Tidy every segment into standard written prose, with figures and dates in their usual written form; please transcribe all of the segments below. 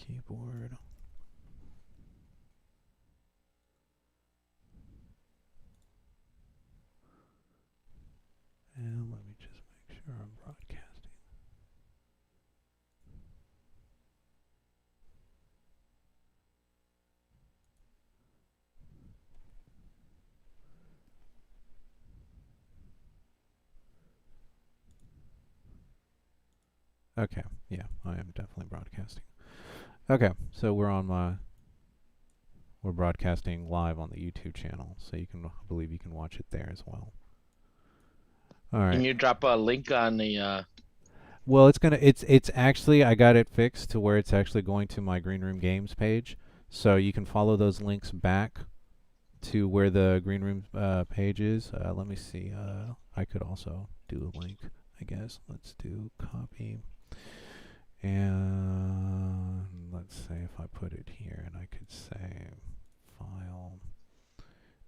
keyboard. And let me just make sure I'm broadcasting. Okay, yeah, I am definitely broadcasting. Okay, so we're broadcasting live on the YouTube channel, so I believe you can watch it there as well. All Can right. you drop a link on the Well, it's actually, I got it fixed to where it's actually going to my Green Room Games page, so you can follow those links back to where the Green Room page is. Let me see. I could also do a link, I guess. Let's do copy. And let's say if I put it here and I could say file.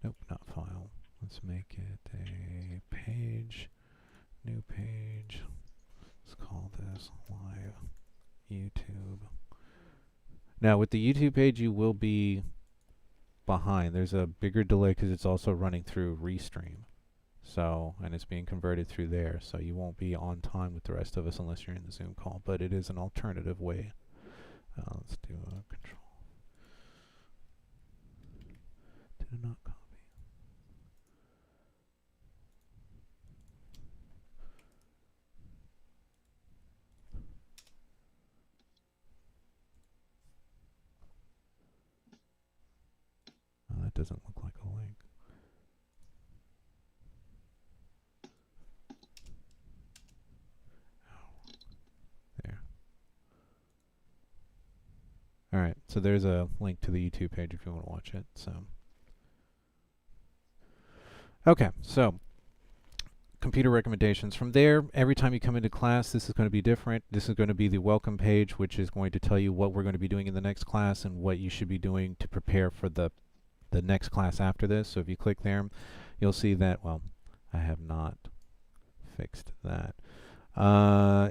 Nope, not file. Let's make it a page. New page. Let's call this live YouTube. Now with the YouTube page, you will be behind. There's a bigger delay because it's also running through Restream. So, and it's being converted through there. So you won't be on time with the rest of us unless you're in the Zoom call. But it is an alternative way. Let's do a control. Did it not copy? That doesn't look like a link. There. Alright, so there's a link to the YouTube page if you want to watch it. So, okay, so computer recommendations. From there, every time you come into class, this is going to be different. This is going to be the welcome page, which is going to tell you what we're going to be doing in the next class and what you should be doing to prepare for the next class after this. So if you click there, you'll see that, well, I have not fixed that.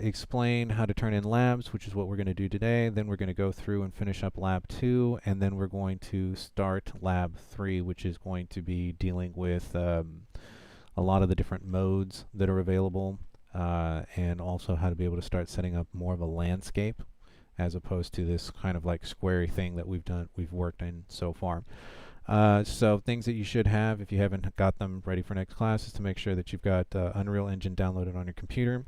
Explain how to turn in labs, which is what we're going to do today. Then we're going to go through and finish up lab 2, and then we're going to start lab 3, which is going to be dealing with a lot of the different modes that are available, and also how to be able to start setting up more of a landscape as opposed to this kind of like squarey thing that we've worked in so far. So things that you should have if you haven't got them ready for next class is to make sure that you've got Unreal Engine downloaded on your computer.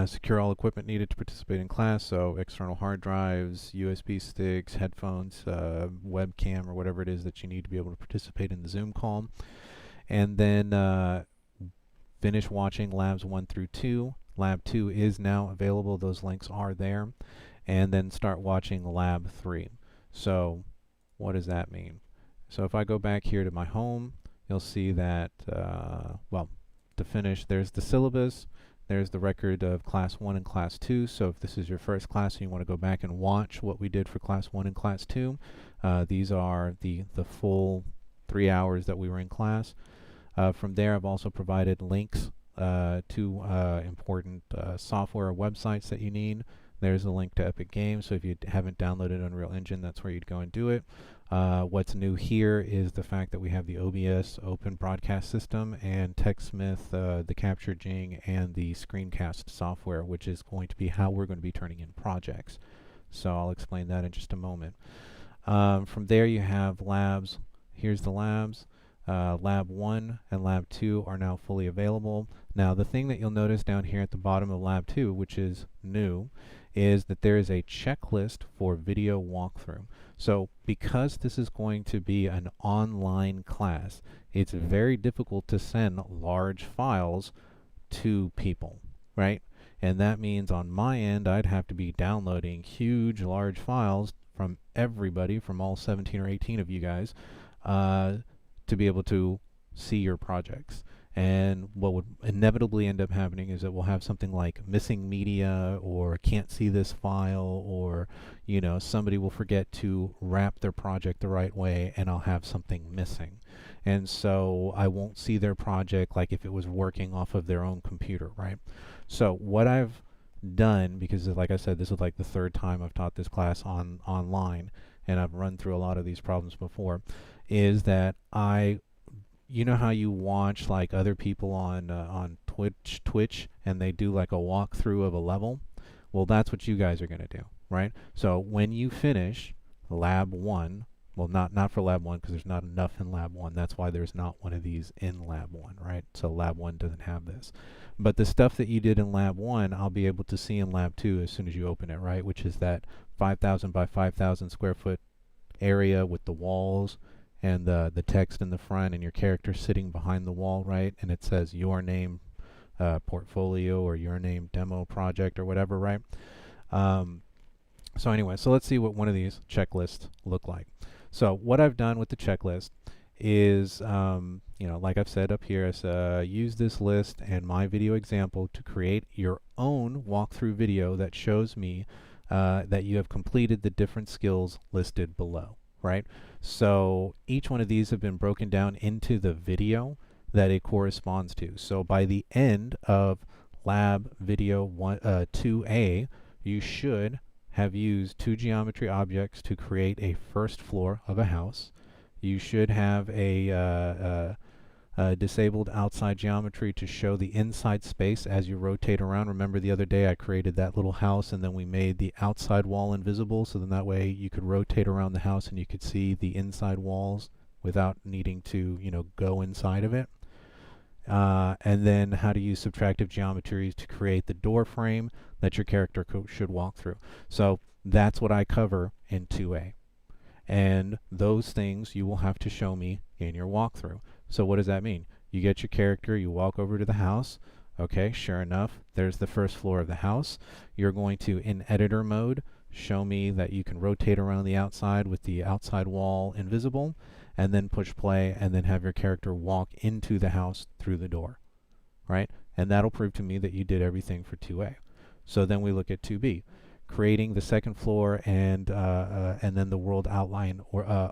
Secure all equipment needed to participate in class, so external hard drives, USB sticks, headphones, webcam, or whatever it is that you need to be able to participate in the Zoom call. And then finish watching labs 1 through 2. Lab 2 is now available. Those links are there. And then start watching lab 3. So what does that mean? So if I go back here to my home, you'll see that, well, to finish, there's the syllabus. There's the record of class 1 and class 2. So if this is your first class and you want to go back and watch what we did for class 1 and class 2, these are the full 3 hours that we were in class. From there, I've also provided links to important software or websites that you need. There's a link to Epic Games, so if you haven't downloaded Unreal Engine, that's where you'd go and do it. What's new here is the fact that we have the OBS Open Broadcast System and TechSmith, the Capture Jing, and the Screencast software, which is going to be how we're going to be turning in projects. So I'll explain that in just a moment. From there, you have labs. Here's the labs. Lab 1 and Lab 2 are now fully available. Now, the thing that you'll notice down here at the bottom of Lab 2, which is new, is that there is a checklist for video walkthrough. So because this is going to be an online class, it's very difficult to send large files to people, right? And that means on my end, I'd have to be downloading huge, large files from everybody, from all 17 or 18 of you guys, to be able to see your projects. And what would inevitably end up happening is that we'll have something like missing media, or can't see this file, or somebody will forget to wrap their project the right way and I'll have something missing. And so I won't see their project like if it was working off of their own computer, right? So what I've done, because like I said, this is like the third time I've taught this class online, and I've run through a lot of these problems before, is that you know how you watch like other people on Twitch, and they do like a walkthrough of a level? Well, that's what you guys are going to do, right? So when you finish lab 1, well, not for lab 1, because there's not enough in lab 1. That's why there's not one of these in lab 1, right? So lab 1 doesn't have this. But the stuff that you did in lab 1, I'll be able to see in lab 2 as soon as you open it, right? Which is that 5,000 by 5,000 square foot area with the walls and the text in the front, and your character sitting behind the wall, right? And it says your name portfolio, or your name demo project, or whatever, right? So anyway, so let's see what one of these checklists look like. So what I've done with the checklist is, you know, like I've said up here, is use this list and my video example to create your own walkthrough video that shows me that you have completed the different skills listed below, right? So each one of these have been broken down into the video that it corresponds to. So by the end of lab video 2A, you should have used 2 geometry objects to create a first floor of a house. You should have a disabled outside geometry to show the inside space as you rotate around. Remember the other day I created that little house, and then we made the outside wall invisible, so then that way you could rotate around the house and you could see the inside walls without needing to, you know, go inside of it. And then how to use subtractive geometries to create the door frame that your character should walk through. So that's what I cover in 2A. And those things you will have to show me in your walkthrough. So what does that mean? You get your character, you walk over to the house. Okay, sure enough, there's the first floor of the house. You're going to, in editor mode, show me that you can rotate around the outside with the outside wall invisible, and then push play, and then have your character walk into the house through the door, right? And that'll prove to me that you did everything for 2A. So then we look at 2B, creating the second floor and then the world outline or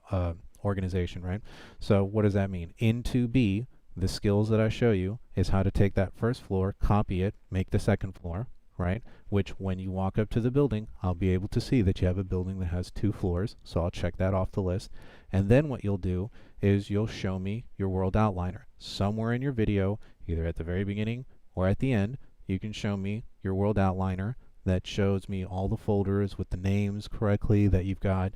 organization, right? So what does that mean? In 2B, the skills that I show you is how to take that first floor, copy it, make the second floor, right? Which when you walk up to the building, I'll be able to see that you have a building that has 2 floors, so I'll check that off the list. And then what you'll do is you'll show me your world outliner. Somewhere in your video, either at the very beginning or at the end, you can show me your world outliner that shows me all the folders with the names correctly, that you've got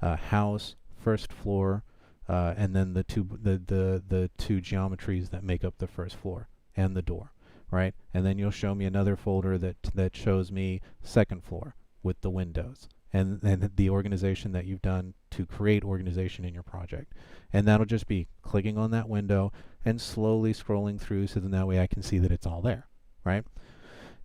house, first floor, and then the two geometries that make up the first floor and the door, right? And then you'll show me another folder that shows me second floor with the windows and the organization that you've done to create organization in your project. And that'll just be clicking on that window and slowly scrolling through, so then that way I can see that it's all there, right?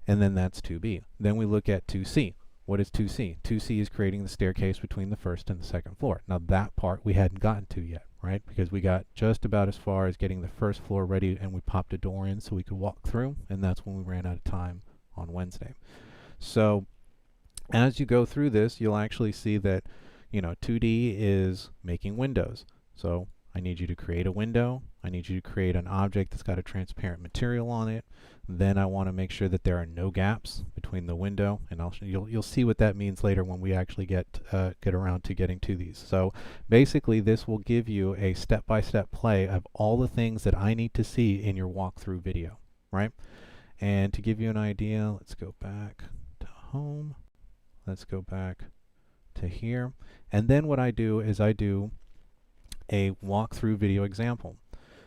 And then that's 2B. Then we look at 2C. What is 2C? 2C is creating the staircase between the first and the second floor. Now that part we hadn't gotten to yet, right? Because we got just about as far as getting the first floor ready, and we popped a door in so we could walk through, and that's when we ran out of time on Wednesday. So as you go through this, you'll actually see that, you know, 2D is making windows. So I need you to create a window. I need you to create an object that's got a transparent material on it. Then I want to make sure that there are no gaps between the window, and you'll see what that means later when we actually get around to getting to these. So basically, this will give you a step-by-step play of all the things that I need to see in your walkthrough video, right? And to give you an idea, let's go back to home. Let's go back to here. And then what I do is I do a walkthrough video example.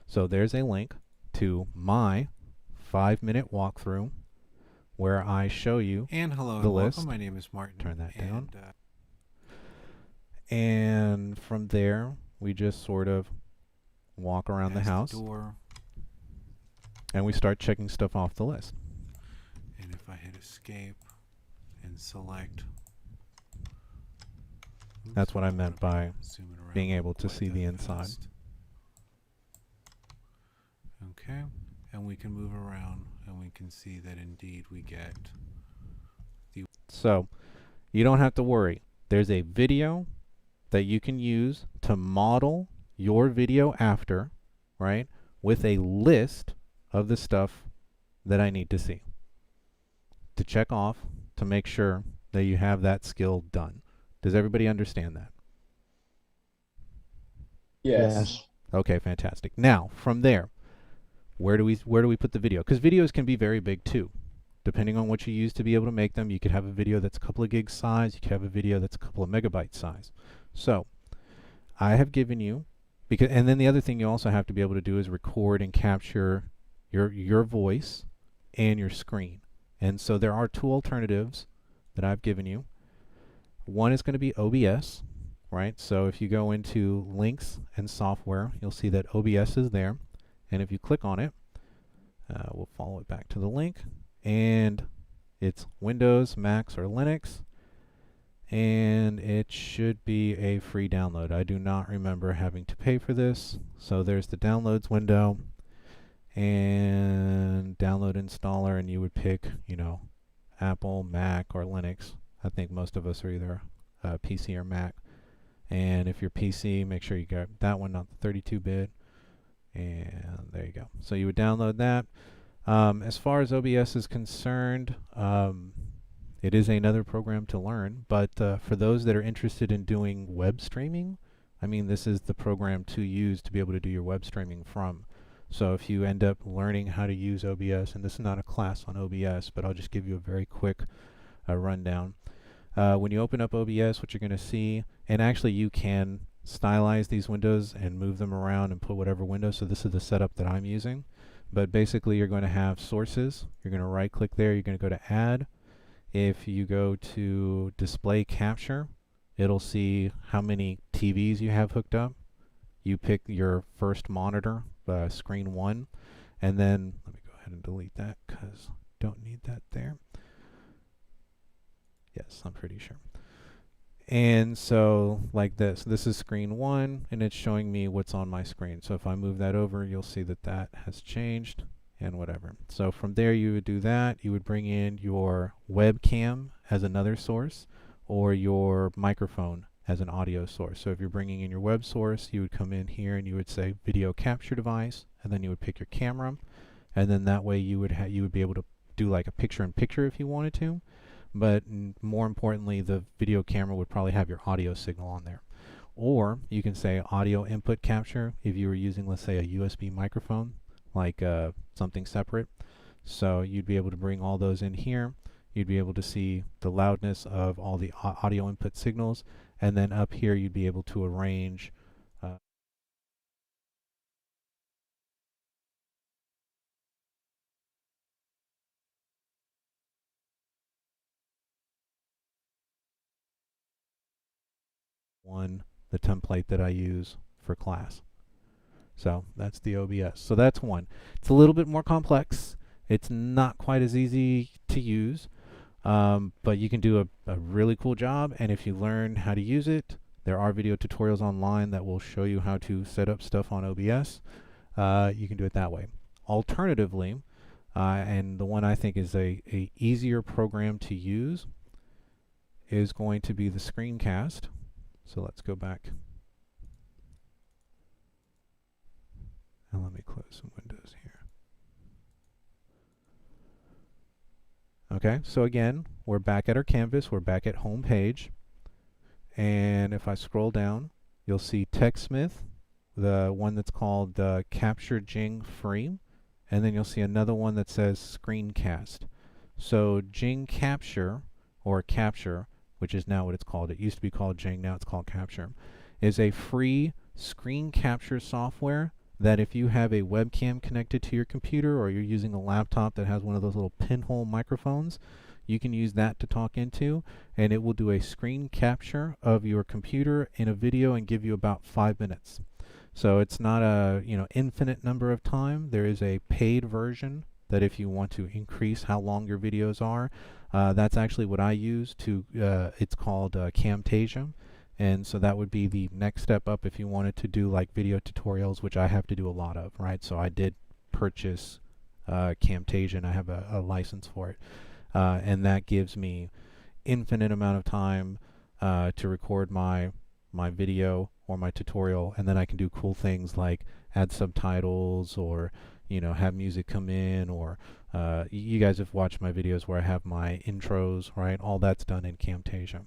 So there's a link to my 5-minute walkthrough where I show you and hello the and list. welcome. My name is Martin. Turn that down. And And from there, we just sort of walk around the past house door, and we start checking stuff off the list. and if I hit escape and select, That's what I meant by zoom it around being able to quite see the that inside. fast. Okay, and we can move around, and we can see that indeed we get So you don't have to worry. There's a video that you can use to model your video after, right? With a list of the stuff that I need to see. to check off to make sure that you have that skill done. Does everybody understand that? Yes. Okay, fantastic. Now, from there, where do we put the video? Because videos can be very big too. Depending on what you use to be able to make them, you could have a video that's a couple of gigs size, you could have a video that's a couple of megabytes size. So, I have given you, and then the other thing you also have to be able to do is record and capture your voice and your screen. And so there are two alternatives that I've given you. One is going to be OBS, right? So if you go into links and software, you'll see that OBS is there. And if you click on it, we'll follow it back to the link. And it's Windows, Macs, or Linux. And it should be a free download. I do not remember having to pay for this. So there's the downloads window and download installer, and you would pick, Apple, Mac, or Linux. I think most of us are either PC or Mac. And if you're PC, make sure you got that one, not the 32-bit. And there you go. So you would download that. As far as OBS is concerned, it is another program to learn, but for those that are interested in doing web streaming, this is the program to use to be able to do your web streaming from. So if you end up learning how to use OBS, and this is not a class on OBS, but I'll just give you a very quick rundown. When you open up OBS, what you're going to see, and actually you can stylize these windows and move them around and put whatever window. So this is the setup that I'm using. But basically you're going to have sources. You're going to right click there. You're going to go to add. If you go to display capture, it'll see how many TVs you have hooked up. You pick your first monitor, screen 1, and then let me go ahead and delete that because don't need that there. Yes, I'm pretty sure. And so like this is screen 1, and it's showing me what's on my screen. So if I move that over, you'll see that that has changed and whatever. So from there you would do that. You would bring in your webcam as another source, or your microphone as an audio source. So if you're bringing in your web source, you would come in here and you would say video capture device, and then you would pick your camera, and then that way you would be able to do like a picture-in-picture if you wanted to. But more importantly, the video camera would probably have your audio signal on there. Or you can say audio input capture if you were using, let's say, a USB microphone, like something separate. So you'd be able to bring all those in here. You'd be able to see the loudness of all the audio input signals, and then up here you'd be able to arrange the template that I use for class. So that's the OBS. So that's one. It's a little bit more complex. It's not quite as easy to use, but you can do a really cool job. And if you learn how to use it, there are video tutorials online that will show you how to set up stuff on OBS. You can do it that way. Alternatively, and the one I think is a easier program to use, is going to be the screencast. So let's go back. And let me close some windows here. Okay, so again, we're back at our canvas. We're back at home page. And if I scroll down, you'll see TechSmith, the one that's called Capture Jing Free. And then you'll see another one that says Screencast. So Jing Capture, or Capture, which is now what it's called. It used to be called Jing, now it's called Capture, is a free screen capture software that if you have a webcam connected to your computer, or you're using a laptop that has one of those little pinhole microphones, you can use that to talk into, and it will do a screen capture of your computer in a video and give you about 5 minutes. So it's not a infinite number of time. There is a paid version that if you want to increase how long your videos are, that's actually what I use to, it's called Camtasia. And so that would be the next step up if you wanted to do like video tutorials, which I have to do a lot of, right? So I did purchase Camtasia, and I have a license for it. And that gives me infinite amount of time to record my video or my tutorial, and then I can do cool things like add subtitles, or you know, have music come in, or you guys have watched my videos where I have my intros, right? All that's done in Camtasia.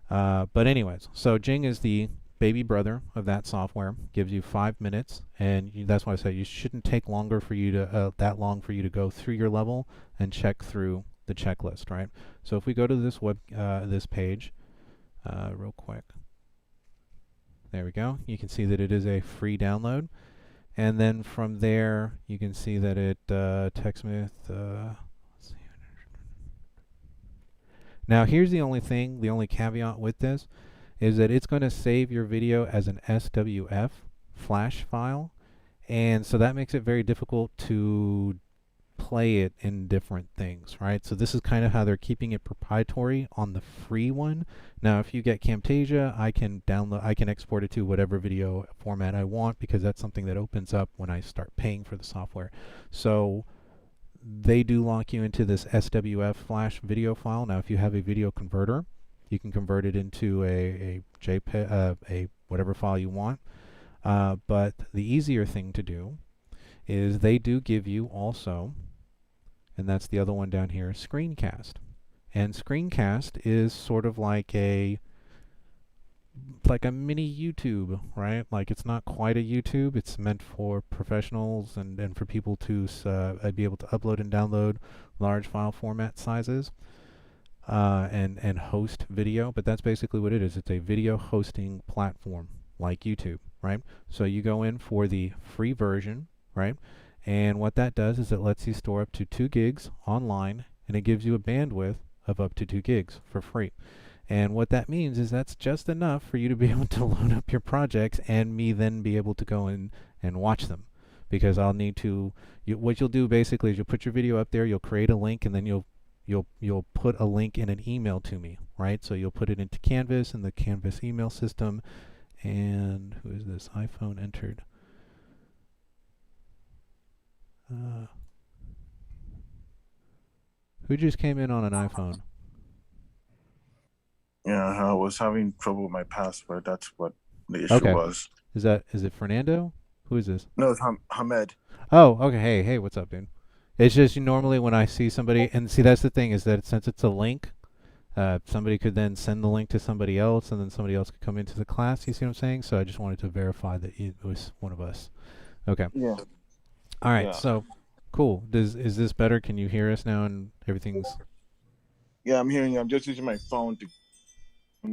But anyways, so Jing is the baby brother of that software. Gives you 5 minutes, and that's why I say you shouldn't take longer for you to that long for you to go through your level and check through the checklist, right? So if we go to this this page, real quick, there we go. You can see that it is a free download, and then from there you can see that it TechSmith. Let's see. Now here's the only thing, the only caveat with this is that it's going to save your video as an SWF flash file, and so that makes it very difficult to play it in different things, right? So this is kind of how they're keeping it proprietary on the free one. Now if you get Camtasia, I can export it to whatever video format I want, because that's something that opens up when I start paying for the software. So they do lock you into this SWF flash video file. Now if you have a video converter, you can convert it into a JPEG, a whatever file you want. But the easier thing to do is they do give you also, and that's the other one down here, Screencast. And Screencast is sort of like a mini YouTube, right? Like it's not quite a YouTube. It's meant for professionals and for people to be able to upload and download large file format sizes. And host video, but that's basically what it is. It's a video hosting platform like YouTube, right? So you go in for the free version, right? And what that does is it lets you store up to 2 gigs online, and it gives you a bandwidth of up to 2 gigs for free. And what that means is that's just enough for you to be able to load up your projects and me then be able to go in and watch them. Because I'll need to, what you'll do basically is you'll put your video up there, you'll create a link, and then you'll put a link in an email to me, right? So you'll put it into Canvas and the Canvas email system. And who is this? iPhone entered. Who just came in on an iPhone? Yeah, I was having trouble with my password. That's what the issue was. Is it Fernando? Who is this? No, it's Hamed. Oh, okay. Hey, what's up, dude? It's just normally when I see somebody, and see that's the thing, is that since it's a link, somebody could then send the link to somebody else, and then somebody else could come into the class. You see what I'm saying? So I just wanted to verify that it was one of us. Okay. Yeah. All right. Yeah. So cool. Is this better? Can you hear us now? And everything's. Yeah, I'm hearing you. I'm just using my phone to.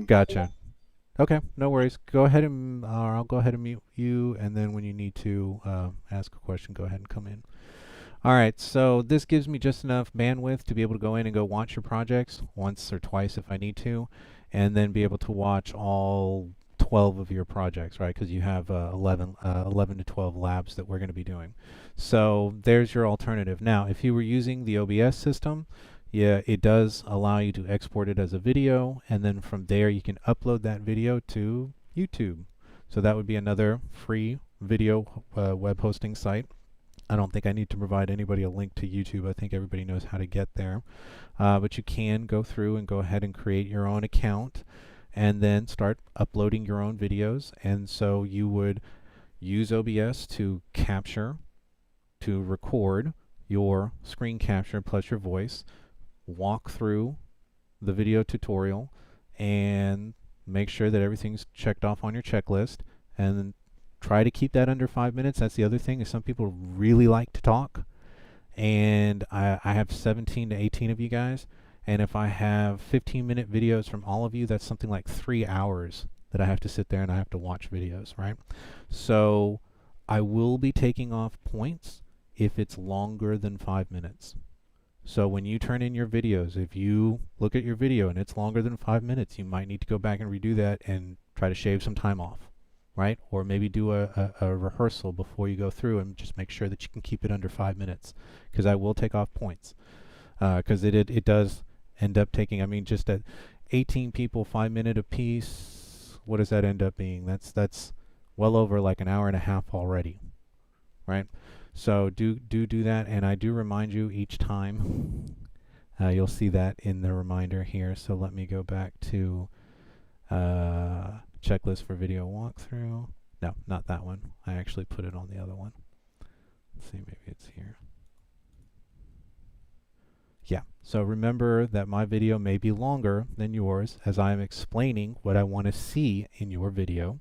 Gotcha. Okay, no worries. Go ahead and I'll go ahead and mute you, and then when you need to ask a question, go ahead and come in. All right, so this gives me just enough bandwidth to be able to go in and go watch your projects once or twice if I need to, and then be able to watch all 12 of your projects, right? Because you have 11 to 12 labs that we're going to be doing. So there's your alternative. Now, if you were using the OBS system, yeah, it does allow you to export it as a video, and then from there you can upload that video to YouTube. So that would be another free video web hosting site. I don't think I need to provide anybody a link to YouTube. I think everybody knows how to get there. But you can go through and go ahead and create your own account and then start uploading your own videos. And so you would use OBS to capture, to record your screen capture plus your voice, walk through the video tutorial and make sure that everything's checked off on your checklist, and then try to keep that under 5 minutes. That's the other thing, is some people really like to talk, and I have 17 to 18 of you guys, and if I have 15-minute videos from all of you, that's something like 3 hours that I have to sit there and I have to watch videos, right? So I will be taking off points if it's longer than 5 minutes. So when you turn in your videos, if you look at your video and it's longer than 5 minutes, you might need to go back and redo that and try to shave some time off, right? Or maybe do a rehearsal before you go through and just make sure that you can keep it under 5 minutes, because I will take off points. Because it does end up taking, I mean, just at 18 people, 5 minute apiece, what does that end up being? That's well over like an hour and a half already, right? So do that, and I do remind you each time. You'll see that in the reminder here. So let me go back to checklist for video walkthrough. No, not that one. I actually put it on the other one. Let's see, maybe it's here. Yeah, so remember that my video may be longer than yours as I am explaining what I want to see in your video.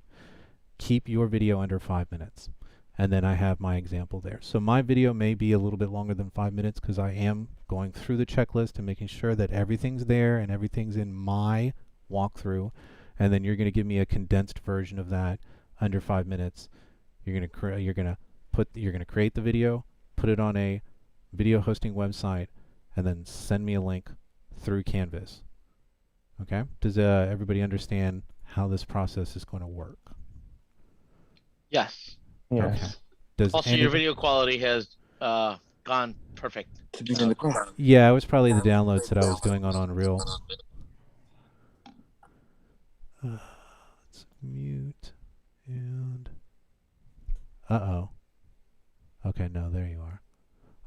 Keep your video under 5 minutes. And then I have my example there. So my video may be a little bit longer than 5 minutes because I am going through the checklist and making sure that everything's there and everything's in my walkthrough. And then you're going to give me a condensed version of that under 5 minutes. You're going to create the video, put it on a video hosting website, and then send me a link through Canvas. Okay? Does everybody understand how this process is going to work? Yes. Okay. Does Also, your video quality has gone perfect. Yeah, it was probably the downloads that I was doing on Unreal. Let's mute and... Uh-oh. Okay, no, there you are.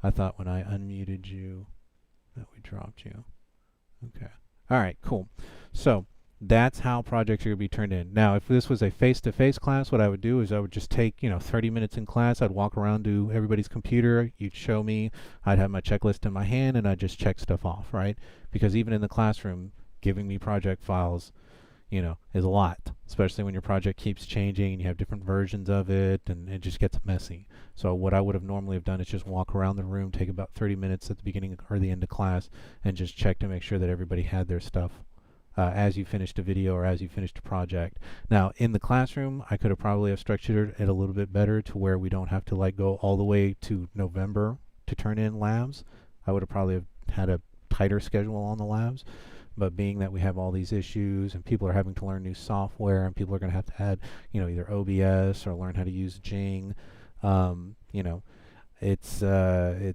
I thought when I unmuted you that we dropped you. Okay. All right, cool. So that's how projects are going to be turned in. Now, if this was a face-to-face class, what I would do is I would just take, 30 minutes in class. I'd walk around to everybody's computer. You'd show me. I'd have my checklist in my hand, and I'd just check stuff off, right? Because even in the classroom, giving me project files, is a lot, especially when your project keeps changing and you have different versions of it, and it just gets messy. So what I would have normally have done is just walk around the room, take about 30 minutes at the beginning or the end of class, and just check to make sure that everybody had their stuff as you finished a video or as you finished a project. Now, in the classroom, I could have probably have structured it a little bit better to where we don't have to go all the way to November to turn in labs. I would have probably have had a tighter schedule on the labs. But being that we have all these issues and people are having to learn new software and people are going to have to add, either OBS or learn how to use Jing, it's a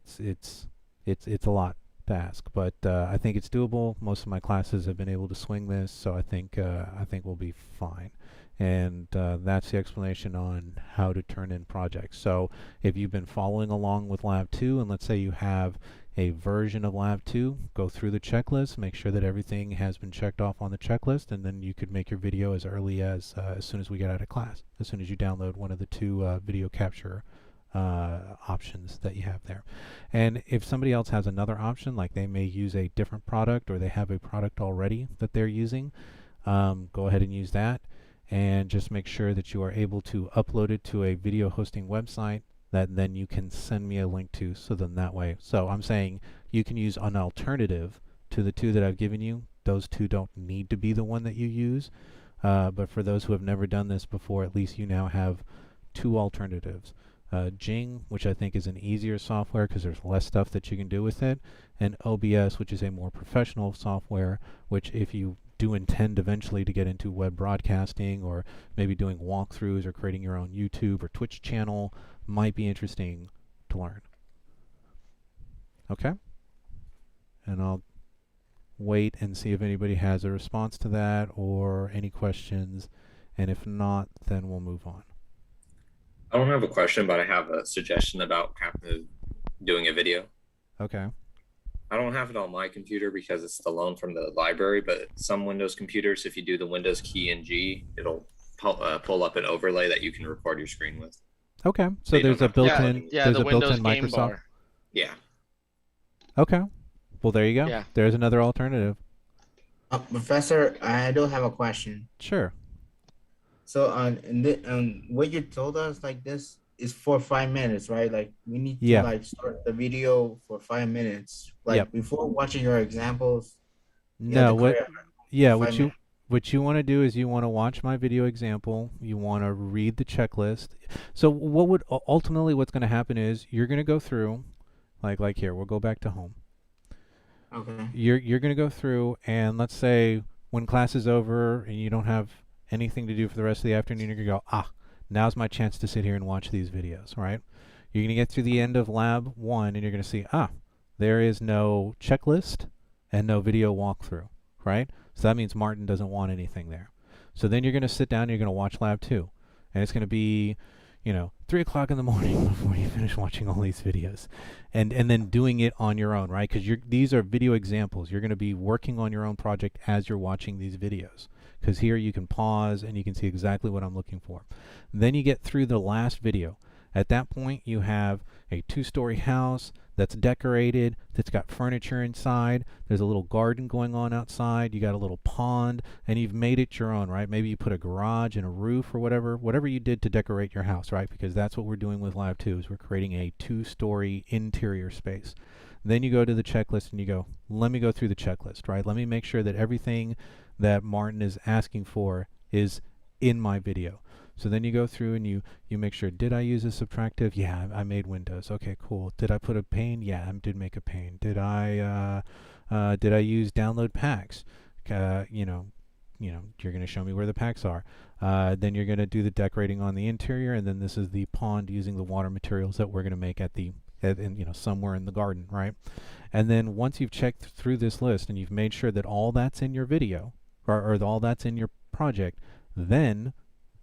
lot to ask. But I think it's doable. Most of my classes have been able to swing this, so I think we'll be fine. And that's the explanation on how to turn in projects. So if you've been following along with Lab 2, and let's say you have a version of Lab 2, go through the checklist, make sure that everything has been checked off on the checklist, and then you could make your video as early as soon as we get out of class, as soon as you download one of the two video capture options that you have there. And if somebody else has another option, like they may use a different product or they have a product already that they're using, go ahead and use that. And just make sure that you are able to upload it to a video hosting website that then you can send me a link to, so then that way. So I'm saying you can use an alternative to the two that I've given you. Those two don't need to be the one that you use. But for those who have never done this before, at least you now have two alternatives. Jing, which I think is an easier software because there's less stuff that you can do with it, and OBS, which is a more professional software, which if you do intend eventually to get into web broadcasting or maybe doing walkthroughs or creating your own YouTube or Twitch channel, might be interesting to learn. Okay? And I'll wait and see if anybody has a response to that or any questions, and if not, then we'll move on. I don't have a question, but I have a suggestion about doing a video. Okay. I don't have it on my computer because it's the loan from the library, but some Windows computers, if you do the Windows key and G, it'll pull up an overlay that you can record your screen with. Okay, so there's a built-in there's a Windows built-in game Microsoft. bar. Yeah. Okay, well there you go. Yeah. There's another alternative. Professor, I do have a question. Sure. So what you told us like this is for 5 minutes, right? Like we need to start the video for 5 minutes. Like before watching your examples. No, what you want to do is you want to watch my video example. You want to read the checklist. So what would ultimately what's going to happen is you're going to go through, like here, we'll go back to home. Okay. You're going to go through, and let's say when class is over and you don't have anything to do for the rest of the afternoon, you're going to go, now's my chance to sit here and watch these videos, right? You're going to get to the end of lab 1 and you're going to see, there is no checklist and no video walkthrough, right? So that means Martin doesn't want anything there. So then you're going to sit down and you're going to watch lab 2. And it's going to be, 3 o'clock in the morning before you finish watching all these videos. And then doing it on your own, right? Because these are video examples. You're going to be working on your own project as you're watching these videos. Because here you can pause and you can see exactly what I'm looking for. Then you get through the last video. At that point, you have a 2-story house that's decorated, that's got furniture inside. There's a little garden going on outside. You got a little pond, and you've made it your own, right? Maybe you put a garage and a roof or whatever you did to decorate your house, right? Because that's what we're doing with Lab 2 is we're creating a 2-story interior space. Then you go to the checklist and you go, let me go through the checklist, right? Let me make sure that everything that Martin is asking for is in my video. So then you go through and you make sure, did I use a subtractive? Yeah, I made windows. Okay, cool. Did I put a pane? Yeah, I did make a pane. Did I use download packs? You know, you're going to show me where the packs are. Then you're going to do the decorating on the interior, and then this is the pond using the water materials that we're going to make somewhere in the garden, right? And then once you've checked through this list and you've made sure that all that's in your video or all that's in your project, then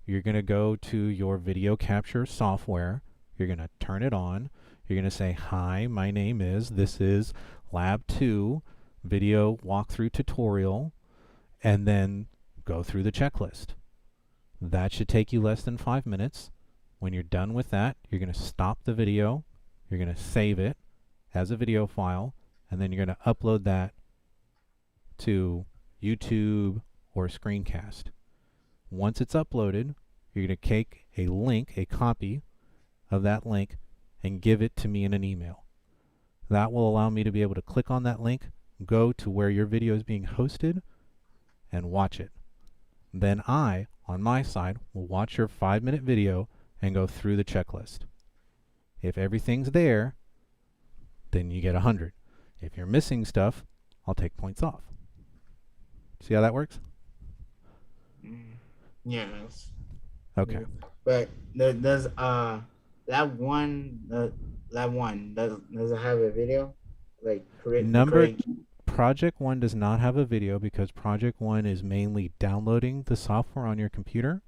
you're going to go to your video capture software. You're going to turn it on. You're going to say, hi, my name this is Lab 2 video walkthrough tutorial, and then go through the checklist. That should take you less than 5 minutes. When you're done with that, you're going to stop the video. You're going to save it as a video file, and then you're going to upload that to YouTube or Screencast. Once it's uploaded, you're going to take a link, a copy of that link, and give it to me in an email. That will allow me to be able to click on that link, go to where your video is being hosted, and watch it. Then I, on my side, will watch your 5-minute video and go through the checklist. If everything's there, then you get 100. If you're missing stuff, I'll take points off. See how that works? Yes. Okay. But does Lab 1 does it have a video? Like Project 1 does not have a video because Project 1 is mainly downloading the software on your computer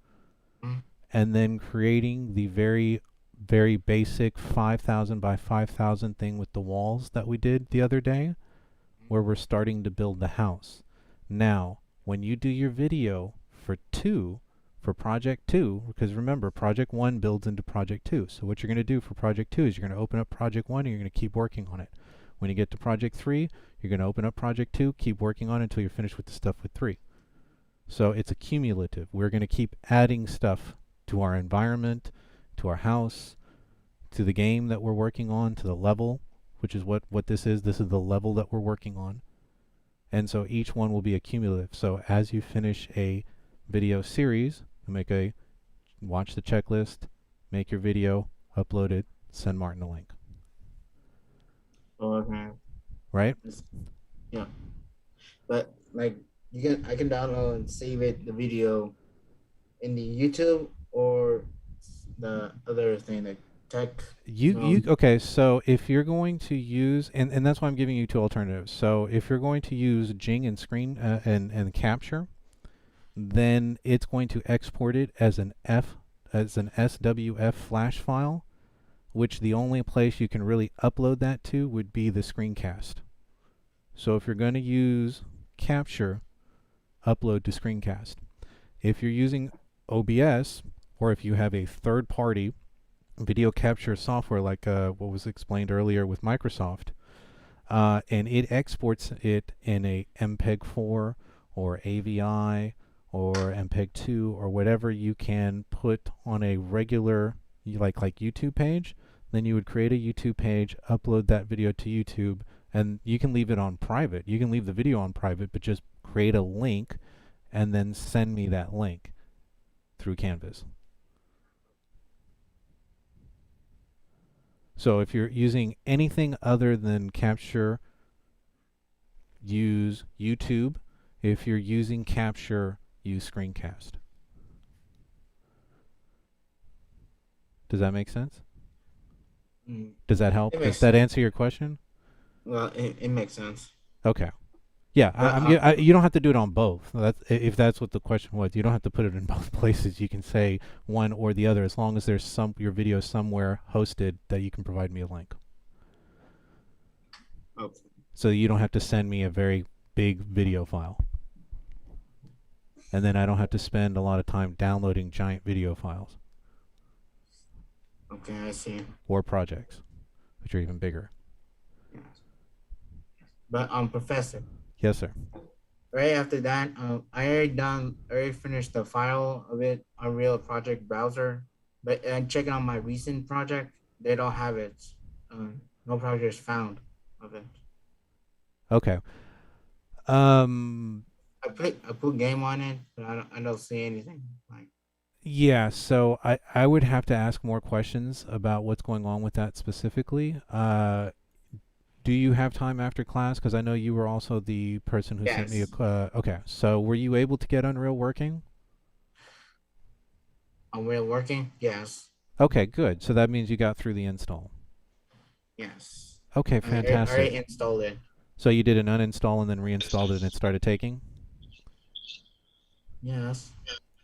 and then creating the very, very basic 5,000 by 5,000 thing with the walls that we did the other day where we're starting to build the house. Now, when you do your video for Project 2, because remember, Project 1 builds into Project 2. So what you're going to do for Project 2 is you're going to open up Project 1 and you're going to keep working on it. When you get to Project 3, you're going to open up Project 2, keep working on it until you're finished with the stuff with 3. So it's a cumulative. We're going to keep adding stuff to our environment, to our house, to the game that we're working on, to the level, which is what this is. This is the level that we're working on. And so each one will be a cumulative. So as you finish a video series, you watch the checklist, make your video, upload it, send Martin a link. Okay. Right? Yeah. But like I can download and save the video in the YouTube or the other thing like tech. Okay, so if you're going to use and that's why I'm giving you 2 alternatives. So if you're going to use Jing and Screen and Capture, then it's going to export it as an SWF flash file, which the only place you can really upload that to would be the Screencast. So if you're going to use Capture, upload to Screencast. If you're using OBS, or if you have a third-party video capture software like what was explained earlier with Microsoft, and it exports it in a MPEG-4 or AVI or MPEG-2 or whatever you can put on a regular like YouTube page, then you would create a YouTube page, upload that video to YouTube, and you can leave it on private. You can leave the video on private, but just create a link and then send me that link through Canvas. So if you're using anything other than Capture, use YouTube. If you're using Capture, use Screencast. Does that make sense? Does that help? Does that answer your question? Well, it makes sense. Okay. Yeah, you don't have to do it on both. If that's what the question was. You don't have to put it in both places. You can say one or the other as long as there's your video somewhere hosted that you can provide me a link. Okay. So you don't have to send me a very big video file. And then I don't have to spend a lot of time downloading giant video files. Okay, I see. or projects, which are even bigger. Yes. But Professor, Yes, sir. right after that, I already finished the file of it, Unreal Project browser. But checking on my recent project, they don't have it. No projects found of it. Okay. Um, I put game on it, but I don't see anything. Like, yeah, so I would have to ask more questions about what's going on with that specifically. Do you have time after class? Because I know you were also the person who sent me yes, okay, so were you able to get Unreal working? Unreal working. Yes, Okay, good. So that means you got through the install. yes. Okay, I already fantastic. installed it. So you did an uninstall and then reinstalled it and it started taking? Yes.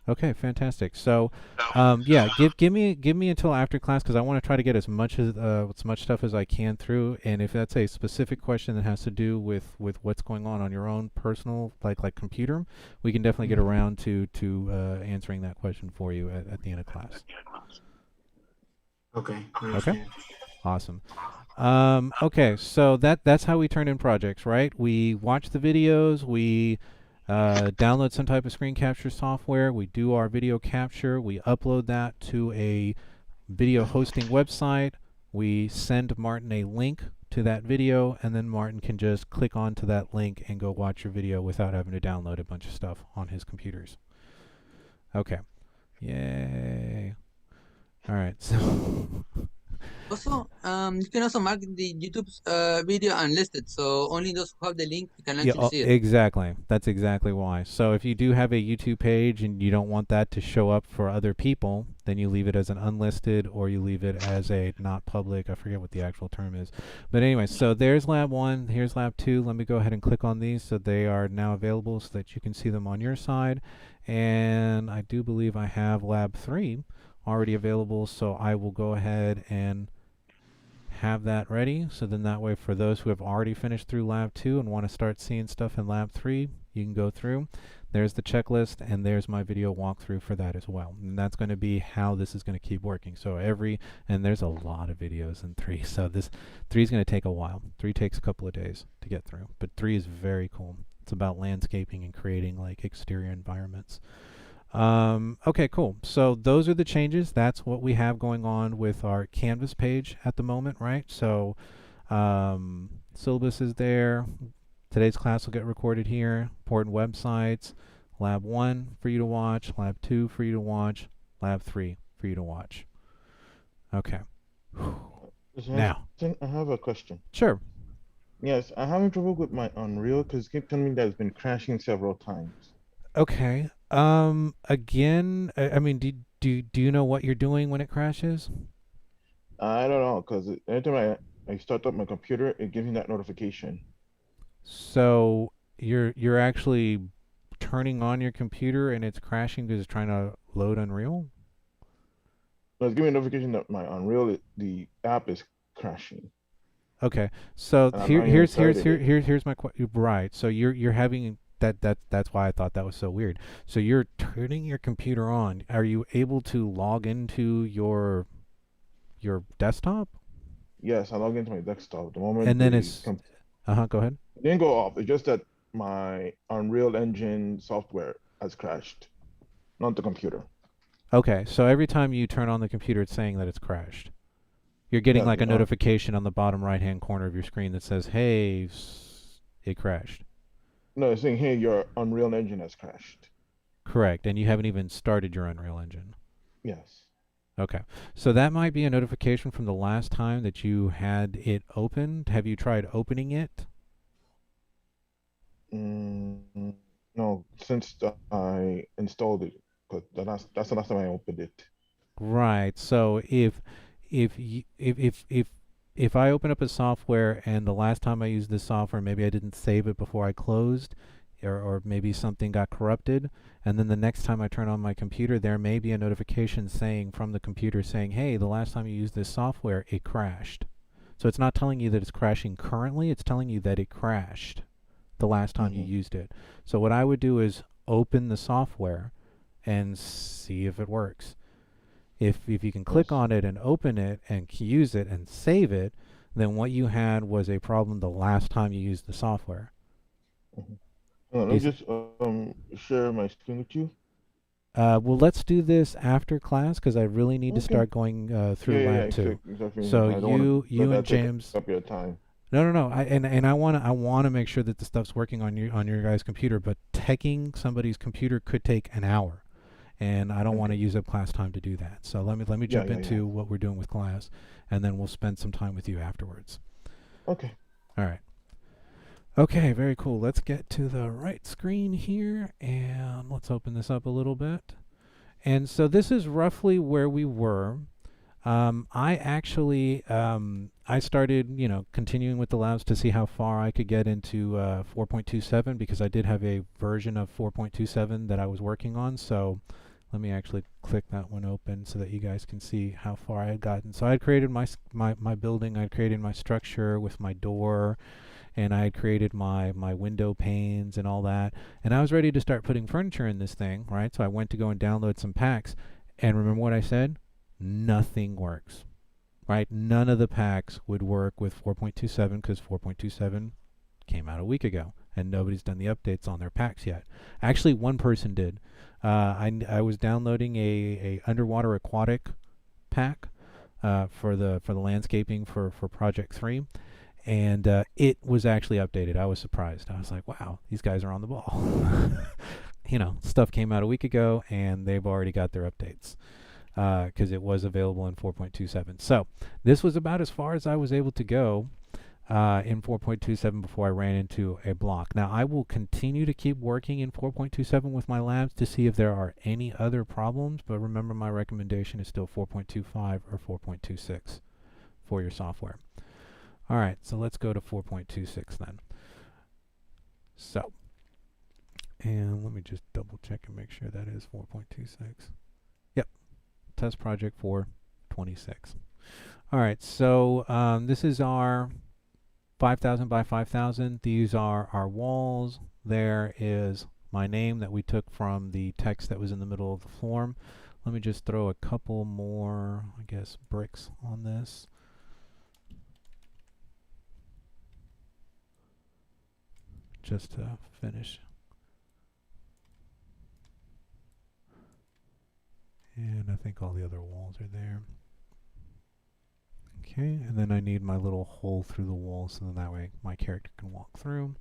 Okay, fantastic. So, yeah, give me until after class because I want to try to get as much stuff as I can through. And if that's a specific question that has to do with what's going on your own personal like computer, we can definitely get around to answering that question for you at the end of class. Okay. I Okay. understand. Awesome. Okay, so that's how we turn in projects, right? We watch the videos, we download some type of screen capture software, we do our video capture, we upload that to a video hosting website, we send Martin a link to that video, and then Martin can just click onto that link and go watch your video without having to download a bunch of stuff on his computers. Okay. Yay. All right, so Also, you can also mark the YouTube's video unlisted, so only those who have the link can yeah, actually see it. exactly. That's exactly why. So if you do have a YouTube page and you don't want that to show up for other people, then you leave it as an unlisted or you leave it as a not public. I forget what the actual term is. But anyway, so there's Lab 1. Here's Lab 2. Let me go ahead and click on these so they are now available so that you can see them on your side. And I do believe I have Lab 3 already available, so I will go ahead and have that ready. So then that way for those who have already finished through Lab 2 and want to start seeing stuff in Lab 3, you can go through. There's the checklist and there's my video walkthrough for that as well. And that's going to be how this is going to keep working. So and there's a lot of videos in 3. So this 3 is going to take a while. 3 takes a couple of days to get through, but 3 is very cool. It's about landscaping and creating like exterior environments. Okay, cool. So those are the changes. That's what we have going on with our Canvas page at the moment, right? So syllabus is there. Today's class will get recorded here. Important websites. Lab 1 for you to watch. Lab 2 for you to watch. Lab 3 for you to watch. Okay. Now. I have a question. Sure. Yes, I'm having trouble with my Unreal because it keeps telling me that it's been crashing several times. Okay. Again, I mean, do you know what you're doing when it crashes? I don't know because anytime I start up my computer, it gives me that notification. So you're actually turning on your computer and it's crashing because it's trying to load Unreal? No, it's giving me a notification that my Unreal, the app is crashing. Okay. So And I'm here not even here's started it. here's my question. Right. So you're having that's why I thought that was so weird. So you're turning your computer on. Are you able to log into your desktop? Yes, I log into my desktop. The moment And then the it's com- go ahead. it didn't go off. It's just that my Unreal Engine software has crashed, not the computer. Okay. So every time you turn on the computer, it's saying that it's crashed. You're getting Yes, like a it's on. notification on the bottom right-hand corner of your screen that says, "Hey, it crashed." No, it's saying, hey, your Unreal Engine has crashed. Correct. And you haven't even started your Unreal Engine. Yes. Okay. So that might be a notification from the last time that you had it opened. Have you tried opening it? No, since I installed it, because that's the last time I opened it. Right. So if I open up a software and the last time I used this software, maybe I didn't save it before I closed, or maybe something got corrupted, and then the next time I turn on my computer, there may be a notification saying from the computer saying, "Hey, the last time you used this software, it crashed." So it's not telling you that it's crashing currently, it's telling you that it crashed the last time you used it. So what I would do is open the software and see if it works. If you can click Yes. on it and open it and use it and save it, then what you had was a problem the last time you used the software. Let You me s- just share my screen with you. well, let's do this after class because I really need to Okay. start going through Yeah, lab 2. exactly. So I don't want to you let and that take James. up your time. No. And I wanna make sure that the stuff's working on your guys' computer. But teching somebody's computer could take an hour, and I don't want to Okay. use up class time to do that. So let me Yeah, jump into what we're doing with class, and then we'll spend some time with you afterwards. Okay. All right. Okay, very cool. Let's get to the right screen here, and let's open this up a little bit. And so this is roughly where we were. I actually I started, continuing with the labs to see how far I could get into 4.27 because I did have a version of 4.27 that I was working on. So let me actually click that one open so that you guys can see how far I had gotten. So I had created my building, I had created my structure with my door, and I had created my window panes and all that. And I was ready to start putting furniture in this thing, right? So I went to go and download some packs. And remember what I said? Nothing works, right? None of the packs would work with 4.27 because 4.27 came out a week ago and nobody's done the updates on their packs yet. Actually, one person did. I was downloading a underwater aquatic pack for the landscaping for Project 3, and it was actually updated. I was surprised. I was like, wow, these guys are on the ball. Stuff came out a week ago and they've already got their updates because it was available in 4.27. So this was about as far as I was able to go in 4.27 before I ran into a block. Now I will continue to keep working in 4.27 with my labs to see if there are any other problems, but remember my recommendation is still 4.25 or 4.26 for your software. All right, so let's go to 4.26 then. So, and let me just double check and make sure that is 4.26. Yep, test project 4.26. All right, so this is our 5,000 by 5,000. These are our walls. There is my name that we took from the text that was in the middle of the form. Let me just throw a couple more, I guess, bricks on this. Just to finish. And I think all the other walls are there. Okay, and then I need my little hole through the wall so then that way my character can walk through.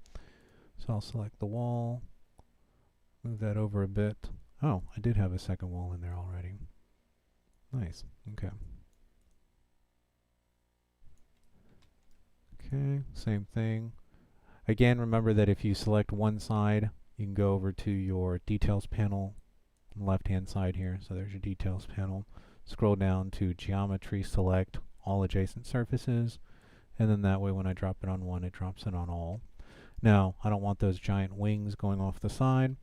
So I'll select the wall, move that over a bit. Oh, I did have a second wall in there already. Nice, okay. Okay, same thing. Again, remember that if you select one side, you can go over to your details panel on the left-hand side here. So there's your details panel. Scroll down to geometry, select all adjacent surfaces, and then that way when I drop it on one, it drops it on all. Now, I don't want those giant wings going off the side,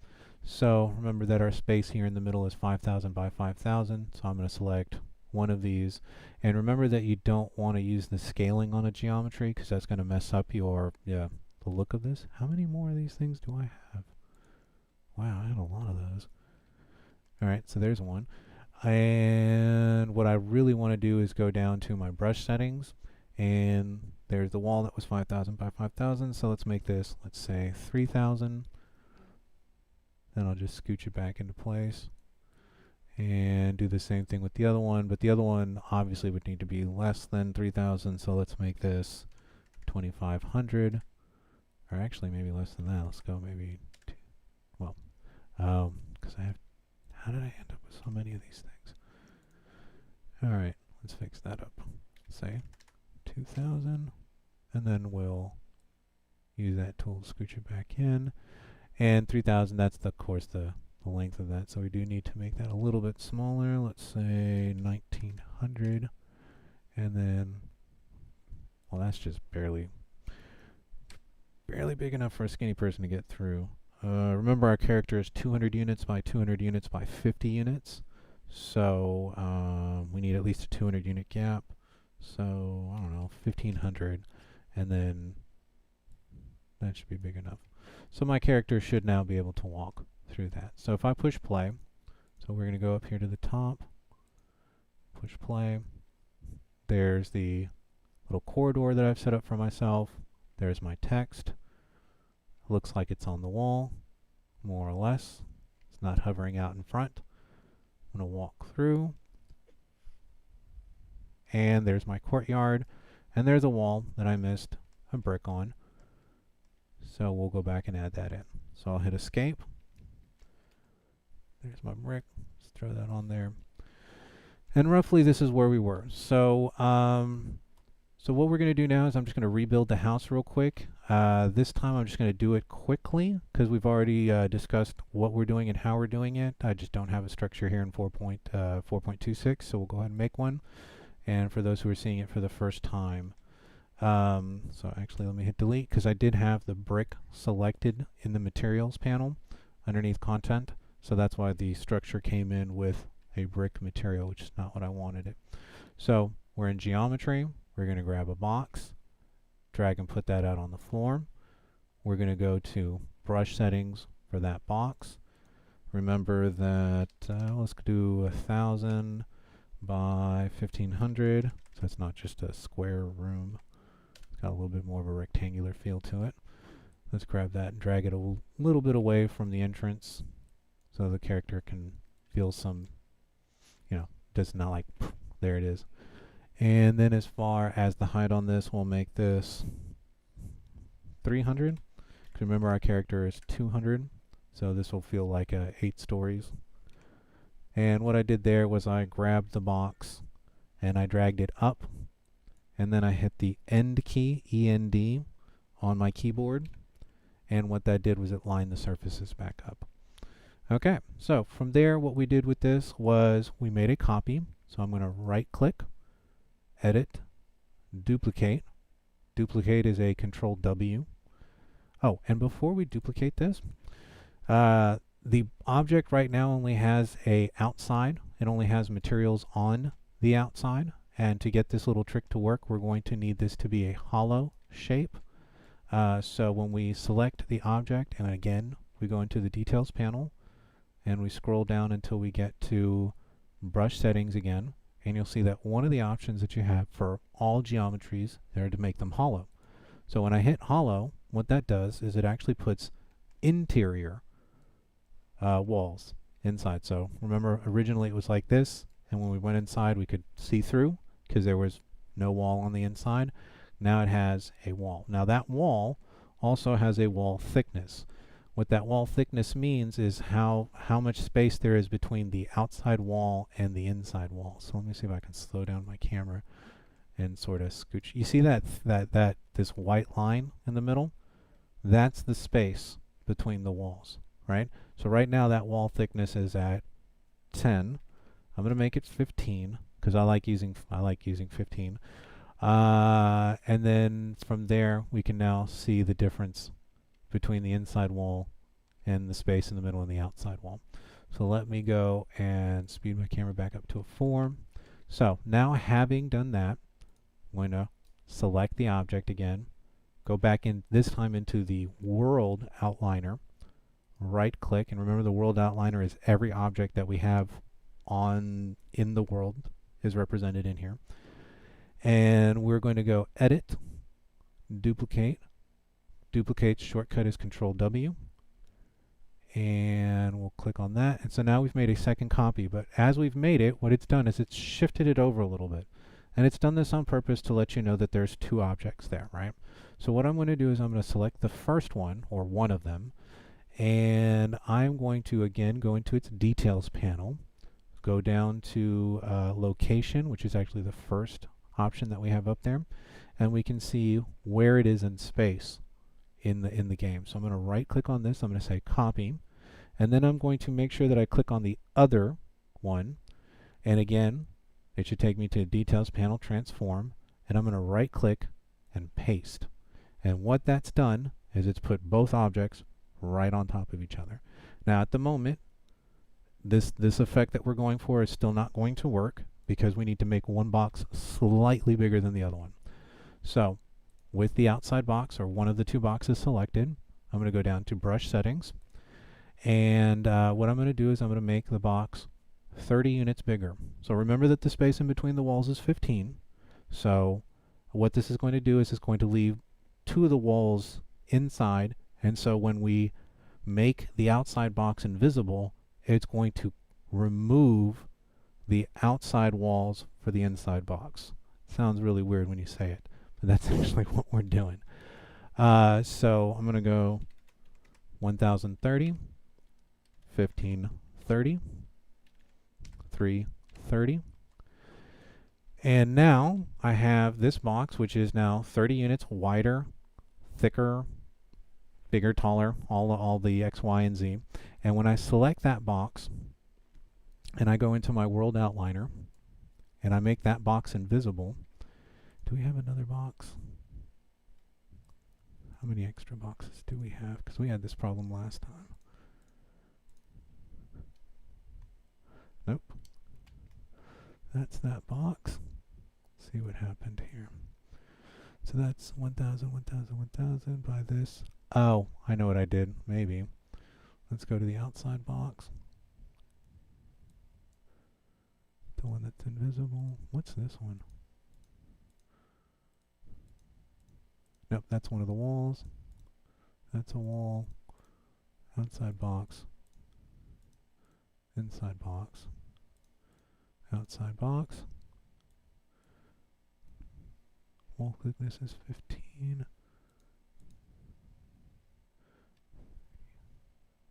so remember that our space here in the middle is 5,000 by 5,000, so I'm going to select one of these. And remember that you don't want to use the scaling on a geometry because that's going to mess up your, the look of this. How many more of these things do I have? Wow, I have a lot of those. Alright, so there's one. And what I really want to do is go down to my brush settings, and there's the wall that was 5,000 by 5,000, so let's make this, let's say 3,000. Then I'll just scooch it back into place and do the same thing with the other one, but the other one obviously would need to be less than 3,000, so let's make this 2,500, or actually maybe less than that. Let's go maybe because I have, how did I end up with so many of these things? Alright, let's fix that up. Say 2,000, and then we'll use that tool to scooch it back in. And 3,000, that's of course the length of that, so we do need to make that a little bit smaller. Let's say 1,900, and then, well, that's just barely big enough for a skinny person to get through. Remember our character is 200 units by 200 units by 50 units. So we need at least a 200 unit gap. So, I don't know, 1,500. And then that should be big enough. So my character should now be able to walk through that. So if I push play, so we're going to go up here to the top. push play. There's the little corridor that I've set up for myself. There's my text. Looks like it's on the wall, more or less. It's not hovering out in front. I'm going to walk through. And there's my courtyard. And there's a wall that I missed a brick on. So we'll go back and add that in. So I'll hit escape. There's my brick. Let's throw that on there. And roughly this is where we were. So so what we're going to do now is I'm just going to rebuild the house real quick. This time I'm just going to do it quickly because we've already discussed what we're doing and how we're doing it. I just don't have a structure here in 4.26, so we'll go ahead and make one. And for those who are seeing it for the first time, so actually let me hit delete because I did have the brick selected in the materials panel underneath content. So that's why the structure came in with a brick material, which is not what I wanted it. So we're in geometry. We're going to grab a box, drag and put that out on the floor. We're going to go to brush settings for that box. Remember that let's do 1000 by 1500. So it's not just a square room. It's got a little bit more of a rectangular feel to it. Let's grab that and drag it a little bit away from the entrance so the character can feel some, does not like, there it is. And then as far as the height on this, we'll make this 300. Because remember our character is 200. So this will feel like 8 stories. And what I did there was I grabbed the box and I dragged it up. And then I hit the end key, END, on my keyboard. And what that did was it lined the surfaces back up. Okay, so from there what we did with this was we made a copy. So I'm going to right click, edit, duplicate. Duplicate is a Control W. Oh, and before we duplicate this, the object right now only has a outside. It only has materials on the outside. And to get this little trick to work, we're going to need this to be a hollow shape. So when we select the object, and again, we go into the details panel, and we scroll down until we get to brush settings again, and you'll see that one of the options that you have for all geometries are to make them hollow. So when I hit hollow, what that does is it actually puts interior walls inside. So remember, originally it was like this, and when we went inside we could see through because there was no wall on the inside. Now it has a wall. Now that wall also has a wall thickness. What that wall thickness means is how much space there is between the outside wall and the inside wall. So let me see if I can slow down my camera and sort of scooch. You see that this white line in the middle? That's the space between the walls, right? So right now that wall thickness is at 10. I'm going to make it 15 because I like using 15. And then from there we can now see the difference between the inside wall and the space in the middle and the outside wall. So let me go and speed my camera back up to a 4. So now having done that, I'm going to select the object again, go back in, this time into the world outliner, right click, and remember the world outliner is every object that we have in the world is represented in here. And we're going to go edit, duplicate. Duplicate shortcut is Control W, and we'll click on that. And so now we've made a second copy, but as we've made it, what it's done is it's shifted it over a little bit. And it's done this on purpose to let you know that there's 2 objects there, right? So what I'm going to do is I'm going to select the first one, or one of them, and I'm going to again go into its details panel, go down to location, which is actually the first option that we have up there, and we can see where it is in space in the game. So I'm going to right click on this, I'm going to say copy, and then I'm going to make sure that I click on the other one, and again it should take me to the details panel, transform, and I'm going to right click and paste. And what that's done is it's put both objects right on top of each other. Now at the moment this effect that we're going for is still not going to work because we need to make one box slightly bigger than the other one. So with the outside box, or one of the 2 boxes selected, I'm going to go down to brush settings, and what I'm going to do is I'm going to make the box 30 units bigger. So remember that the space in between the walls is 15. So what this is going to do is it's going to leave 2 of the walls inside, and so when we make the outside box invisible, it's going to remove the outside walls for the inside box. Sounds really weird when you say it, but that's actually what we're doing. So I'm going to go 1030, 1530, 330. And now I have this box, which is now 30 units wider, thicker, bigger, taller, all the X, Y, and Z. And when I select that box, and I go into my world outliner, and I make that box invisible. Do we have another box? How many extra boxes do we have? Because we had this problem last time. Nope. That's that box. Let's see what happened here. So that's 1000, 1000, 1000 by this. Oh, I know what I did. Maybe. Let's go to the outside box. The one that's invisible. What's this one? Nope, that's one of the walls. That's a wall. Outside box. Inside box. Outside box. Wall thickness is 15.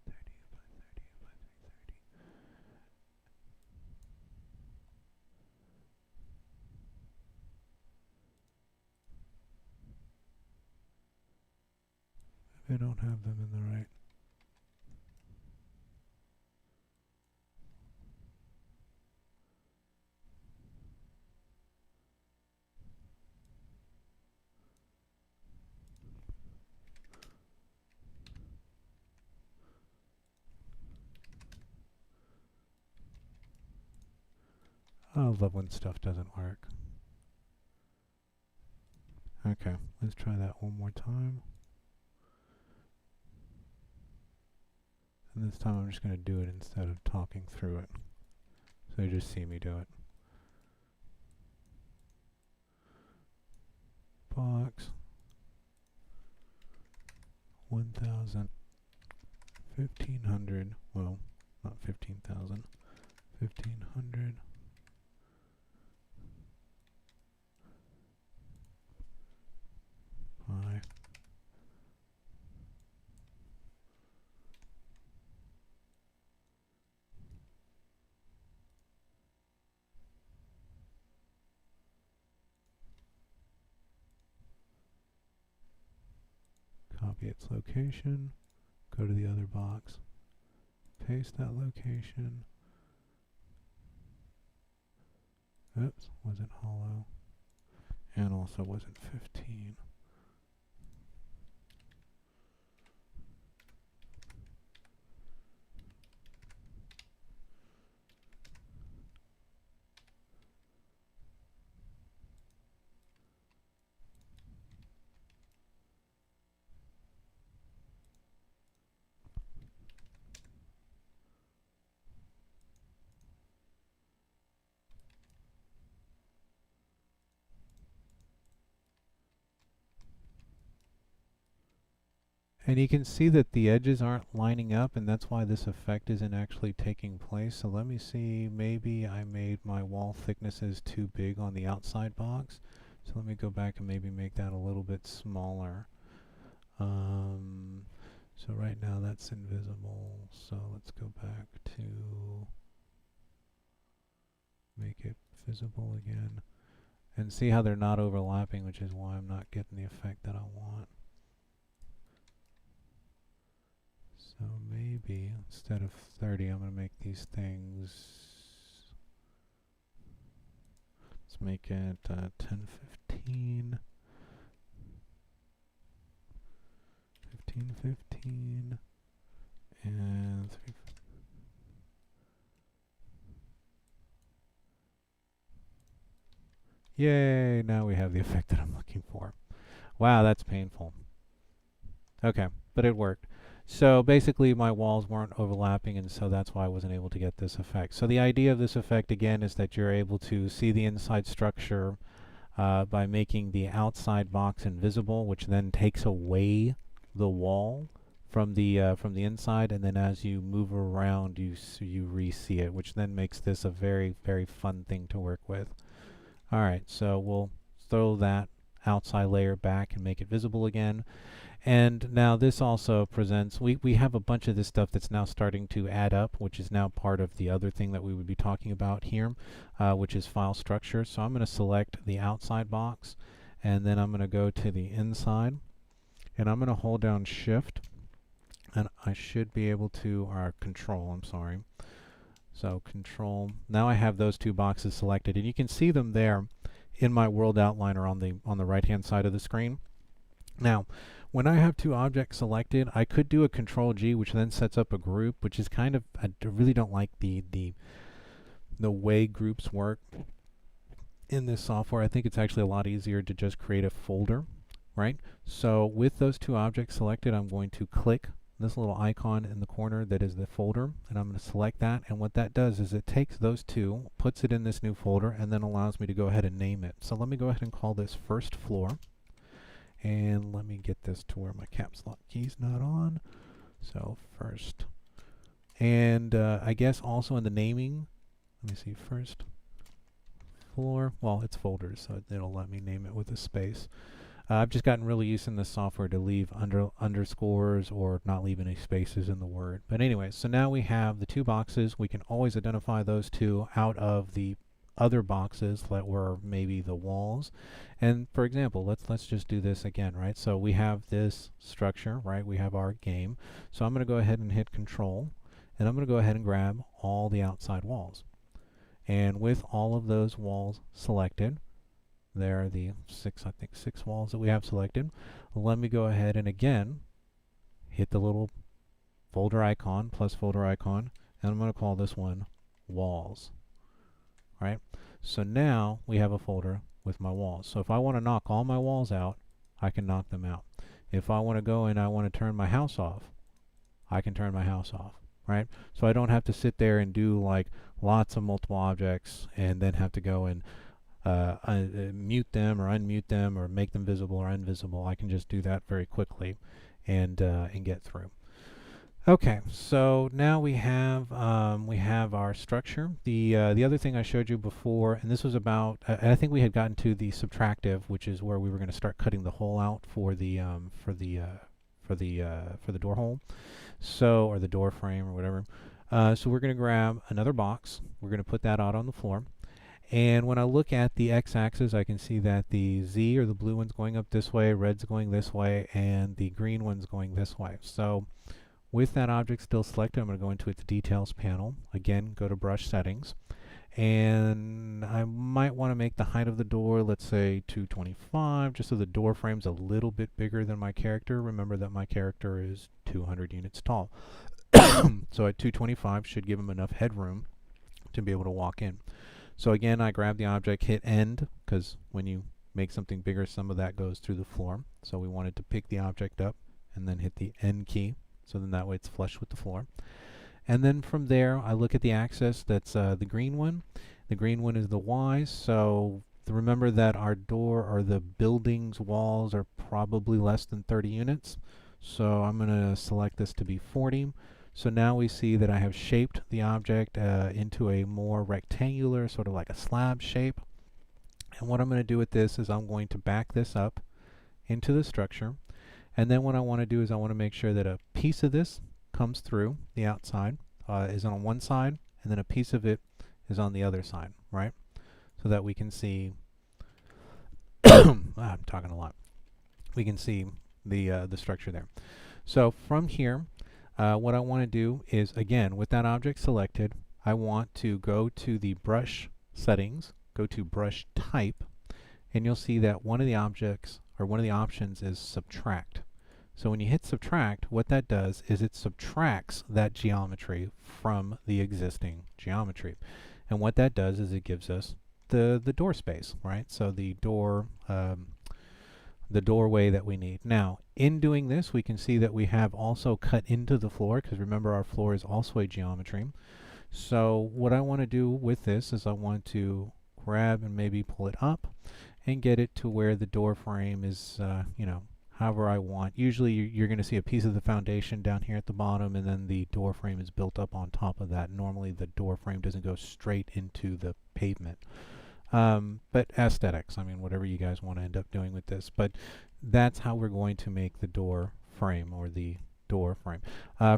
30 by 30 by 30. I don't have them in the right. I love when stuff doesn't work. Okay, let's try that one more time. And this time I'm just going to do it instead of talking through it. So you just see me do it. Box. 1000. 1500. Well, not 15,000. 1500. By copy its location, go to the other box, paste that location. Oops, wasn't hollow, and also wasn't 15. And you can see that the edges aren't lining up, and that's why this effect isn't actually taking place. So let me see, maybe I made my wall thicknesses too big on the outside box. So let me go back and maybe make that a little bit smaller. So right now that's invisible. So let's go back to make it visible again. And see how they're not overlapping, which is why I'm not getting the effect that I want. So maybe instead of 30, I'm going to make these things, let's make it 10, 15, 15, 15, and 3. Yay, now we have the effect that I'm looking for. Wow, that's painful. Okay, but it worked. So basically my walls weren't overlapping, and so that's why I wasn't able to get this effect. So the idea of this effect again is that you're able to see the inside structure by making the outside box invisible, which then takes away the wall from the inside, and then as you move around you re-see it, which then makes this a very, very fun thing to work with. Alright, so we'll throw that outside layer back and make it visible again. And now this also presents, we have a bunch of this stuff that's now starting to add up, which is now part of the other thing that we would be talking about here, which is file structure. So I'm going to select the outside box, and then I'm going to go to the inside, and I'm going to hold down Shift, and I should be able to, or Control, I'm sorry. So Control, now I have those two boxes selected, and you can see them there in my world outliner on the right hand side of the screen. Now, when I have two objects selected, I could do a Control G, which then sets up a group, which is kind of, I really don't like the way groups work in this software. I think it's actually a lot easier to just create a folder, right? So with those two objects selected, I'm going to click this little icon in the corner that is the folder, and I'm going to select that, and what that does is it takes those two, puts it in this new folder, and then allows me to go ahead and name it. So let me go ahead and call this first floor. And let me get this to where my caps lock key's not on. So first. And I guess also in the naming, let me see, first floor. Well, it's folders, so it'll let me name it with a space. I've just gotten really used in this software to leave underscores or not leave any spaces in the word. But anyway, so now we have the two boxes. We can always identify those two out of the other boxes that were maybe the walls. And for example, let's just do this again, right? So we have this structure, right? We have our game. So I'm going to go ahead and hit Control, and I'm going to go ahead and grab all the outside walls. And with all of those walls selected, there are the six walls that we have selected. Let me go ahead and again hit the little folder icon, plus folder icon, and I'm going to call this one Walls. Right? So now we have a folder with my walls. So if I want to knock all my walls out, I can knock them out. If I want to go and I want to turn my house off, I can turn my house off, right? So I don't have to sit there and do like lots of multiple objects and then have to go and mute them or unmute them or make them visible or invisible. I can just do that very quickly and get through. Okay, so now we have our structure. The other thing I showed you before, and this was about, I think we had gotten to the subtractive, which is where we were going to start cutting the hole out for the door hole, so, or the door frame or whatever. So we're going to grab another box. We're going to put that out on the floor. And when I look at the x-axis, I can see that the Z, or the blue one's going up this way, red's going this way, and the green one's going this way. So with that object still selected, I'm going to go into its details panel. Again, go to brush settings. And I might want to make the height of the door, let's say 225, just so the door frame's a little bit bigger than my character. Remember that my character is 200 units tall. So at 225 should give him enough headroom to be able to walk in. So again, I grab the object, hit end, because when you make something bigger, some of that goes through the floor. So we wanted to pick the object up and then hit the end key. So then that way it's flush with the floor. And then from there, I look at the axis. That's the green one. The green one is the Y. So remember that our door or the building's walls are probably less than 30 units. So I'm going to select this to be 40. So now we see that I have shaped the object into a more rectangular, sort of like a slab shape. And what I'm going to do with this is I'm going to back this up into the structure. And then what I want to do is I want to make sure that a piece of this comes through the outside, is on one side, and then a piece of it is on the other side, right? So that we can see, I'm talking a lot. We can see the structure there. So from here, what I want to do is, again, with that object selected, I want to go to the brush settings, go to brush type, and you'll see that one of the objects, or one of the options, is subtract. So when you hit subtract, what that does is it subtracts that geometry from the existing geometry. And what that does is it gives us the door space, right? So the door, let the doorway that we need. Now, in doing this, we can see that we have also cut into the floor, because remember our floor is also a geometry. So what I want to do with this is I want to grab and maybe pull it up and get it to where the door frame is, you know, however I want. Usually you're going to see a piece of the foundation down here at the bottom, and then the door frame is built up on top of that. Normally the door frame doesn't go straight into the pavement. But aesthetics, I mean, whatever you guys want to end up doing with this. But that's how we're going to make the door frame, or the door frame.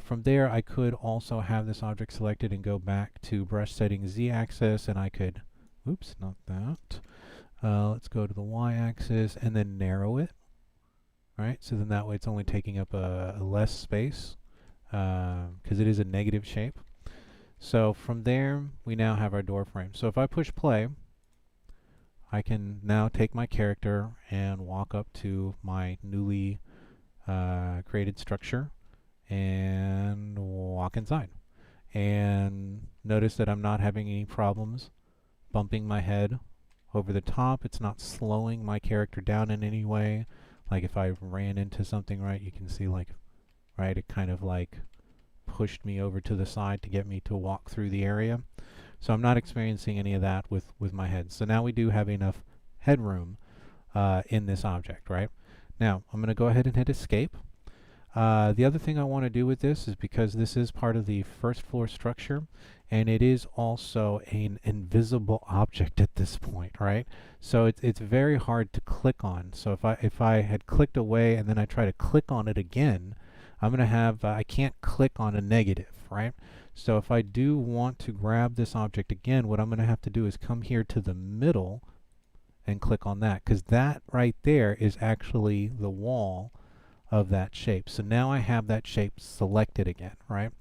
From there, I could also have this object selected and go back to brush settings Z-axis, and I could, oops, not that. Let's go to the Y-axis and then narrow it. Right, so then that way it's only taking up a less space, because it is a negative shape. So from there, we now have our door frame. So if I push play, I can now take my character and walk up to my newly created structure and walk inside. And notice that I'm not having any problems bumping my head over the top. It's not slowing my character down in any way. Like if I ran into something, right, you can see like, right, it kind of like pushed me over to the side to get me to walk through the area. So I'm not experiencing any of that with my head. So now we do have enough headroom in this object, right? Now I'm going to go ahead and hit escape. The other thing I want to do with this is, because this is part of the first floor structure, and it is also an invisible object at this point, right? So it's very hard to click on. So if I had clicked away and then I try to click on it again, I'm going to have, I can't click on a negative, right? So if I do want to grab this object again, what I'm going to have to do is come here to the middle and click on that, because that right there is actually the wall of that shape. So now I have that shape selected again, right?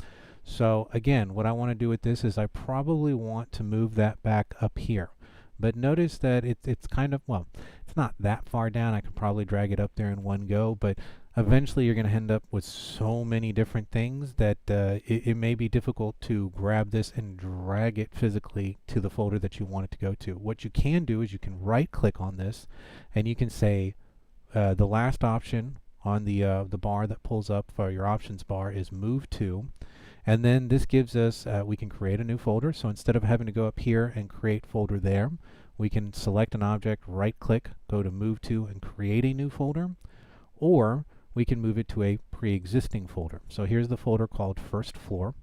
So again, what I want to do with this is I probably want to move that back up here. But notice that it's kind of, well, it's not that far down. I could probably drag it up there in one go, but eventually you're going to end up with so many different things that it may be difficult to grab this and drag it physically to the folder that you want it to go to. What you can do is you can right click on this and you can say the last option on the bar that pulls up for your options bar is move to, and then this gives us, we can create a new folder. So instead of having to go up here and create folder there, we can select an object, right click, go to move to, and create a new folder, or we can move it to a pre-existing folder. So here's the folder called first floor,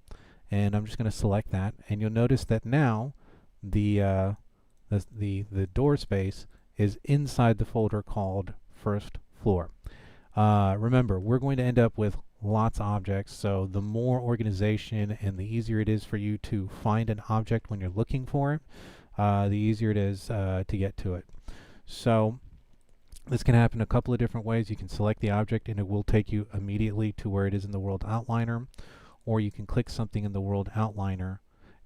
and I'm just going to select that, and you'll notice that now the door space is inside the folder called first floor. Remember, we're going to end up with lots of objects, so the more organization and the easier it is for you to find an object when you're looking for it, the easier it is to get to it. So this can happen a couple of different ways. You can select the object and it will take you immediately to where it is in the world outliner, or you can click something in the world outliner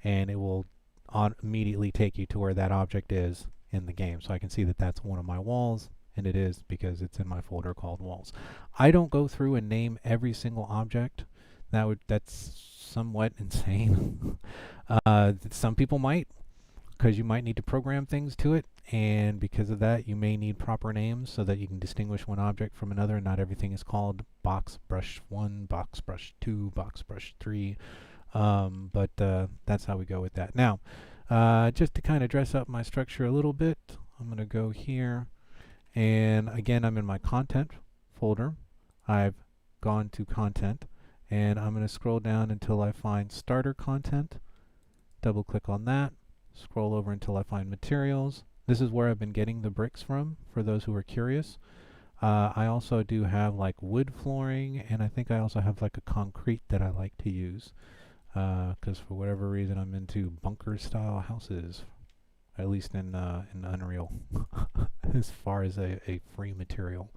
and it will immediately take you to where that object is in the game. So I can see that that's one of my walls, and it is because it's in my folder called walls. I don't go through and name every single object. That's somewhat insane. Some people might, because you might need to program things to it, and because of that you may need proper names so that you can distinguish one object from another, and not everything is called box brush 1, box brush 2, box brush 3, but that's how we go with that. Now just to kind of dress up my structure a little bit, I'm going to go here, and again I'm in my content folder. I've gone to content, and I'm going to scroll down until I find starter content, double click on that, scroll over until I find materials. This is where I've been getting the bricks from, for those who are curious. I also do have like wood flooring, and I think I also have like a concrete that I like to use, because for whatever reason I'm into bunker style houses, at least in Unreal, as far as a free material.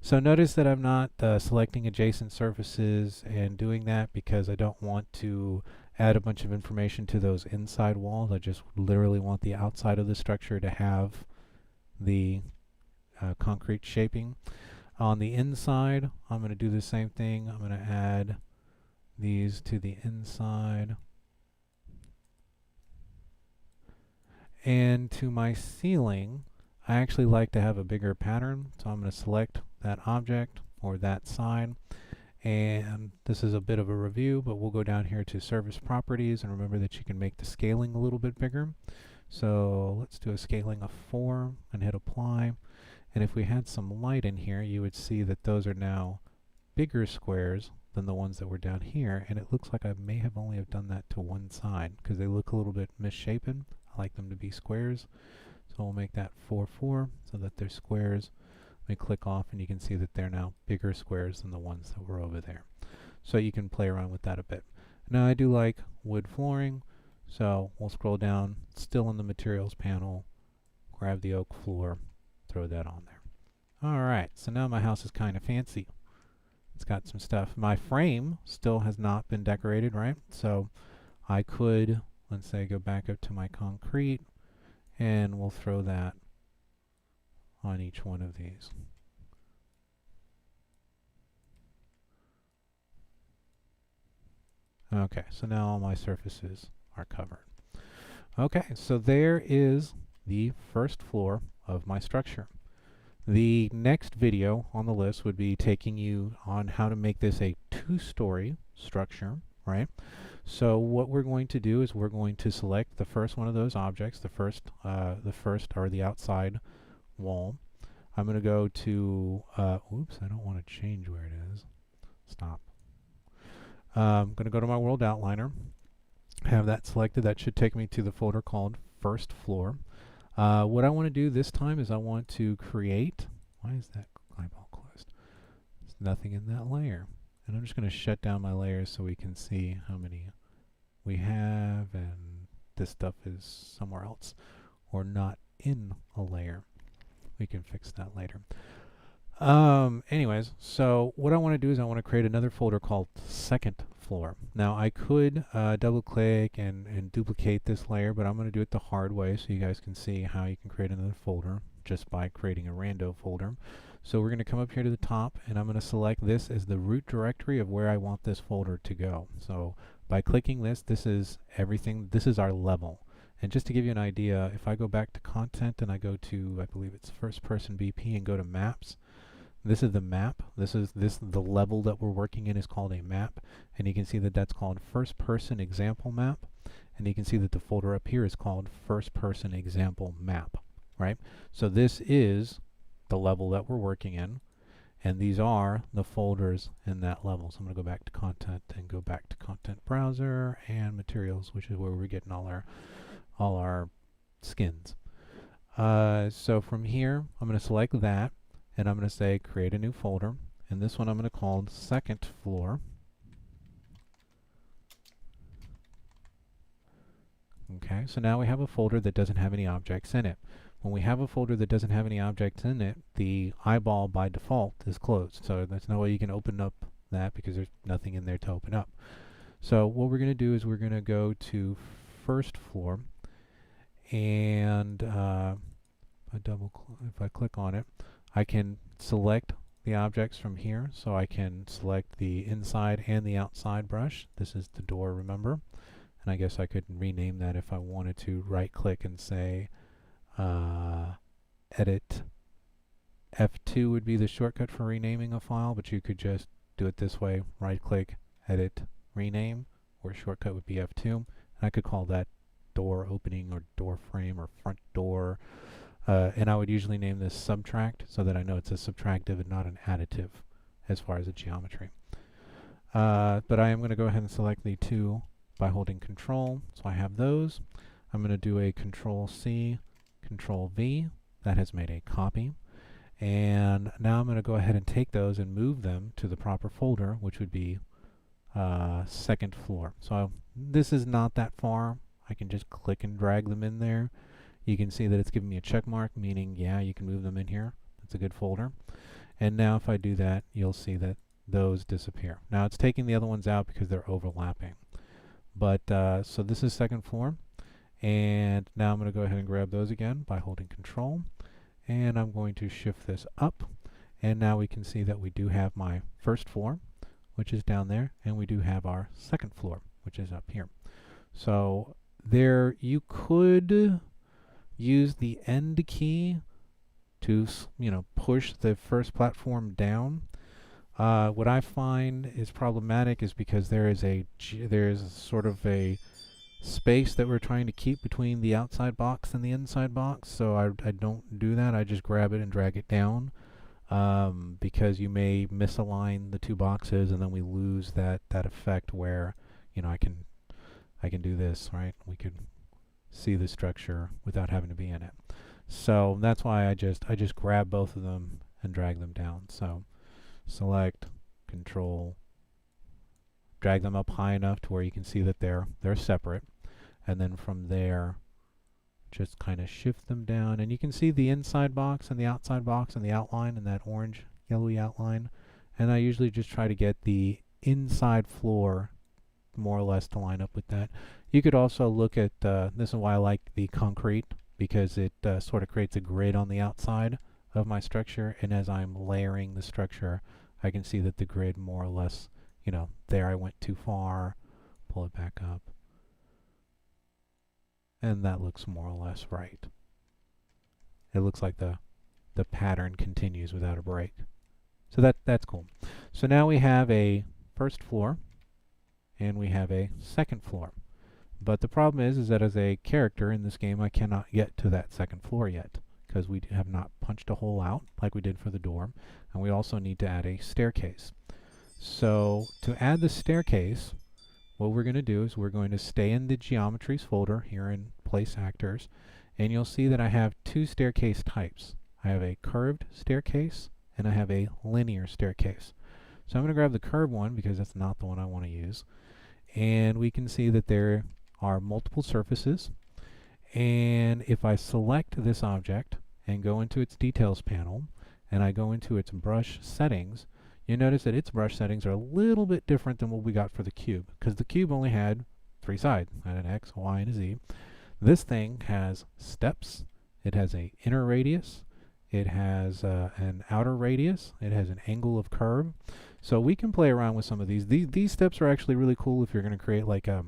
So notice that I'm not selecting adjacent surfaces and doing that because I don't want to add a bunch of information to those inside walls. I just literally want the outside of the structure to have the concrete shaping. On the inside, I'm going to do the same thing. I'm going to add these to the inside. And to my ceiling, I actually like to have a bigger pattern, so I'm going to select that object or that side. And this is a bit of a review, but we'll go down here to Surface Properties, and remember that you can make the scaling a little bit bigger. So let's do a scaling of 4 and hit apply. And if we had some light in here, you would see that those are now bigger squares than the ones that were down here. And it looks like I may have only have done that to one side because they look a little bit misshapen. I like them to be squares. So we'll make that 4, 4 so that they're squares. We click off and you can see that they're now bigger squares than the ones that were over there. So you can play around with that a bit. Now I do like wood flooring, so we'll scroll down, still in the materials panel, grab the oak floor, throw that on there. Alright, so now my house is kind of fancy. It's got some stuff. My frame still has not been decorated, right? So I could, let's say, go back up to my concrete, and we'll throw that on each one of these. Okay, so now all my surfaces are covered. Okay, so there is the first floor of my structure. The next video on the list would be taking you on how to make this a 2-story structure, right? So what we're going to do is we're going to select the first one of those objects, the first or the outside wall. I'm going to go to, oops, I don't want to change where it is. Stop. I'm going to go to my world outliner, have that selected. That should take me to the folder called First Floor. What I want to do this time is I want to create, why is that eyeball closed? There's nothing in that layer. And I'm just going to shut down my layers so we can see how many we have, and this stuff is somewhere else or not in a layer. We can fix that later. Anyways, so what I want to do is I want to create another folder called Second Floor. Now I could double click and duplicate this layer, but I'm going to do it the hard way so you guys can see how you can create another folder just by creating a rando folder. So we're going to come up here to the top, and I'm going to select this as the root directory of where I want this folder to go. So by clicking this, this is everything. This is our level. And just to give you an idea, if I go back to content and I go to, I believe it's first person BP, and go to maps, this is the map. The level that we're working in is called a map, and you can see that that's called first person example map, and you can see that the folder up here is called first person example map, right? So this is the level that we're working in, and these are the folders in that level. So I'm going to go back to content and go back to content browser and materials, which is where we're getting all our skins. So from here, I'm going to select that, and I'm going to say create a new folder, and this one I'm going to call Second Floor. Okay, so now we have a folder that doesn't have any objects in it. When we have a folder that doesn't have any objects in it, the eyeball by default is closed. So there's no way you can open up that because there's nothing in there to open up. So what we're going to do is we're going to go to First Floor, and if I click on it, I can select the objects from here. So I can select the inside and the outside brush. This is the door, remember? And I guess I could rename that if I wanted to. Right click and say edit. F2 would be the shortcut for renaming a file, but you could just do it this way. Right click, edit, rename, or shortcut would be F2. And I could call that door opening or door frame or front door. And I would usually name this subtract so that I know it's a subtractive and not an additive as far as the geometry. But I am going to go ahead and select the two by holding Control. So I have those. I'm going to do a Control C, Control V. That has made a copy. And now I'm going to go ahead and take those and move them to the proper folder, which would be Second Floor. So this is not that far. I can just click and drag them in there. You can see that it's giving me a check mark, meaning, yeah, you can move them in here. That's a good folder. And now if I do that, you'll see that those disappear. Now it's taking the other ones out because they're overlapping. But so this is Second Floor. And now I'm going to go ahead and grab those again by holding Control. And I'm going to shift this up. And now we can see that we do have my First Floor, which is down there. And we do have our Second Floor, which is up here. So there you could use the End key to push the first platform down. What I find is problematic is because there is sort of a space that we're trying to keep between the outside box and the inside box, so I don't do that. I just grab it and drag it down, because you may misalign the two boxes and then we lose that effect where I can do this, right? We could see the structure without having to be in it. So that's why I just grab both of them and drag them down. So select, control, drag them up high enough to where you can see that they're separate, and then from there just kind of shift them down, and you can see the inside box and the outside box and the outline and that orange yellowy outline. And I usually just try to get the inside floor more or less to line up with that. You could also look at this is why I like the concrete, because it sort of creates a grid on the outside of my structure, and as I'm layering the structure I can see that the grid more or less, there I went too far, pull it back up, and that looks more or less right. It looks like the pattern continues without a break. So that's cool. So now we have a first floor and we have a second floor. But the problem is that as a character in this game I cannot get to that second floor yet, because we have not punched a hole out like we did for the door, and we also need to add a staircase. So to add the staircase, what we're going to do is we're going to stay in the geometries folder here in place actors, and you'll see that I have two staircase types. I have a curved staircase and I have a linear staircase. So I'm going to grab the curved one because that's not the one I want to use, and we can see that there are multiple surfaces, and if I select this object and go into its details panel and I go into its brush settings, you notice that its brush settings are a little bit different than what we got for the cube, because the cube only had 3 sides. I had an X, a Y, and a Z. This thing has steps, it has an inner radius, it has an outer radius, it has an angle of curve. So we can play around with some of these. These steps are actually really cool if you're going to create like a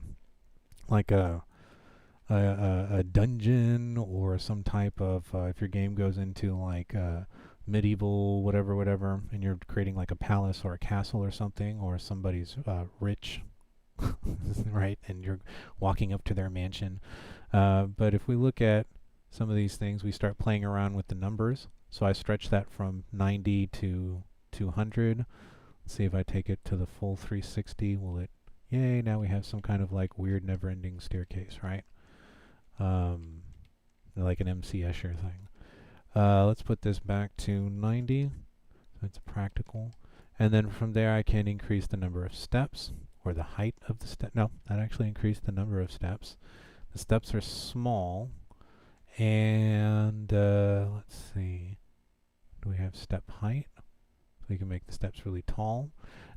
dungeon or some type of if your game goes into like medieval whatever, and you're creating like a palace or a castle or something, or somebody's rich right, and you're walking up to their mansion. But if we look at some of these things, we start playing around with the numbers. So I stretch that from 90 to 200. Let's see if I take it to the full 360. Will it? Yay, now we have some kind of like weird never-ending staircase, right? Like an MC Escher thing. Let's put this back to 90. So it's practical. And then from there I can increase the number of steps, or the height of the step. No, that actually increased the number of steps. The steps are small. And let's see. Do we have step height? So we can make the steps really tall.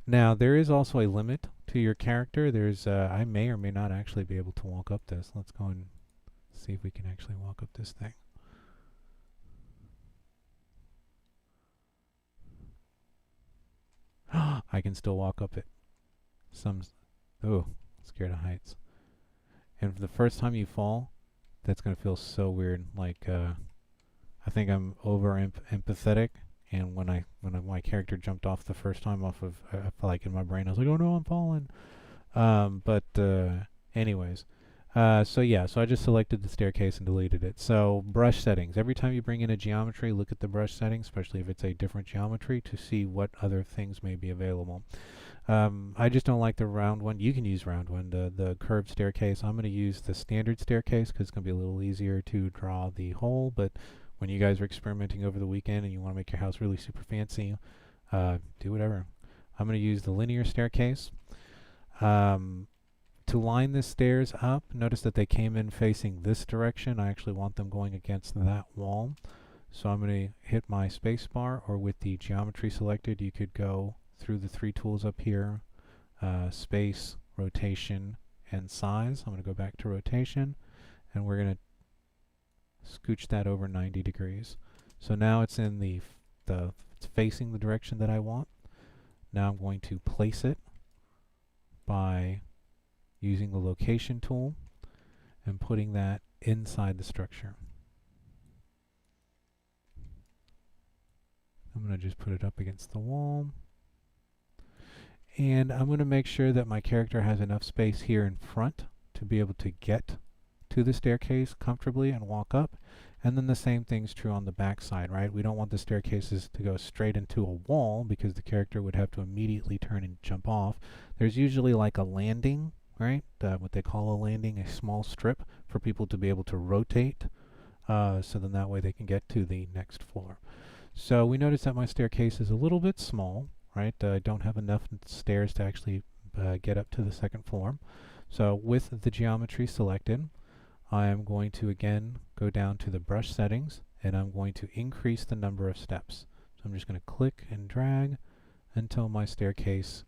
Now there is also a limit to your character. There's I may or may not actually be able to walk up this. Let's go and see if we can actually walk up this thing. I can still walk up it. Scared of heights. And for the first time you fall, that's gonna feel so weird. Like I think I'm over empathetic, and when my character jumped off the first time off of, I felt like in my brain I was like, oh no, I'm falling. Anyways. So I just selected the staircase and deleted it. So brush settings. Every time you bring in a geometry, look at the brush settings, especially if it's a different geometry, to see what other things may be available. I just don't like the round one. You can use round one, the curved staircase. I'm going to use the standard staircase because it's going to be a little easier to draw the hole. But when you guys are experimenting over the weekend and you want to make your house really super fancy, do whatever. I'm going to use the linear staircase. To line the stairs up, notice that they came in facing this direction. I actually want them going against that wall. So I'm going to hit my space bar, or with the geometry selected, you could go through the 3 tools up here, space, rotation, and size. I'm going to go back to rotation, and we're going to scooch that over 90 degrees. So now it's in it's facing the direction that I want. Now I'm going to place it by using the location tool and putting that inside the structure. I'm going to just put it up against the wall. And I'm going to make sure that my character has enough space here in front to be able to get to the staircase comfortably and walk up. And then the same thing's true on the back side, right? We don't want the staircases to go straight into a wall because the character would have to immediately turn and jump off. There's usually like a landing, right? What they call a landing, a small strip for people to be able to rotate. So then that way they can get to the next floor. So we notice that my staircase is a little bit small, right? I don't have enough stairs to actually get up to the second floor. So with the geometry selected, I am going to again go down to the brush settings and I'm going to increase the number of steps. So I'm just going to click and drag until my staircase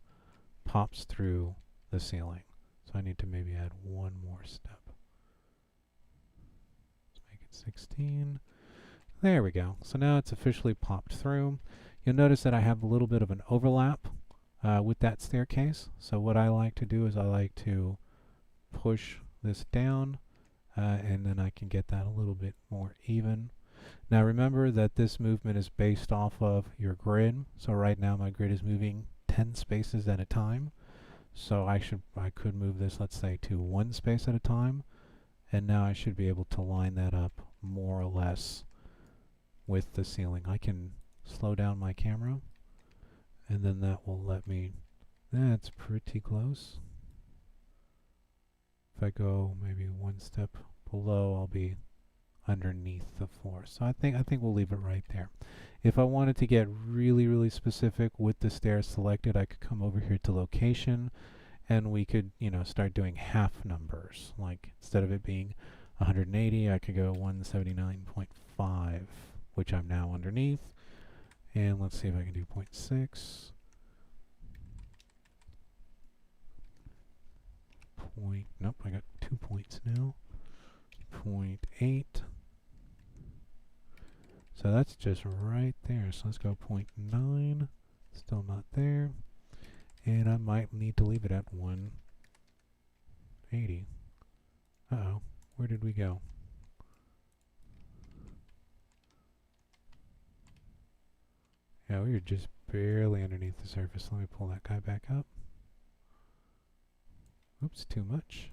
pops through the ceiling. So I need to maybe add one more step. Let's make it 16. There we go. So now it's officially popped through. You'll notice that I have a little bit of an overlap with that staircase. So what I like to do is I like to push this down and then I can get that a little bit more even. Now remember that this movement is based off of your grid. So right now my grid is moving 10 spaces at a time. So I could move this, let's say, to 1 space at a time. And now I should be able to line that up more or less with the ceiling. I can slow down my camera and then that will let me, that's pretty close. If I go maybe 1 step below, I'll be underneath the floor. So I think we'll leave it right there. If I wanted to get really specific with the stairs selected, I could come over here to location and we could, start doing half numbers. Like instead of it being 180, I could go 179.5, which I'm now underneath. And let's see if I can do 0.6. Nope, I got 2 points now. 0.8. So that's just right there. So let's go 0.9. Still not there. And I might need to leave it at 180. Uh-oh. Where did we go? Yeah, we were just barely underneath the surface. Let me pull that guy back up. Oops, too much.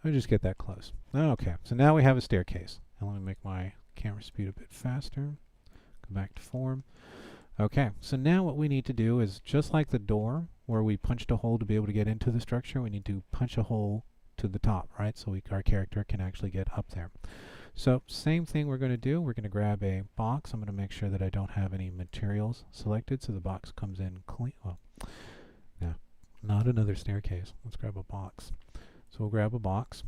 Let me just get that close. Okay, so now we have a staircase. Now let me make my camera speed a bit faster. Go back to form. Okay, so now what we need to do is, just like the door, where we punched a hole to be able to get into the structure, we need to punch a hole to the top, right? So our character can actually get up there. So same thing we're going to do. We're going to grab a box. I'm going to make sure that I don't have any materials selected, so the box comes in clean. Well, no, not another staircase. Let's grab a box. So we'll grab a box.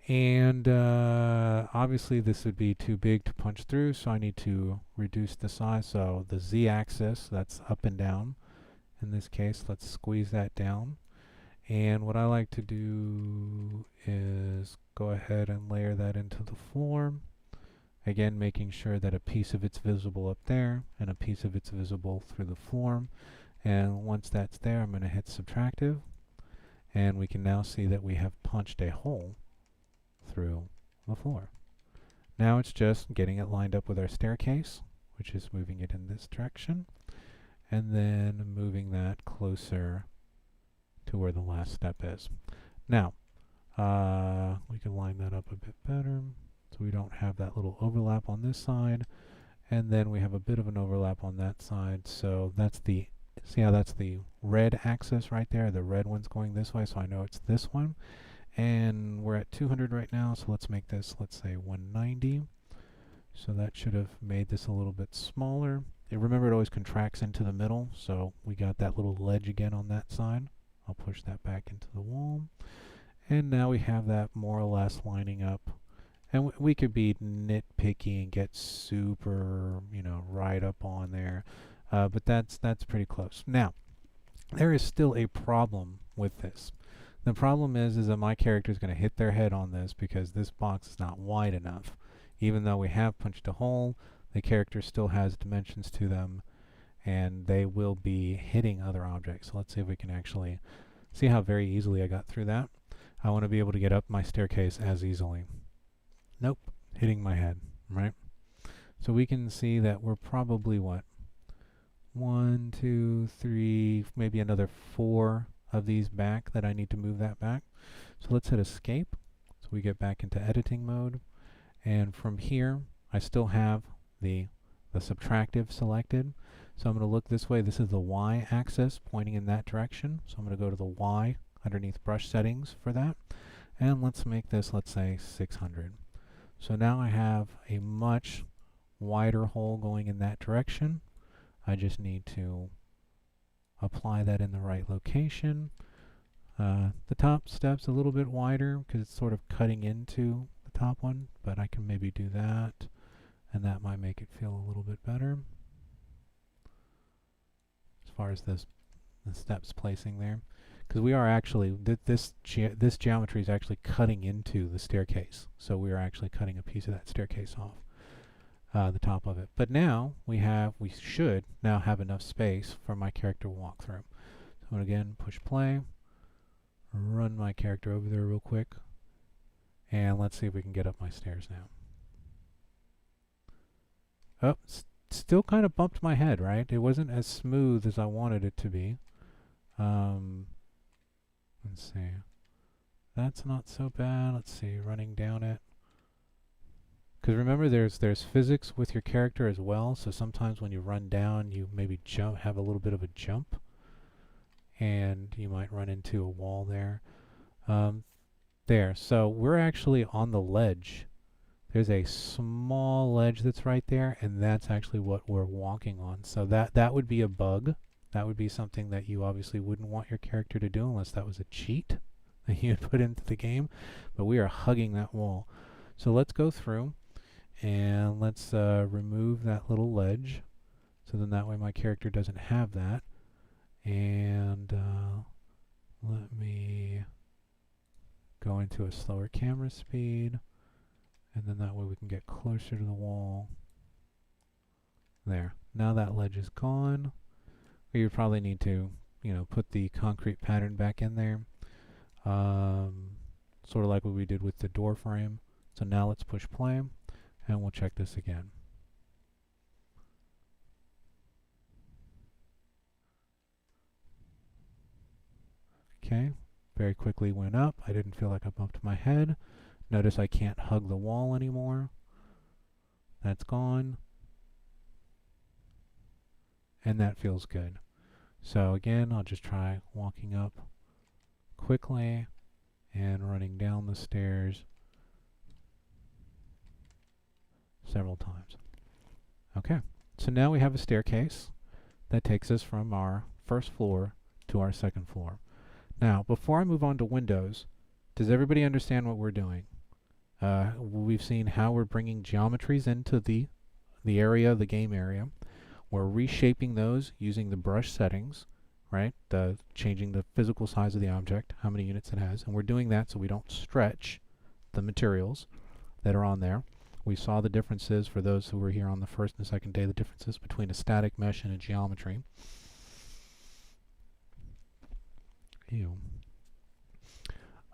And obviously this would be too big to punch through, so I need to reduce the size. So the z-axis, that's up and down. In this case, let's squeeze that down. And what I like to do is go ahead and layer that into the floor. Again, making sure that a piece of it's visible up there and a piece of it's visible through the floor. And once that's there, I'm going to hit subtractive. And we can now see that we have punched a hole through the floor. Now it's just getting it lined up with our staircase, which is moving it in this direction. And then moving that closer to where the last step is. Now, we can line that up a bit better so we don't have that little overlap on this side, and then we have a bit of an overlap on that side. So that's the, see how that's the red axis right there? The red one's going this way, so I know it's this one. And we're at 200 right now, so let's make this, let's say 190. So that should have made this a little bit smaller. Remember, it always contracts into the middle, so we got that little ledge again on that side. I'll push that back into the wall. And now we have that more or less lining up. And we could be nitpicky and get super, right up on there. But that's pretty close. Now, there is still a problem with this. The problem is that my character is going to hit their head on this because this box is not wide enough. Even though we have punched a hole, the character still has dimensions to them, and they will be hitting other objects. So let's see if we can actually see how very easily I got through that. I want to be able to get up my staircase as easily. Nope, hitting my head, right? So we can see that we're probably what? 1, 2, 3, maybe another 4 of these back that I need to move that back. So let's hit escape. So we get back into editing mode. And from here, I still have the subtractive selected. So I'm going to look this way. This is the Y axis pointing in that direction. So I'm going to go to the Y underneath brush settings for that. And let's make this, let's say 600. So now I have a much wider hole going in that direction. I just need to apply that in the right location. The top step's a little bit wider because it's sort of cutting into the top one, but I can maybe do that, and that might make it feel a little bit better as far as the steps placing there, because we are actually this geometry is actually cutting into the staircase, so we are actually cutting a piece of that staircase off. The top of it. But now we should now have enough space for my character to walk through. So I'm going to again push play, run my character over there real quick, and let's see if we can get up my stairs now. Oh, still kind of bumped my head, right? It wasn't as smooth as I wanted it to be. Let's see. That's not so bad. Let's see, running down it. Because remember, there's physics with your character as well. So sometimes when you run down, you maybe have a little bit of a jump, and you might run into a wall there. There. So we're actually on the ledge. There's a small ledge that's right there, and that's actually what we're walking on. So that would be a bug. That would be something that you obviously wouldn't want your character to do unless that was a cheat that you had put into the game. But we are hugging that wall. So let's go through. And let's remove that little ledge, so then that way my character doesn't have that. And let me go into a slower camera speed, and then that way we can get closer to the wall. There. Now that ledge is gone. You would probably need to, put the concrete pattern back in there, sort of like what we did with the door frame. So now let's push play. And we'll check this again. Okay, very quickly went up. I didn't feel like I bumped my head. Notice I can't hug the wall anymore. That's gone. And that feels good. So again, I'll just try walking up quickly and running down the stairs several times. Okay, so now we have a staircase that takes us from our first floor to our second floor. Now, before I move on to windows, does everybody understand what we're doing? We've seen how we're bringing geometries into the area, the game area. We're reshaping those using the brush settings, right? Changing the physical size of the object, how many units it has, and we're doing that so we don't stretch the materials that are on there. We saw the differences for those who were here on the first and second day, the differences between a static mesh and a geometry. Ew.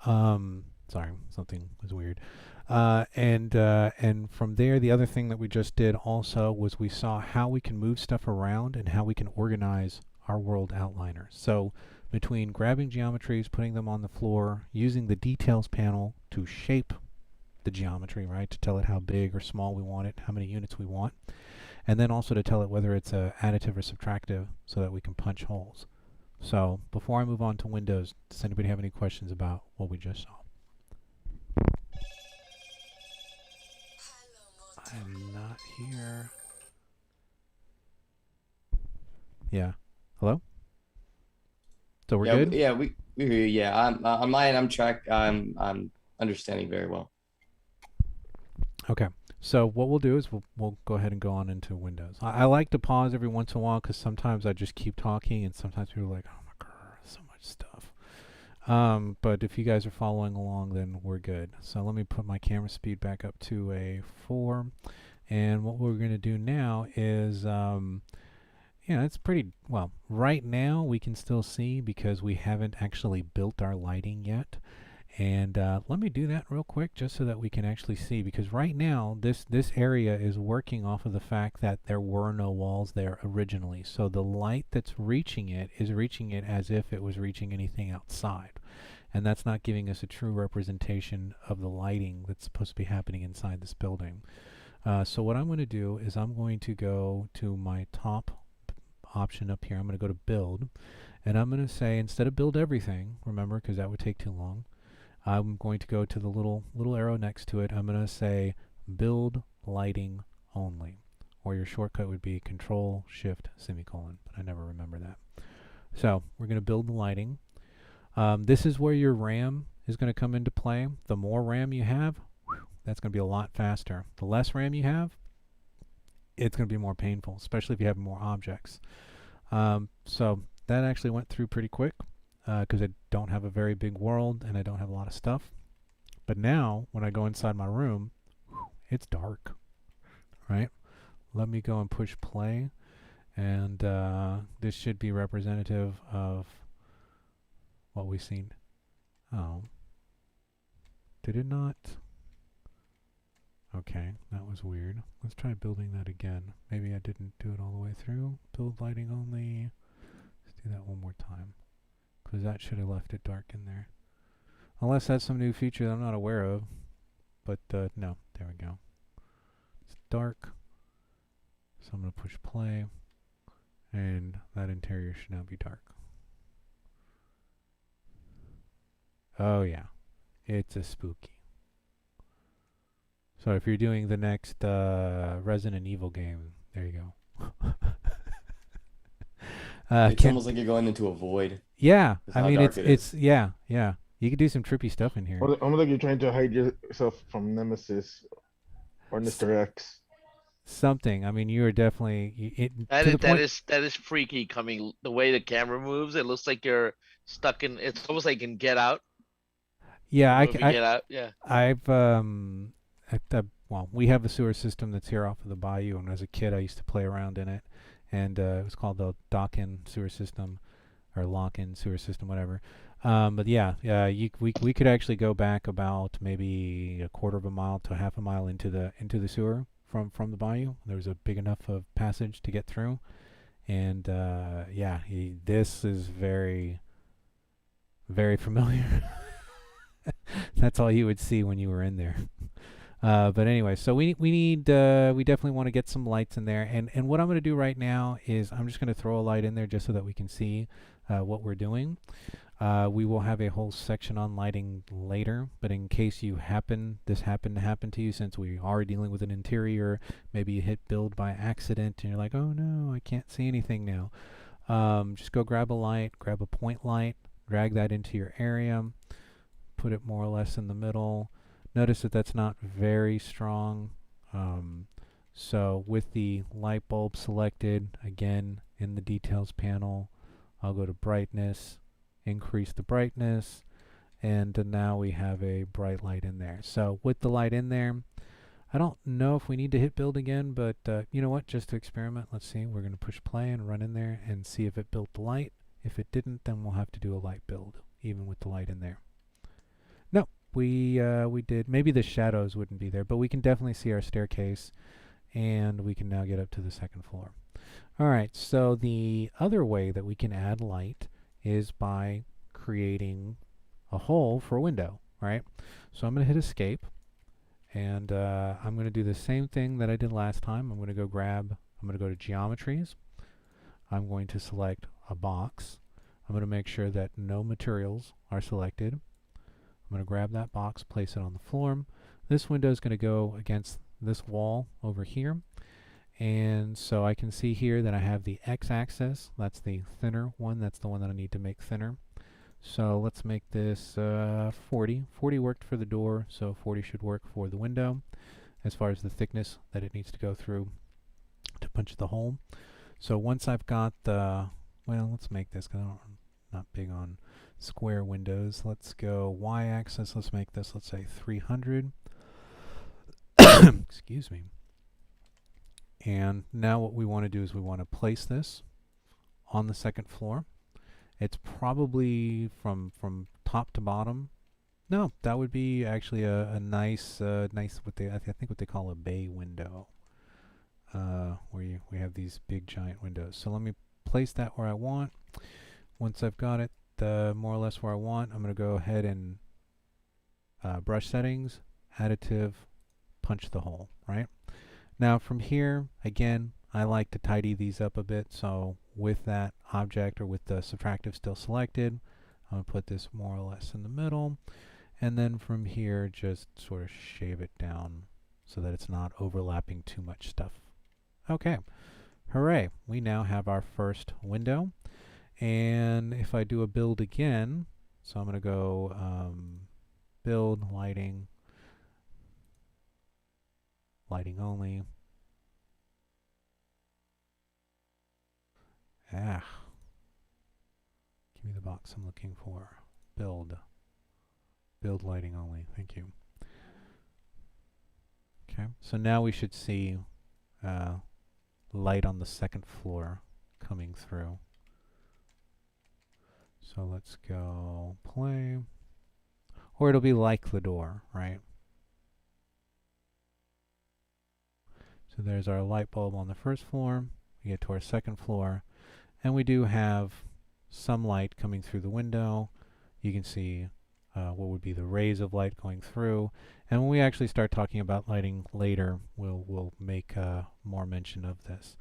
Sorry, something was weird. And from there, the other thing that we just did also was we saw how we can move stuff around and how we can organize our world outliner. So between grabbing geometries, putting them on the floor, using the details panel to shape the geometry, right, to tell it how big or small we want it, how many units we want, and then also to tell it whether it's additive or subtractive so that we can punch holes. So before I move on to Windows, does anybody have any questions about what we just saw? I'm not here. Yeah. Hello? So we're good? Yeah, we hear you. Yeah, on my end, I'm understanding very well. Okay. So what we'll do is we'll go ahead and go on into Windows. I like to pause every once in a while because sometimes I just keep talking and sometimes people are like, oh my god, so much stuff. But if you guys are following along, then we're good. So let me put my camera speed back up to a 4. And what we're going to do now is, it's pretty, well, right now we can still see because we haven't actually built our lighting yet. And let me do that real quick just so that we can actually see, because right now this area is working off of the fact that there were no walls there originally. So the light that's reaching it is reaching it as if it was reaching anything outside. And that's not giving us a true representation of the lighting that's supposed to be happening inside this building. So what I'm going to do is I'm going to go to my top option up here. I'm going to go to build, and I'm going to say, instead of build everything, remember, because that would take too long, I'm going to go to the little arrow next to it. I'm going to say build lighting only, or your shortcut would be Control Shift semicolon, but I never remember that. So we're going to build the lighting. This is where your RAM is going to come into play. The more RAM you have, that's going to be a lot faster. The less RAM you have, it's going to be more painful, especially if you have more objects. So that actually went through pretty quick because I don't have a very big world and I don't have a lot of stuff. But now, when I go inside my room, it's dark, right? Let me go and push play, and this should be representative of what we've seen. Oh. Did it not? Okay, that was weird. Let's try building that again. Maybe I didn't do it all the way through. Build lighting only. Let's do that one more time, because that should have left it dark in there. Unless that's some new feature that I'm not aware of. But no, there we go. It's dark. So I'm going to push play, and that interior should now be dark. Oh yeah, it's a spooky. So if you're doing the next Resident Evil game, there you go. It's almost like you're going into a void. Yeah, That's I how mean dark it's yeah. You could do some trippy stuff in here. Almost like you're trying to hide yourself from Nemesis or Mr. X. Something. I mean, you are definitely That is freaky. Coming the way the camera moves, it looks like you're stuck in. It's almost like in Get Out. Yeah, Get Out. Yeah. I've well, we have a sewer system that's here off of the bayou, and as a kid I used to play around in it, and it was called the Dock-in sewer system, or Lock-in sewer system, whatever. But yeah, we could actually go back about maybe a quarter of a mile to half a mile into the sewer from the bayou. There was a big enough of passage to get through, and yeah, this is very, very familiar. That's all you would see when you were in there. But anyway, so we definitely want to get some lights in there, and what I'm going to do right now is I'm just going to throw a light in there just so that we can see what we're doing. We will have a whole section on lighting later, but in case this happened to happen to you, since we are dealing with an interior, maybe you hit build by accident and you're like, oh no, I can't see anything now. Just go grab a light, grab a point light, drag that into your area, put it more or less in the middle. Notice that that's not very strong. So with the light bulb selected, again, in the details panel, I'll go to brightness, increase the brightness, and now we have a bright light in there. So with the light in there, I don't know if we need to hit build again, but you know what, just to experiment, let's see. We're going to push play and run in there and see if it built the light. If it didn't, then we'll have to do a light build, even with the light in there. No, we did. Maybe the shadows wouldn't be there, but we can definitely see our staircase, and we can now get up to the second floor. All right, so the other way that we can add light is by creating a hole for a window, right? So I'm going to hit escape, and I'm going to do the same thing that I did last time. I'm going to go to geometries. I'm going to select a box. I'm going to make sure that no materials are selected. I'm going to grab that box, place it on the floor. This window is going to go against this wall over here. And so I can see here that I have the x-axis. That's the thinner one. That's the one that I need to make thinner. So let's make this 40. 40 worked for the door, so 40 should work for the window as far as the thickness that it needs to go through to punch the hole. So once I've got the, well, let's make this, because I'm not big on square windows. Let's go y-axis. Let's make this, let's say 300. Excuse me. And now what we want to do is we want to place this on the second floor. It's probably from top to bottom, No, that would be actually a nice, nice I think what they call a bay window, where we have these big giant windows. So let me place that where I want. Once I've got it more or less where I want, I'm going to go ahead and brush settings, additive, punch the hole, right? Now from here, again, I like to tidy these up a bit. So with that object or with the subtractive still selected, I'm going to put this more or less in the middle. And then from here, just sort of shave it down so that it's not overlapping too much stuff. Okay, hooray. We now have our first window. And if I do a build again, so I'm going to go build, lighting, lighting only. Give me the box I'm looking for. Build. Build lighting only. Thank you. Okay, so now we should see light on the second floor coming through. So let's go play. Or it'll be like the door, right? So there's our light bulb on the first floor. We get to our second floor. And we do have some light coming through the window. You can see what would be the rays of light going through. And when we actually start talking about lighting later, we'll make more mention of this.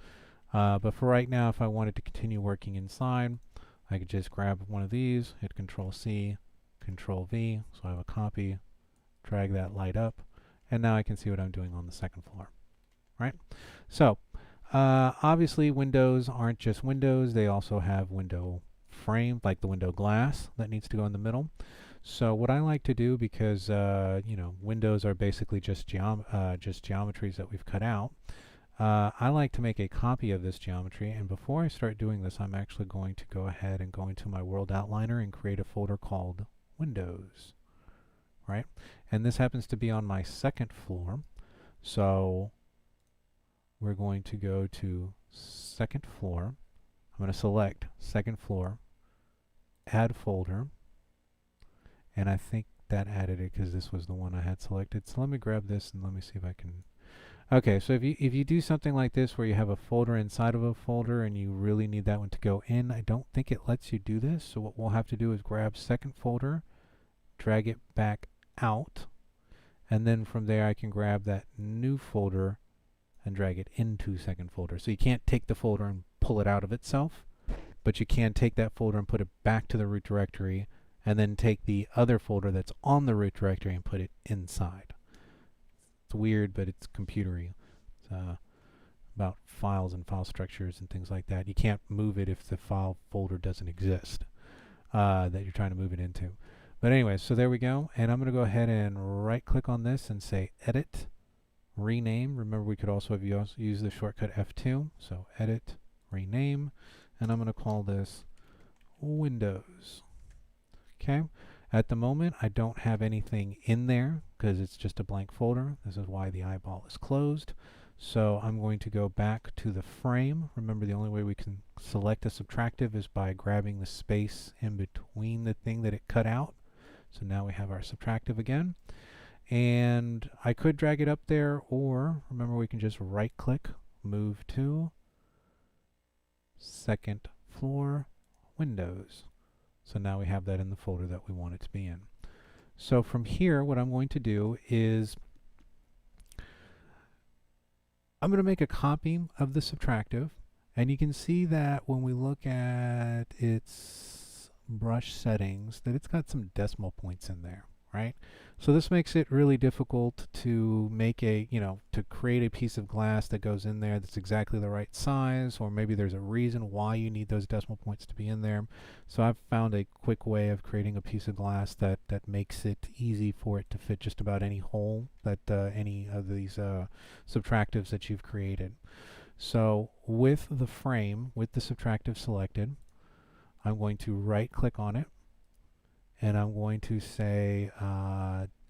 But for right now, if I wanted to continue working inside, I could just grab one of these, hit Control-C, Control-V, so I have a copy, drag that light up, and now I can see what I'm doing on the second floor, right? So, obviously windows aren't just windows, they also have window frame, like the window glass that needs to go in the middle. So what I like to do, because you know, windows are basically just geometries that we've cut out, I like to make a copy of this geometry, and before I start doing this, I'm actually going to go ahead and go into my World Outliner and create a folder called Windows, right? And this happens to be on my second floor, so we're going to go to second floor. I'm going to select second floor, add folder, and I think that added it because this was the one I had selected. So let me grab this and let me see if I can. Okay, so if you do something like this where you have a folder inside of a folder and you really need that one to go in, I don't think it lets you do this. So what we'll have to do is grab second folder, drag it back out, and then from there I can grab that new folder and drag it into second folder. So you can't take the folder and pull it out of itself, but you can take that folder and put it back to the root directory, and then take the other folder that's on the root directory and put it inside. It's weird, but it's computery. It's about files and file structures and things like that. You can't move it if the file folder doesn't exist that you're trying to move it into. But anyway, so there we go. And I'm going to go ahead and right click on this and say Edit, Rename. Remember, we could also have used the shortcut F2. So Edit, Rename, and I'm going to call this Windows. Okay, at the moment I don't have anything in there because it's just a blank folder. This is why the eyeball is closed. So I'm going to go back to the frame. Remember, the only way we can select a subtractive is by grabbing the space in between the thing that it cut out. So now we have our subtractive again. And I could drag it up there, or remember, we can just right click, move to second floor, Windows. So now we have that in the folder that we want it to be in. So from here, what I'm going to do is I'm going to make a copy of the subtractive, and you can see that when we look at its brush settings, that it's got some decimal points in there, right? So this makes it really difficult to make a, to create a piece of glass that goes in there that's exactly the right size, or maybe there's a reason why you need those decimal points to be in there. So I've found a quick way of creating a piece of glass that makes it easy for it to fit just about any hole that any of these subtractives that you've created. So with the frame, with the subtractive selected, I'm going to right click on it, and I'm going to say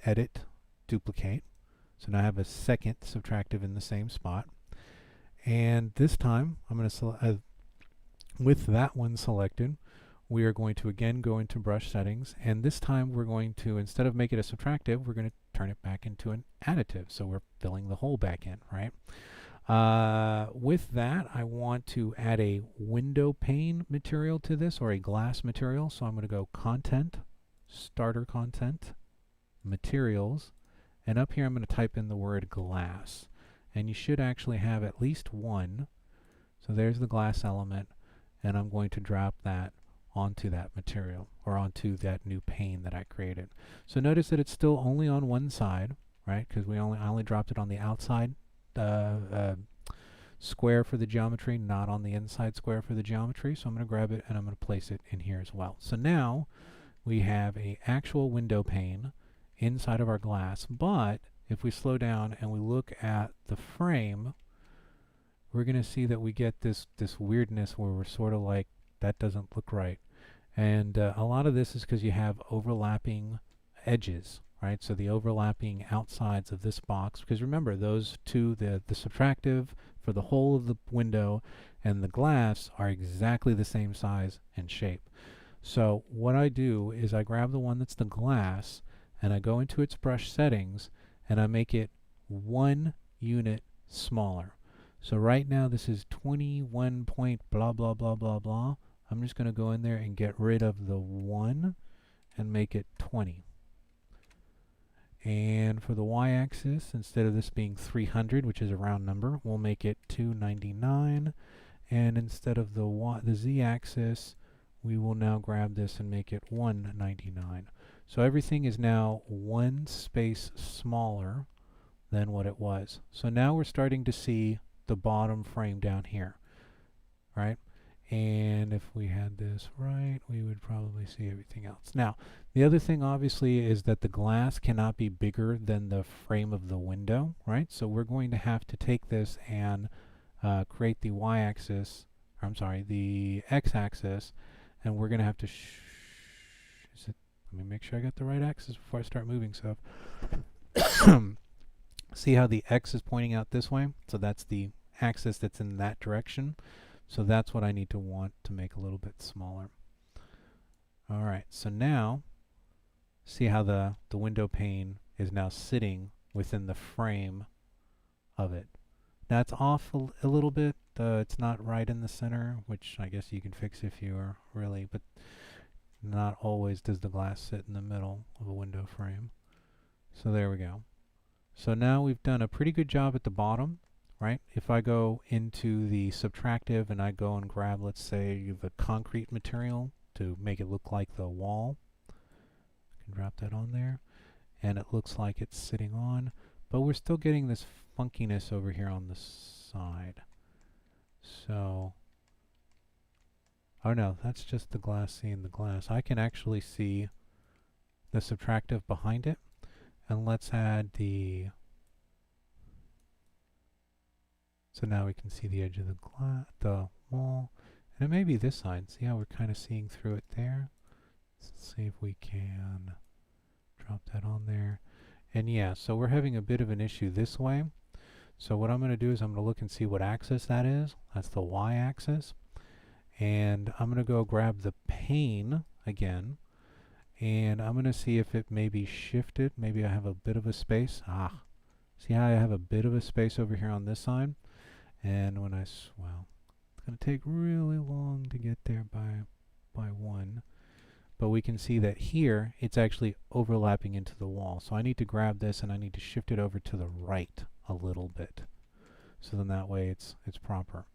Edit, Duplicate. So now I have a second subtractive in the same spot. And this time, I'm going to select, with that one selected, we are going to again go into brush settings, and this time we're going to, instead of make it a subtractive, we're going to turn it back into an additive. So we're filling the hole back in, right? With that, I want to add a window pane material to this, or a glass material. So I'm going to go Content, Starter Content, Materials, and up here I'm going to type in the word glass. And you should actually have at least one. So there's the glass element, and I'm going to drop that onto that material, or onto that new pane that I created. So notice that it's still only on one side, right? Because I only dropped it on the outside square for the geometry, not on the inside square for the geometry. So I'm going to grab it and I'm going to place it in here as well. So now we have a actual window pane inside of our glass, but if we slow down and we look at the frame, we're going to see that we get this weirdness where we're sort of like, that doesn't look right. And a lot of this is because you have overlapping edges, right? So the overlapping outsides of this box, because remember, those two, the subtractive for the whole of the window and the glass, are exactly the same size and shape. So what I do is I grab the one that's the glass, and I go into its brush settings, and I make it 1 unit smaller. So right now this is 21 point blah blah blah blah blah. I'm just going to go in there and get rid of the 1 and make it 20. And for the y-axis, instead of this being 300, which is a round number, we'll make it 299. And instead of the z-axis, we will now grab this and make it 199. So everything is now one space smaller than what it was. So now we're starting to see the bottom frame down here, right? And if we had this right, we would probably see everything else. Now, the other thing obviously is that the glass cannot be bigger than the frame of the window, right? So we're going to have to take this and create the y-axis, or I'm sorry, the x-axis, and we're going to have to let me make sure I got the right axis before I start moving stuff. See how the x is pointing out this way? So that's the axis that's in that direction. So that's what I need to want to make a little bit smaller. All right, so now see how the window pane is now sitting within the frame of it. That's off a little bit. It's not right in the center, which I guess you can fix if you are really, but not always does the glass sit in the middle of a window frame. So there we go. So now we've done a pretty good job at the bottom, right? If I go into the subtractive and I go and grab, let's say, the concrete material to make it look like the wall, I can drop that on there, and it looks like it's sitting on, but we're still getting this funkiness over here on the side. So, oh no, that's just the glass seeing the glass. I can actually see the subtractive behind it. And let's add so now we can see the edge of the wall. And it may be this side. See how we're kind of seeing through it there? Let's see if we can drop that on there. And yeah, so we're having a bit of an issue this way. So what I'm going to do is I'm going to look and see what axis that is. That's the y-axis. And I'm going to go grab the pane again. And I'm going to see if it may be shifted. Maybe I have a bit of a space. See how I have a bit of a space over here on this side? And when well, it's going to take really long to get there by 1. But we can see that here, it's actually overlapping into the wall. So I need to grab this and I need to shift it over to the right a little bit. So then that way it's proper.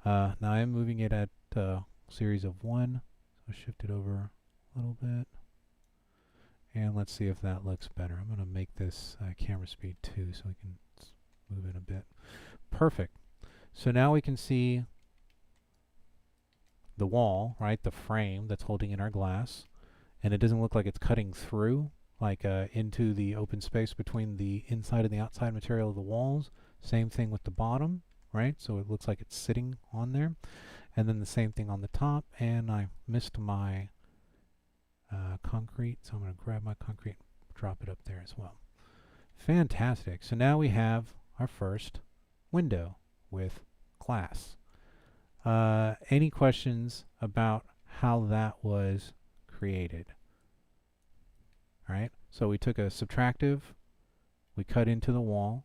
Now I am moving it at a series of 1. So shift it over a little bit. And let's see if that looks better. I'm going to make this camera speed 2 so we can move it a bit. Perfect. So now we can see the wall, right? The frame that's holding in our glass. And it doesn't look like it's cutting through, like into the open space between the inside and the outside material of the walls. Same thing with the bottom, right? So it looks like it's sitting on there. And then the same thing on the top. And I missed my concrete, so I'm going to grab my concrete and drop it up there as well. Fantastic. So now we have our first window with glass. Any questions about how that was created. All right, so we took a subtractive, we cut into the wall,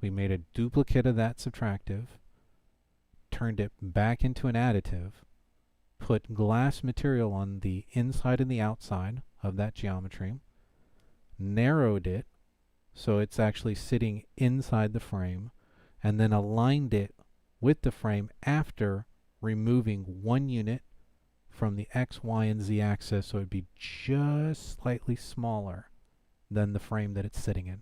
we made a duplicate of that subtractive, turned it back into an additive, put glass material on the inside and the outside of that geometry, narrowed it so it's actually sitting inside the frame, and then aligned it with the frame after removing one unit from the X, Y, and Z axis, so it'd be just slightly smaller than the frame that it's sitting in.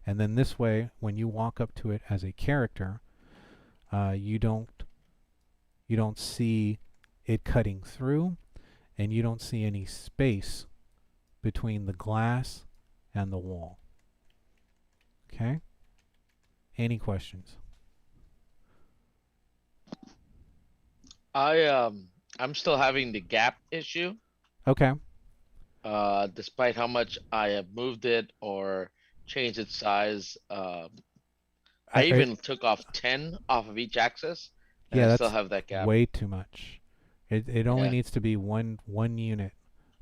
And then this way, when you walk up to it as a character, you don't see it cutting through, and you don't see any space between the glass and the wall. Okay? Any questions? I'm still having the gap issue. Okay. Despite how much I have moved it or changed its size. I even took off 10 off of each axis, and yeah, I that's still have that gap. way too much. It only Yeah. needs to be one unit.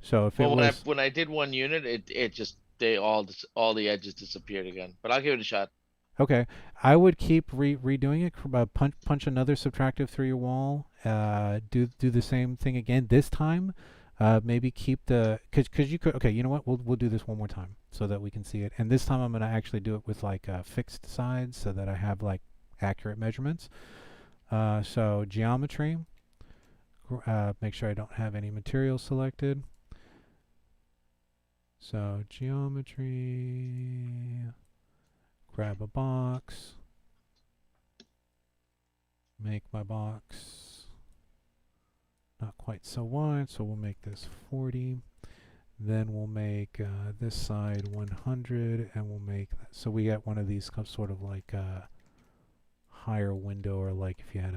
So if Well, it when was I did one unit, it just all the edges disappeared again. But I'll give it a shot. okay, I would keep redoing it. Punch another subtractive through your wall. Do the same thing again. This time, maybe keep the because you could. Okay, you know what? We'll do this one more time so that we can see it. And this time I'm gonna actually do it with like fixed sides so that I have like accurate measurements. So geometry. Make sure I don't have any material selected. So geometry. Grab a box. Make my box not quite so wide, so we'll make this 40. Then we'll make this side 100, and we'll make that. So we got one of these sort of like a higher window, or like if you had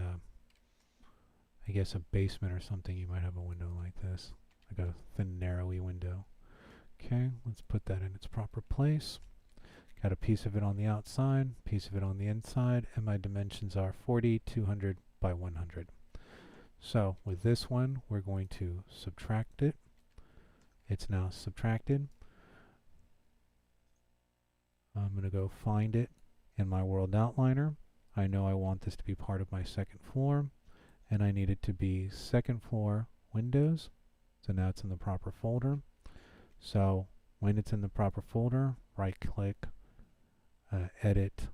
I guess a basement or something, you might have a window like this, like a thin, narrowy window. Okay, let's put that in its proper place. Got a piece of it on the outside, piece of it on the inside, and my dimensions are 40, 200 by 100. So with this one, we're going to subtract it. It's now subtracted. I'm going to go find it in my world outliner. I know I want this to be part of my second floor, and I need it to be second floor windows. So now it's in the proper folder. So when it's in the proper folder, right click, edit,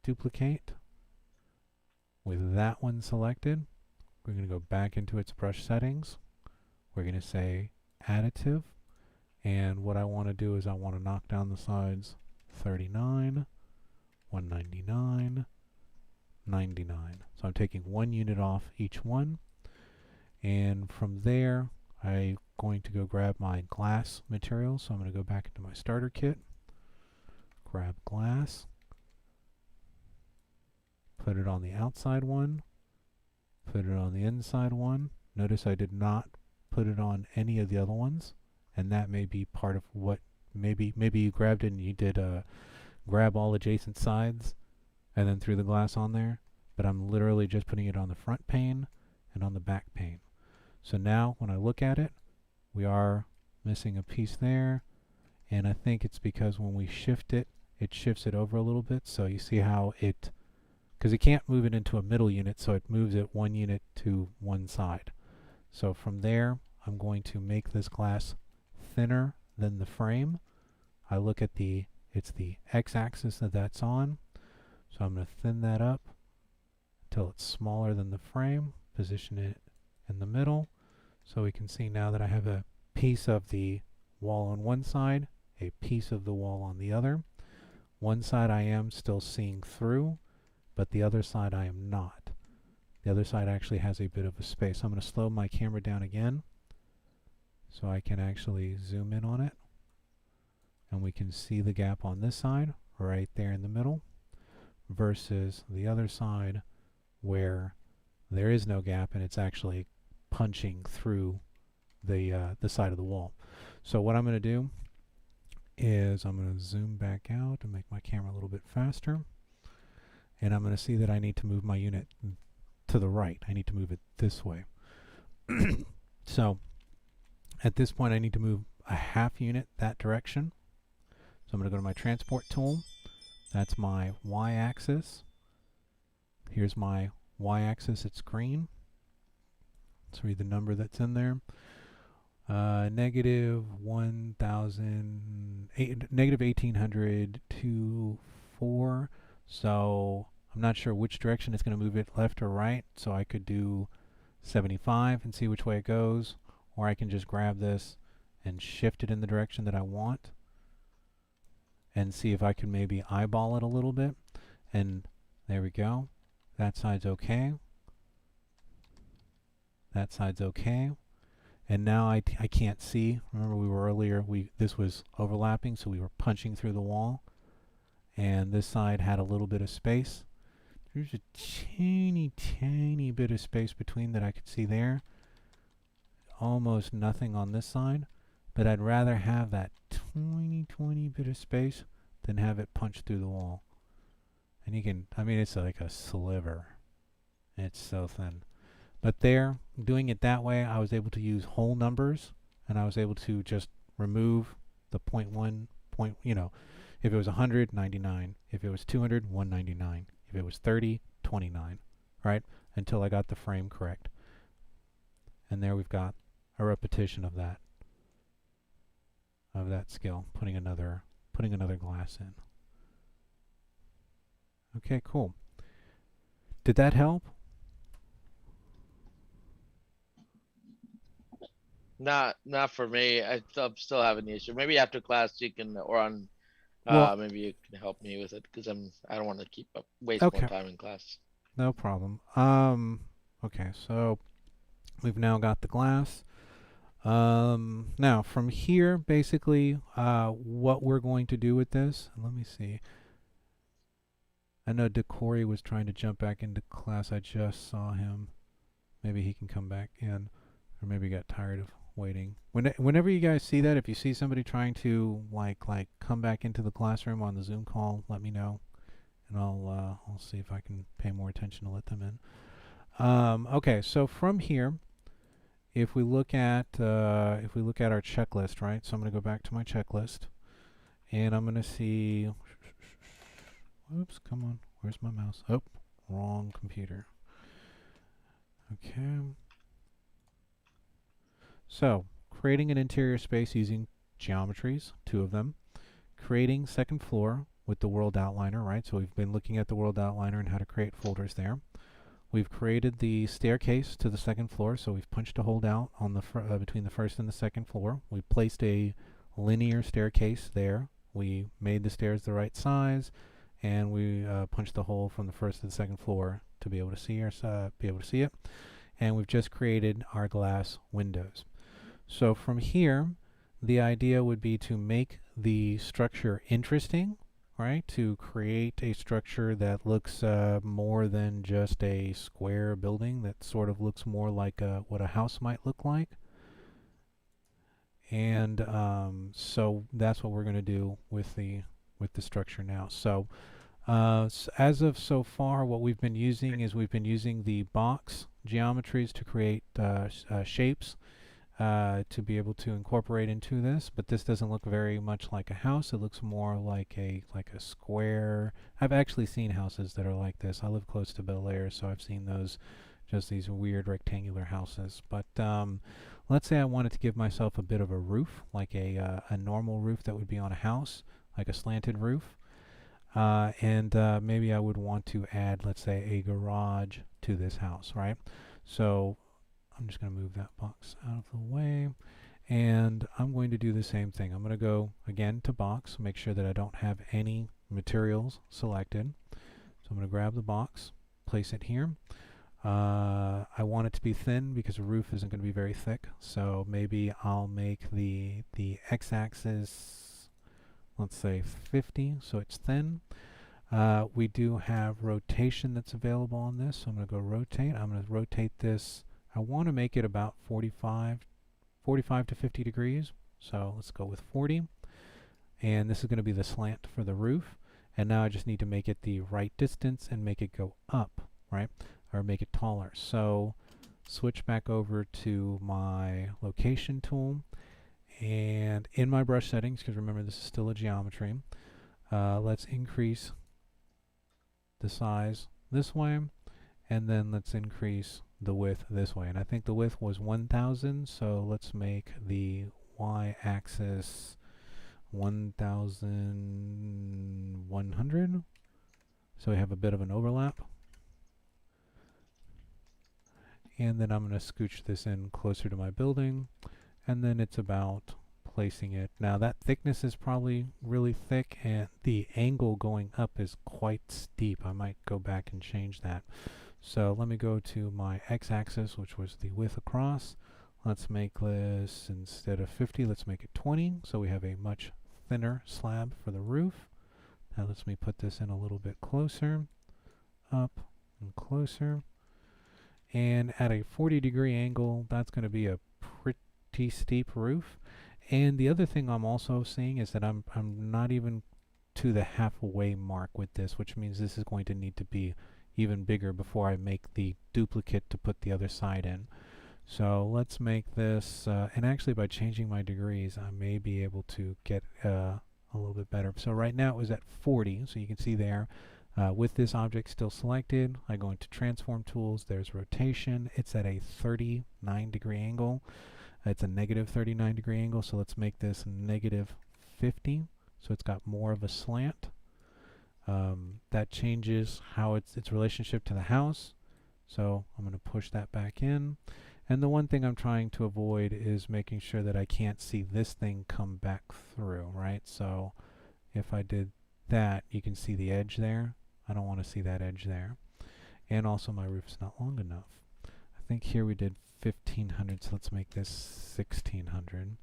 duplicate. With that one selected, we're going to go back into its brush settings. We're going to say additive, and what I want to do is I want to knock down the sides 39, 199, 99. So I'm taking one unit off each one, and from there I'm going to go grab my glass material. So I'm going to go back into my starter kit, grab glass, put it on the outside one, put it on the inside one. Notice I did not put it on any of the other ones, and that may be part of what maybe you grabbed it and you did grab all adjacent sides and then threw the glass on there, but I'm literally just putting it on the front pane and on the back pane. So now when I look at it, we are missing a piece there, and I think it's because when we shift it, it shifts it over a little bit. So you see how it, because it can't move it into a middle unit, so it moves it one unit to one side. So from there, I'm going to make this glass thinner than the frame. I look at it's the x-axis that's on. So I'm going to thin that up until it's smaller than the frame, position it in the middle. So we can see now that I have a piece of the wall on one side, a piece of the wall on the other. One side I am still seeing through, but the other side I am not. The other side actually has a bit of a space. I'm going to slow my camera down again so I can actually zoom in on it. And we can see the gap on this side right there in the middle versus the other side where there is no gap and it's actually punching through the side of the wall. So what I'm going to do is I'm going to zoom back out and make my camera a little bit faster. And I'm going to see that I need to move my unit to the right. I need to move it this way. So at this point I need to move a half unit that direction. So I'm going to go to my transport tool. That's my y-axis. Here's my y-axis, it's green. Let's read the number that's in there. Negative 1800 to 4. So I'm not sure which direction it's going to move it, left or right. So I could do 75 and see which way it goes, or I can just grab this and shift it in the direction that I want and see if I can maybe eyeball it a little bit. And there we go. That side's okay. That side's okay. And now I can't see. Remember we were earlier, this was overlapping, so we were punching through the wall. And this side had a little bit of space. There's a tiny bit of space between that I could see there. Almost nothing on this side. But I'd rather have that tiny bit of space than have it punch through the wall. And you can, I mean, it's like a sliver. It's so thin. But there, doing it that way, I was able to use whole numbers, and I was able to just remove the 0.1, you know, if it was 100, 99. If it was 200, 199. If it was 30, 29, right? Until I got the frame correct. And there we've got a repetition of that skill, putting another glass in. Okay, cool. Did that help? Not for me. I'm still having the issue. Maybe after class you can, or on, maybe you can help me with it, because I don't want to keep up waste more time in class. No problem. Okay, so we've now got the glass. Now from here, basically, what we're going to do with this, let me see. I know Decory was trying to jump back into class. I just saw him. Maybe he can come back in, or maybe got tired of waiting. Whenever you guys see that, if you see somebody trying to like come back into the classroom on the Zoom call, let me know, and I'll see if I can pay more attention to let them in. Okay, so from here, if we look at our checklist, right? So I'm going to go back to my checklist, and I'm going to see. Whoops, come on. Where's my mouse? Oh, wrong computer. Okay. So, creating an interior space using geometries, 2 of them. Creating second floor with the world outliner, right? So we've been looking at the world outliner and how to create folders there. We've created the staircase to the second floor, so we've punched a hole out on the between the first and the second floor. We placed a linear staircase there. We made the stairs the right size, and we punched the hole from the first to the second floor to be able to see it. And we've just created our glass windows. So from here, the idea would be to make the structure interesting, right? To create a structure that looks more than just a square building, that sort of looks more like what a house might look like. And so that's what we're going to do with the structure now. So as of so far, what we've been using is the box geometries to create shapes to be able to incorporate into this, but this doesn't look very much like a house. It looks more like a square. I've actually seen houses that are like this. I live close to Bel Air, so I've seen those, just these weird rectangular houses. But let's say I wanted to give myself a bit of a roof, like a normal roof that would be on a house, like a slanted roof. And maybe I would want to add, let's say, a garage to this house, right? So I'm just going to move that box out of the way, and I'm going to do the same thing. I'm going to go again to box, make sure that I don't have any materials selected. So I'm going to grab the box, place it here. I want it to be thin because the roof isn't going to be very thick, so maybe I'll make the x-axis, let's say 50, so it's thin. We do have rotation that's available on this, so I'm going to go rotate. I'm going to rotate this. I want to make it about 45 to 50 degrees, so let's go with 40. And this is going to be the slant for the roof. And now I just need to make it the right distance and make it go up, right? Or make it taller. So switch back over to my location tool, and in my brush settings, because remember this is still a geometry, let's increase the size this way, and then let's increase the width this way. And I think the width was 1000, so let's make the y-axis 1100, so we have a bit of an overlap. And then I'm going to scooch this in closer to my building, and then it's about placing it. Now that thickness is probably really thick, and the angle going up is quite steep. I might go back and change that. So let me go to my x-axis, which was the width across. Let's make this, instead of 50, let's make it 20, so we have a much thinner slab for the roof. Now let's me put this in a little bit closer, up and closer. And at a 40-degree angle, that's going to be a pretty steep roof. And the other thing I'm also seeing is that I'm not even to the halfway mark with this, which means this is going to need to be even bigger before I make the duplicate to put the other side in. So let's make this, and actually by changing my degrees, I may be able to get a little bit better. So right now it was at 40, so you can see there. With this object still selected, I go into transform tools, there's rotation, it's at a 39-degree angle. It's a negative 39-degree angle, so let's make this negative 50, so it's got more of a slant. That changes how its relationship to the house, so I'm going to push that back in. And the one thing I'm trying to avoid is making sure that I can't see this thing come back through, right? So if I did that, you can see the edge there. I don't want to see that edge there. And also my roof's not long enough. I think here we did 1500, so let's make this 1600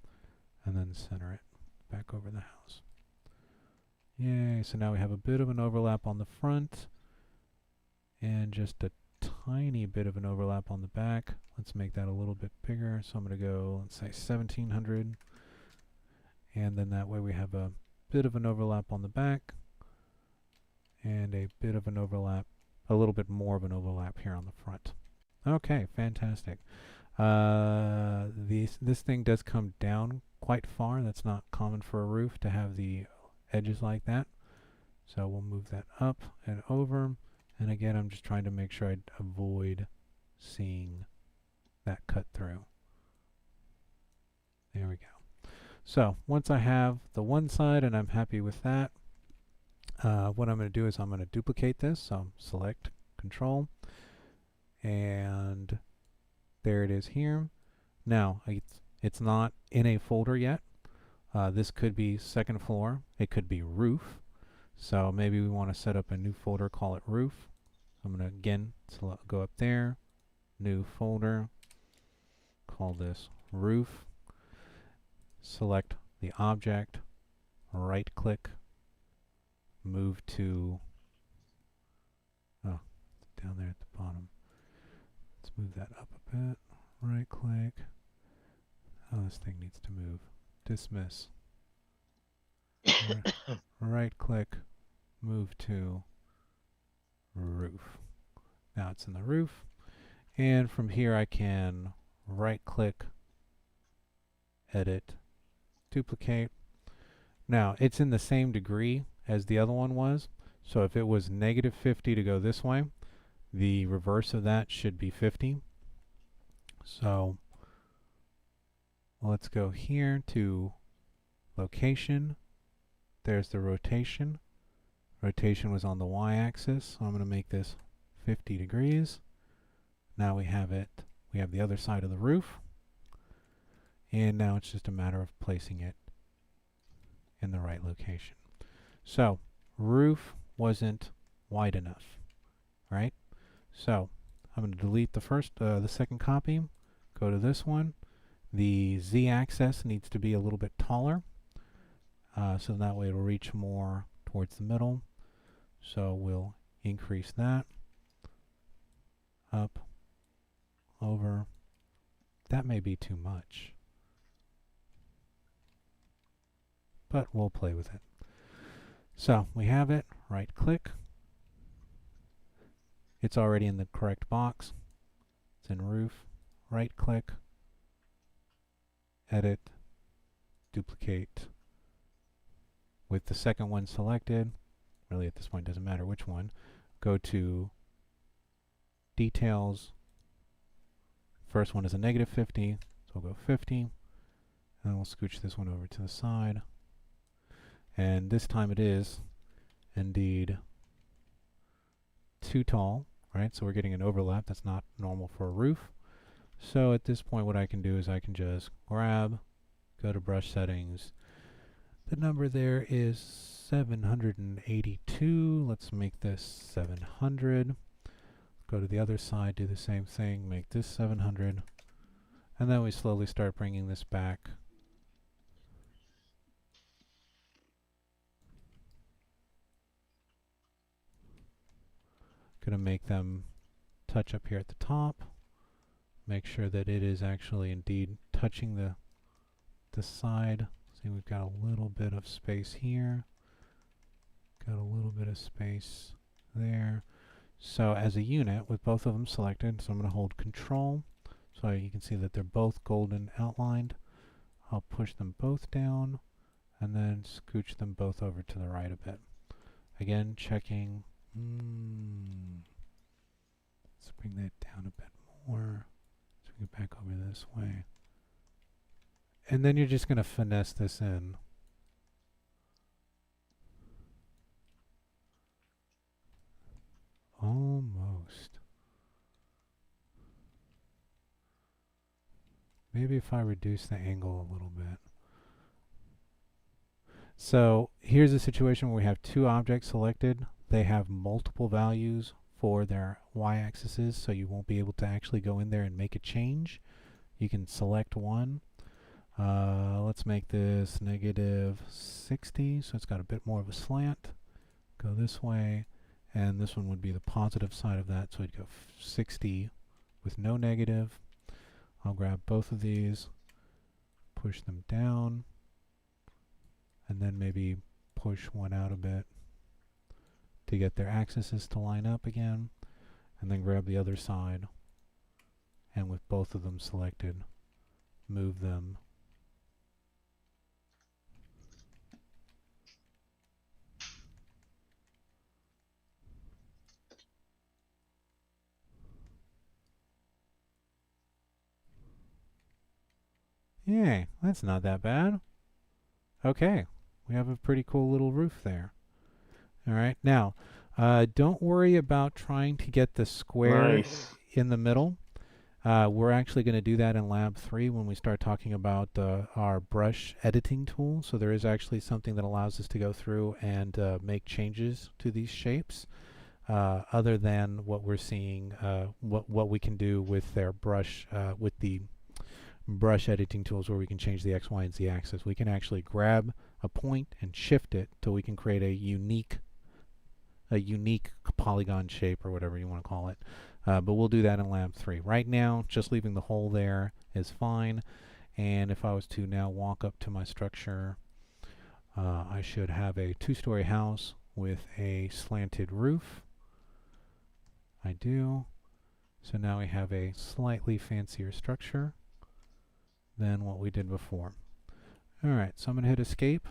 and then center it back over the house. Yay, so now we have a bit of an overlap on the front and just a tiny bit of an overlap on the back. Let's make that a little bit bigger. So I'm going to go, let's say 1700, and then that way we have a bit of an overlap on the back and a bit of an overlap, a little bit more of an overlap here on the front. Okay, fantastic. This thing does come down quite far. That's not common for a roof to have the edges like that. So we'll move that up and over. And again, I'm just trying to make sure I avoid seeing that cut through. There we go. So once I have the one side and I'm happy with that, what I'm going to do is I'm going to duplicate this. So select Control, and there it is here. Now it's not in a folder yet. This could be second floor. It could be roof. So maybe we want to set up a new folder, call it roof. I'm going to again go up there, new folder, call this roof, select the object, right click, move to, oh, it's down there at the bottom. Let's move that up a bit, right click. Oh, this thing needs to move. Dismiss. Right click, move to roof. Now it's in the roof, and from here I can right click, edit, duplicate. Now it's in the same degree as the other one was, so if it was negative 50 to go this way, the reverse of that should be 50. So let's go here to location. There's the rotation. Rotation was on the y-axis, so I'm going to make this 50 degrees. Now we have it, we have the other side of the roof, and now it's just a matter of placing it in the right location. So roof wasn't wide enough, right? So I'm going to delete the second copy, go to this one. The z-axis needs to be a little bit taller, so that way it'll reach more towards the middle. So we'll increase that, up, over. That may be too much, but we'll play with it. So we have it, right click. It's already in the correct box. It's in roof, right click, edit, duplicate. With the second one selected, really at this point doesn't matter which one, go to details. First one is a -50, so we'll go 50, and we'll scooch this one over to the side. And this time it is indeed too tall, right? So we're getting an overlap that's not normal for a roof. So at this point what I can do is I can just grab, go to brush settings. The number there is 782. Let's make this 700. Go to the other side, do the same thing, make this 700. And then we slowly start bringing this back. Gonna make them touch up here at the top. Make sure that it is actually indeed touching the side. See, we've got a little bit of space here. Got a little bit of space there. So as a unit, with both of them selected, so I'm going to hold Control, so you can see that they're both golden outlined. I'll push them both down, and then scooch them both over to the right a bit. Again, checking. Let's bring that down a bit more. Let's bring it back over this way. And then you're just going to finesse this in. Almost. Maybe if I reduce the angle a little bit. So here's a situation where we have two objects selected. They have multiple values for their y-axes, so you won't be able to actually go in there and make a change. You can select one. Let's make this -60, so it's got a bit more of a slant. Go this way, and this one would be the positive side of that, so we'd go 60 with no negative. I'll grab both of these, push them down, and then maybe push one out a bit to get their axes to line up again, and then grab the other side, and with both of them selected, move them . Yay, that's not that bad. Okay, we have a pretty cool little roof there. Alright, now, don't worry about trying to get the square in the middle. We're actually going to do that in Lab 3 when we start talking about our brush editing tool. So there is actually something that allows us to go through and make changes to these shapes, other than what we're seeing, what we can do with their brush, with the brush editing tools where we can change the X, Y, and Z axis. We can actually grab a point and shift it till we can create a unique polygon shape or whatever you want to call it. But we'll do that in Lab 3. Right now, just leaving the hole there is fine. And if I was to now walk up to my structure, I should have a 2-story house with a slanted roof. I do. So now we have a slightly fancier structure than what we did before. Alright, so I'm going to hit Escape.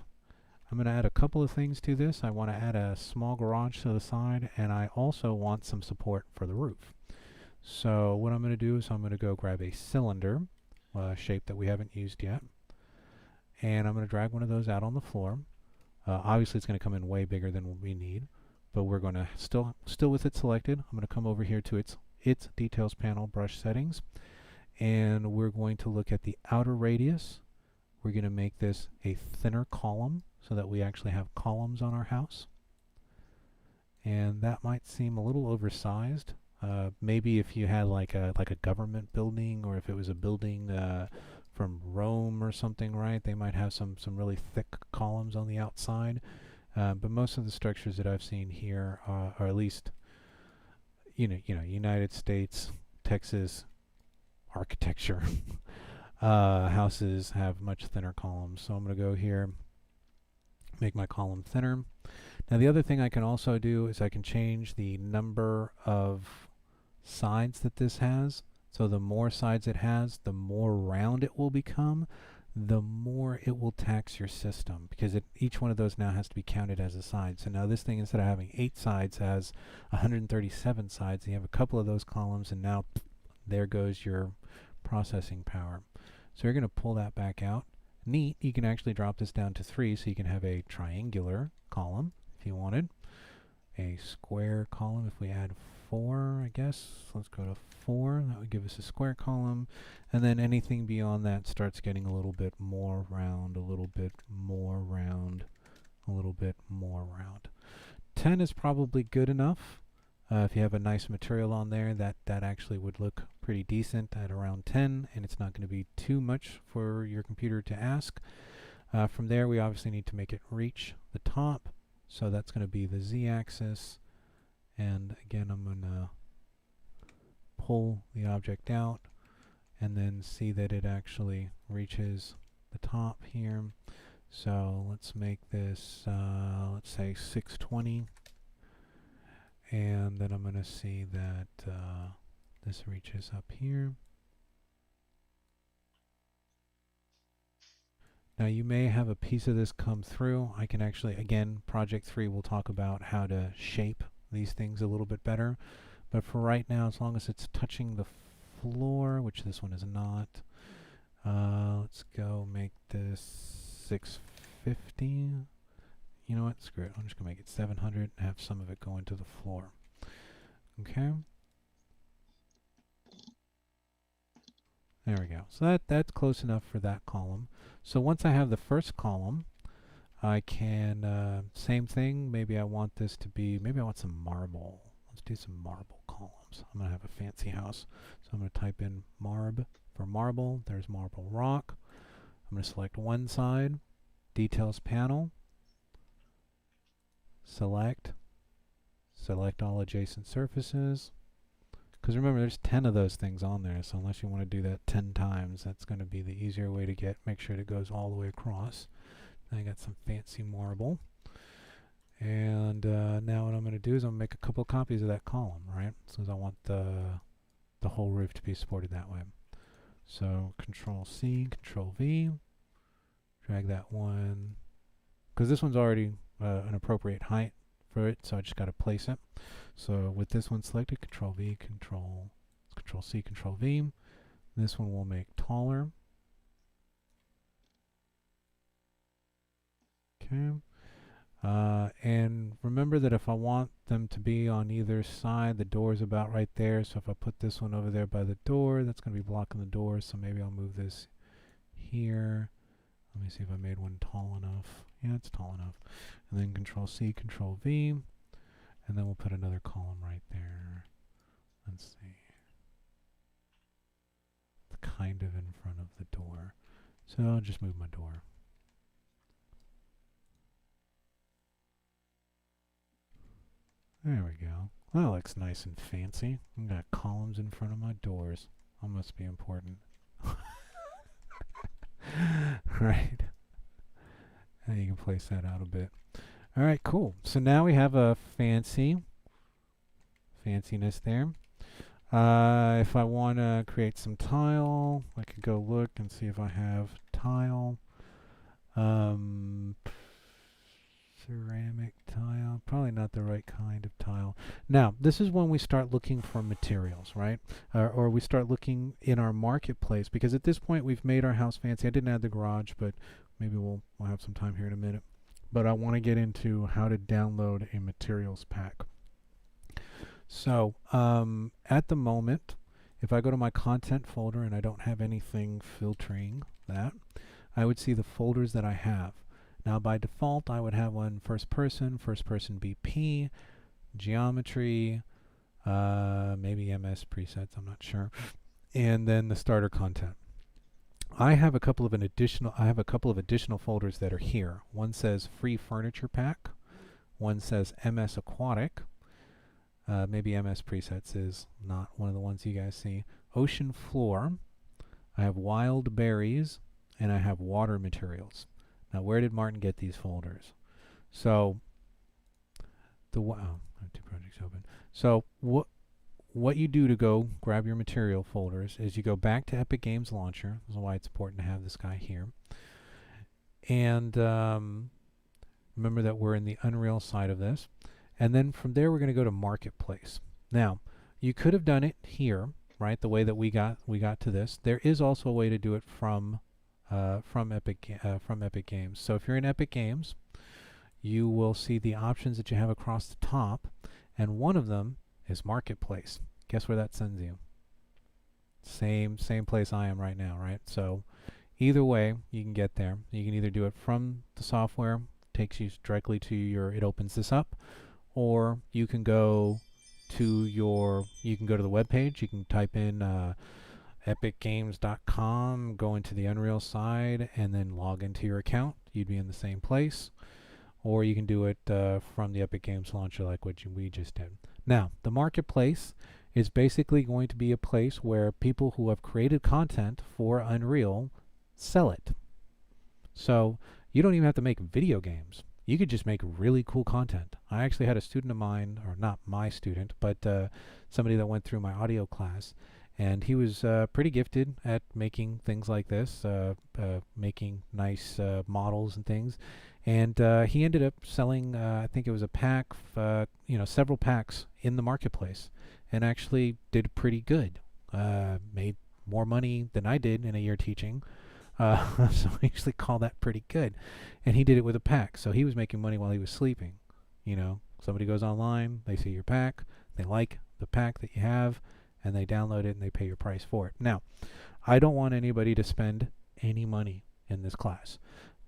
I'm going to add a couple of things to this. I want to add a small garage to the side, and I also want some support for the roof. So what I'm going to do is I'm going to go grab a cylinder shape that we haven't used yet, and I'm going to drag one of those out on the floor. Obviously it's going to come in way bigger than what we need, but we're going to still with it selected. I'm going to come over here to its details panel, brush settings, and we're going to look at the outer radius. We're going to make this a thinner column so that we actually have columns on our house. And that might seem a little oversized. Maybe if you had like a government building, or if it was a building from Rome or something, right? They might have some really thick columns on the outside. But most of the structures that I've seen here are at least, United States, Texas architecture. Houses have much thinner columns. So I'm going to go here, make my column thinner. Now the other thing I can also do is I can change the number of sides that this has. So the more sides it has, the more round it will become, the more it will tax your system, because each one of those now has to be counted as a side. So now this thing, instead of having 8 sides, has 137 sides. You have a couple of those columns, and now there goes your processing power. So you're going to pull that back out. Neat, you can actually drop this down to 3, so you can have a triangular column if you wanted. A square column if we add 4, I guess. Let's go to 4. That would give us a square column. And then anything beyond that starts getting a little bit more round, a little bit more round, a little bit more round. 10 is probably good enough. If you have a nice material on there, that actually would look pretty decent at around 10, and it's not going to be too much for your computer to ask. From there, we obviously need to make it reach the top. So that's going to be the z-axis. And again, I'm going to pull the object out and then see that it actually reaches the top here. So let's make this, let's say 620. And then I'm going to see that this reaches up here. Now you may have a piece of this come through. I can actually, again, Project 3 will talk about how to shape these things a little bit better. But for right now, as long as it's touching the floor, which this one is not, let's go make this 650. You know what? Screw it. I'm just going to make it 700 and have some of it go into the floor. Okay. There we go. So that's close enough for that column. So once I have the first column, I can, same thing, maybe I want this to be, maybe I want some marble. Let's do some marble columns. I'm going to have a fancy house. So I'm going to type in marb for marble. There's marble rock. I'm going to select one side, details panel, select all adjacent surfaces. Because remember, there's 10 of those things on there, so unless you want to do that 10 times, that's going to be the easier way to make sure it goes all the way across. I got some fancy marble. And now what I'm going to do is I'm going to make a couple of copies of that column, right? So I want the whole roof to be supported that way. So Control C, Control V, drag that one, because this one's already an appropriate height for it, so I just got to place it. So with this one selected, Control V, Control C, Control V. This one will make taller. Okay. And remember that if I want them to be on either side, the door is about right there. So if I put this one over there by the door, that's going to be blocking the door. So maybe I'll move this here. Let me see if I made one tall enough. Yeah, it's tall enough. And then Control C, Control V. And then we'll put another column right there. Let's see. It's kind of in front of the door. So I'll just move my door. There we go. That looks nice and fancy. I've got columns in front of my doors. That must be important. Right. And you can place that out a bit. All right, cool. So now we have a fanciness there. If I want to create some tile, I could go look and see if I have tile. Ceramic tile, probably not the right kind of tile. Now, this is when we start looking for materials, right? Or we start looking in our marketplace, because at this point we've made our house fancy. I didn't add the garage, but maybe we'll have some time here in a minute. But I want to get into how to download a materials pack. So at the moment, if I go to my content folder and I don't have anything filtering that, I would see the folders that I have. Now by default, I would have one first person BP, geometry, maybe MS presets, I'm not sure, and then the starter content. I have a couple of additional folders that are here. One says free furniture pack, one says MS aquatic, maybe MS presets is not one of the ones you guys see. Ocean floor, I have wild berries, and I have water materials. Now, where did Martin get these folders? So, I have two projects open. So, what you do to go grab your material folders is you go back to Epic Games Launcher. This is why it's important to have this guy here. And remember that we're in the Unreal side of this. And then from there, we're going to go to Marketplace. Now, you could have done it here, right? The way that we got to this. There is also a way to do it from Epic Games. So if you're in Epic Games, you will see the options that you have across the top, and one of them is Marketplace. Guess where that sends you? Same place I am right now, right? So either way, you can get there. You can either do it from the software, takes you directly to it opens this up, or you can go to the web page. You can type in epicgames.com, go into the Unreal side, and then log into your account. You'd be in the same place. Or you can do it from the Epic Games Launcher like what we just did. Now, the Marketplace is basically going to be a place where people who have created content for Unreal sell it. So you don't even have to make video games. You could just make really cool content. I actually had a student of mine, or not my student, but somebody that went through my audio class, and he was pretty gifted at making things like this, making nice models and things. And he ended up selling, I think it was a pack, several packs in the Marketplace, and actually did pretty good. Made more money than I did in a year teaching. So I actually call that pretty good. And he did it with a pack. So he was making money while he was sleeping. Somebody goes online, they see your pack, they like the pack that you have, and they download it and they pay your price for it. Now, I don't want anybody to spend any money in this class.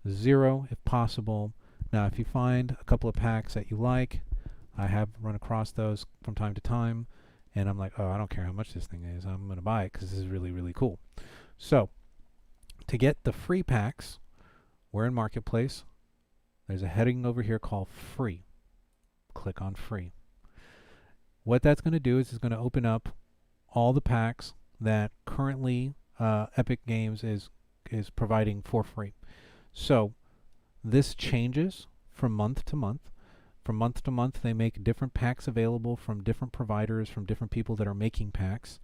0 if possible. Now, if you find a couple of packs that you like, I have run across those from time to time, and I'm like, oh, I don't care how much this thing is. I'm going to buy it because this is really, really cool. So, to get the free packs, we're in Marketplace. There's a heading over here called Free. Click on Free. What that's going to do is it's going to open up all the packs that currently Epic Games is providing for free. So this changes from month to month. From month to month, they make different packs available from different providers, from different people that are making packs.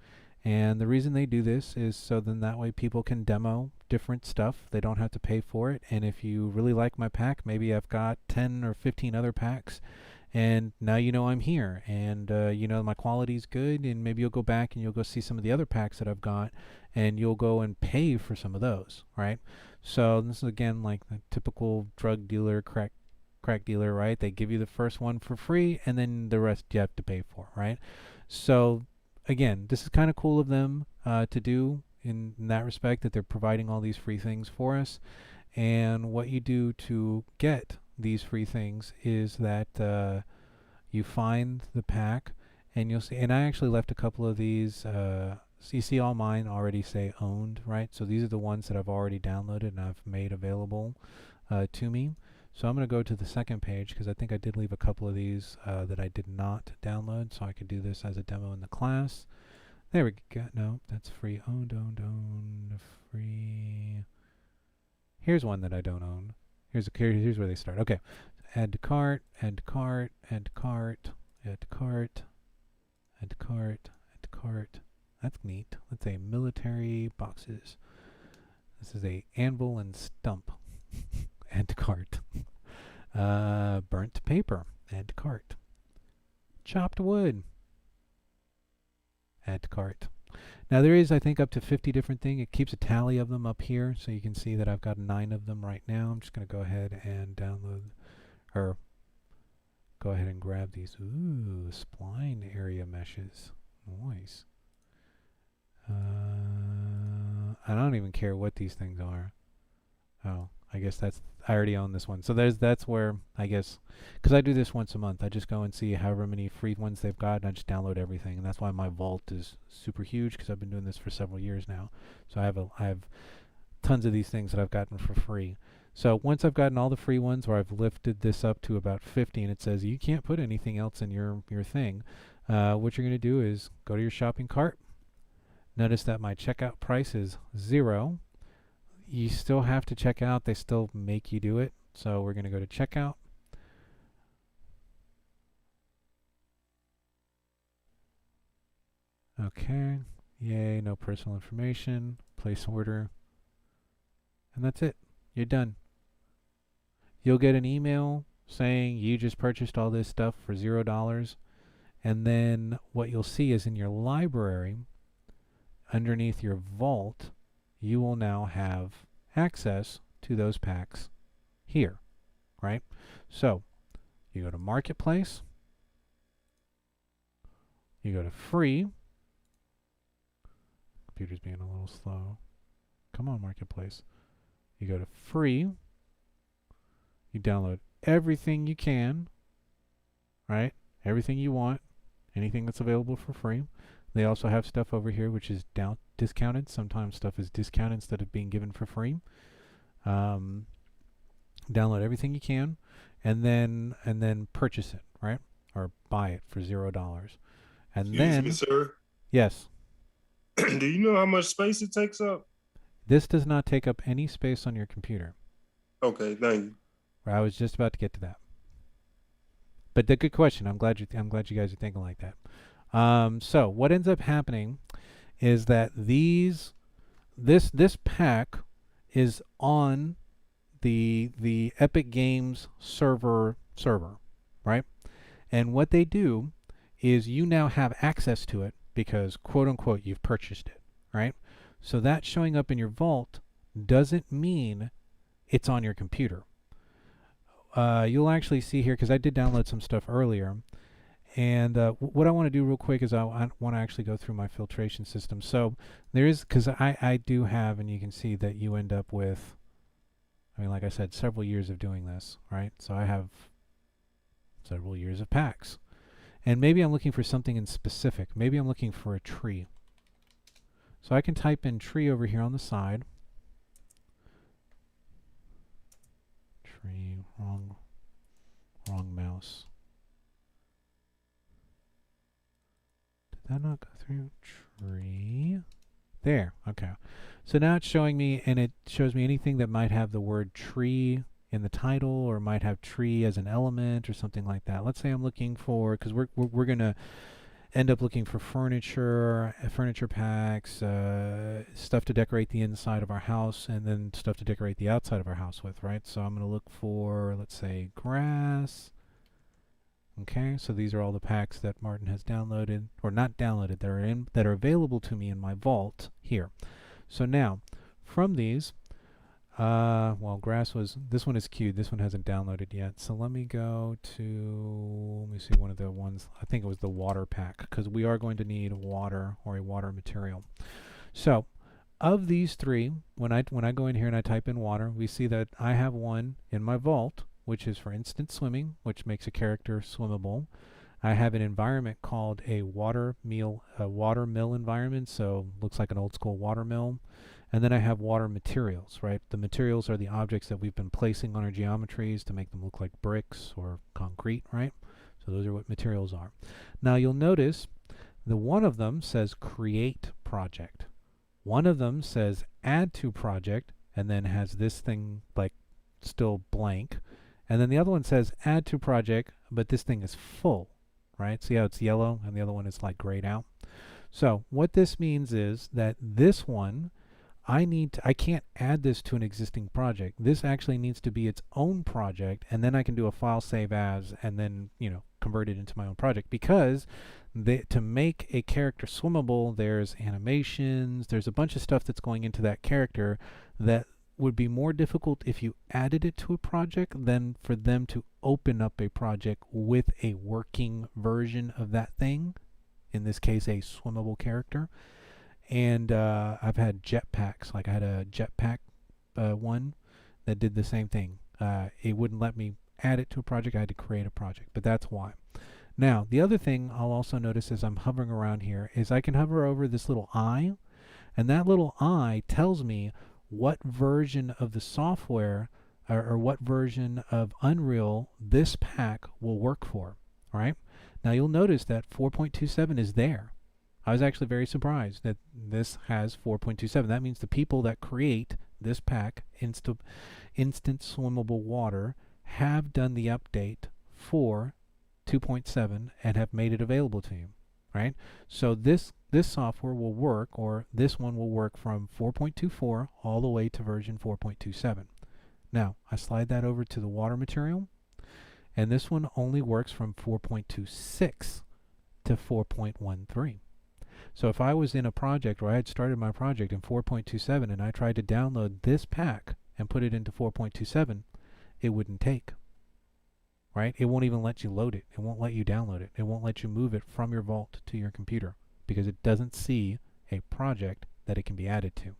And the reason they do this is so then that way people can demo different stuff. They don't have to pay for it. And if you really like my pack, maybe I've got 10 or 15 other packs, and now you know I'm here, and my quality's good, and maybe you'll go back and you'll go see some of the other packs that I've got, and you'll go and pay for some of those, right? So this is again like the typical drug dealer, crack dealer, right? They give you the first one for free, and then the rest you have to pay for, right? So again, this is kind of cool of them to do in that respect, that they're providing all these free things for us. And what you do to get these free things is that you find the pack, and you'll see, and I actually left a couple of these, so you see all mine already say owned, right? So these are the ones that I've already downloaded and I've made available to me. So I'm going to go to the second page because I think I did leave a couple of these that I did not download, so I could do this as a demo in the class. There we go. No, that's free. Owned, free. Here's one that I don't own. Here's where they start. Okay. Add to cart, add to cart, add to cart, add to cart, add to cart, add to cart. That's neat. Let's say military boxes. This is a anvil and stump. Add to cart. Burnt paper. Add to cart. Chopped wood. Add to cart. Now there is, I think, up to 50 different things. It keeps a tally of them up here, so you can see that I've got 9 of them right now. I'm just going to go ahead and download, or go ahead and grab these. Ooh, spline area meshes. Nice. I don't even care what these things are. Oh, I guess I already own this one. So that's where, I guess, because I do this once a month. I just go and see however many free ones they've got, and I just download everything. And that's why my vault is super huge, because I've been doing this for several years now. So I have tons of these things that I've gotten for free. So once I've gotten all the free ones, where I've lifted this up to about 50, and it says you can't put anything else in your thing, what you're going to do is go to your shopping cart. Notice that my checkout price is 0. You still have to check out. They still make you do it. So we're going to go to checkout. Okay. Yay, no personal information. Place order. And that's it. You're done. You'll get an email saying you just purchased all this stuff for $0. And then what you'll see is in your library, underneath your vault, you will now have access to those packs here, right? So you go to Marketplace, you go to Free. Computer's being a little slow. Come on, Marketplace. You go to Free. You download everything you can, right? Everything you want, anything that's available for free. They also have stuff over here which is discounted. Sometimes stuff is discounted instead of being given for free. Download everything you can, and then purchase it, right? Or buy it for $0. And Excuse then, me, sir. yes, Do you know how much space it takes up? this does not take up any space on your computer. Okay, thank you. I was just about to get to that. But the good question. I'm glad you guys are thinking like that. So what ends up happening is that this pack is on the Epic Games server, right? And what they do is you now have access to it because, quote unquote, you've purchased it, right? So that showing up in your vault doesn't mean it's on your computer. You'll actually see here, because I did download some stuff earlier, and what I want to do real quick is I want to actually go through my filtration system. So there is, because I do have, and you can see that you end up with, I mean, like I said, several years of doing this, right? So I have several years of packs. And maybe I'm looking for something in specific. Maybe I'm looking for a tree. So I can type in tree over here on the side. Tree, wrong mouse. Did that not go through? Tree. There, okay. So now it's showing me, and it shows me anything that might have the word tree in the title, or might have tree as an element or something like that. Let's say I'm looking for, because we're gonna end up looking for furniture packs, stuff to decorate the inside of our house, and then stuff to decorate the outside of our house with, right? So I'm gonna look for, let's say, grass. Okay, so these are all the packs that Martin has downloaded, or not downloaded, that are available to me in my vault here. So now, from these, well, this one is queued. This one hasn't downloaded yet. So let me go to, let me see one of the ones, I think it was the water pack, because we are going to need water or a water material. So of these three, when I go in here and I type in water, we see that I have one in my vault, which is for instant swimming, which makes a character swimmable. I have an environment called a water mill environment, so looks like an old school water mill. And then I have water materials, right? The materials are the objects that we've been placing on our geometries to make them look like bricks or concrete, right? So those are what materials are. Now you'll notice the one of them says create project. One of them says add to project, and then has this thing like still blank. And then the other one says add to project, but this thing is full, right? See how it's yellow and the other one is like grayed out? So what this means is that this one, I can't add this to an existing project. This actually needs to be its own project, and then I can do a file save as, and then, you know, convert it into my own project, because to make a character swimmable, there's animations, there's a bunch of stuff that's going into that character that would be more difficult if you added it to a project than for them to open up a project with a working version of that thing, in this case a swimmable character. And I've had jetpacks, like I had a jetpack one that did the same thing. It wouldn't let me add it to a project. I had to create a project, but that's why. Now, the other thing I'll also notice as I'm hovering around here is I can hover over this little eye, and that little eye tells me what version of the software or what version of Unreal this pack will work for, all right? Now, you'll notice that 4.27 is there. I was actually very surprised that this has 4.27. That means the people that create this pack, instant swimmable water, have done the update for 2.7 and have made it available to you. right? So this software will work, or this one will work from 4.24 all the way to version 4.27. Now, I slide that over to the water material, and this one only works from 4.26 to 4.13. So if I was in a project, or I had started my project in 4.27 and I tried to download this pack and put it into 4.27, it wouldn't take. Right? It won't even let you load it. It won't let you download it. It won't let you move it from your vault to your computer because it doesn't see a project that it can be added to.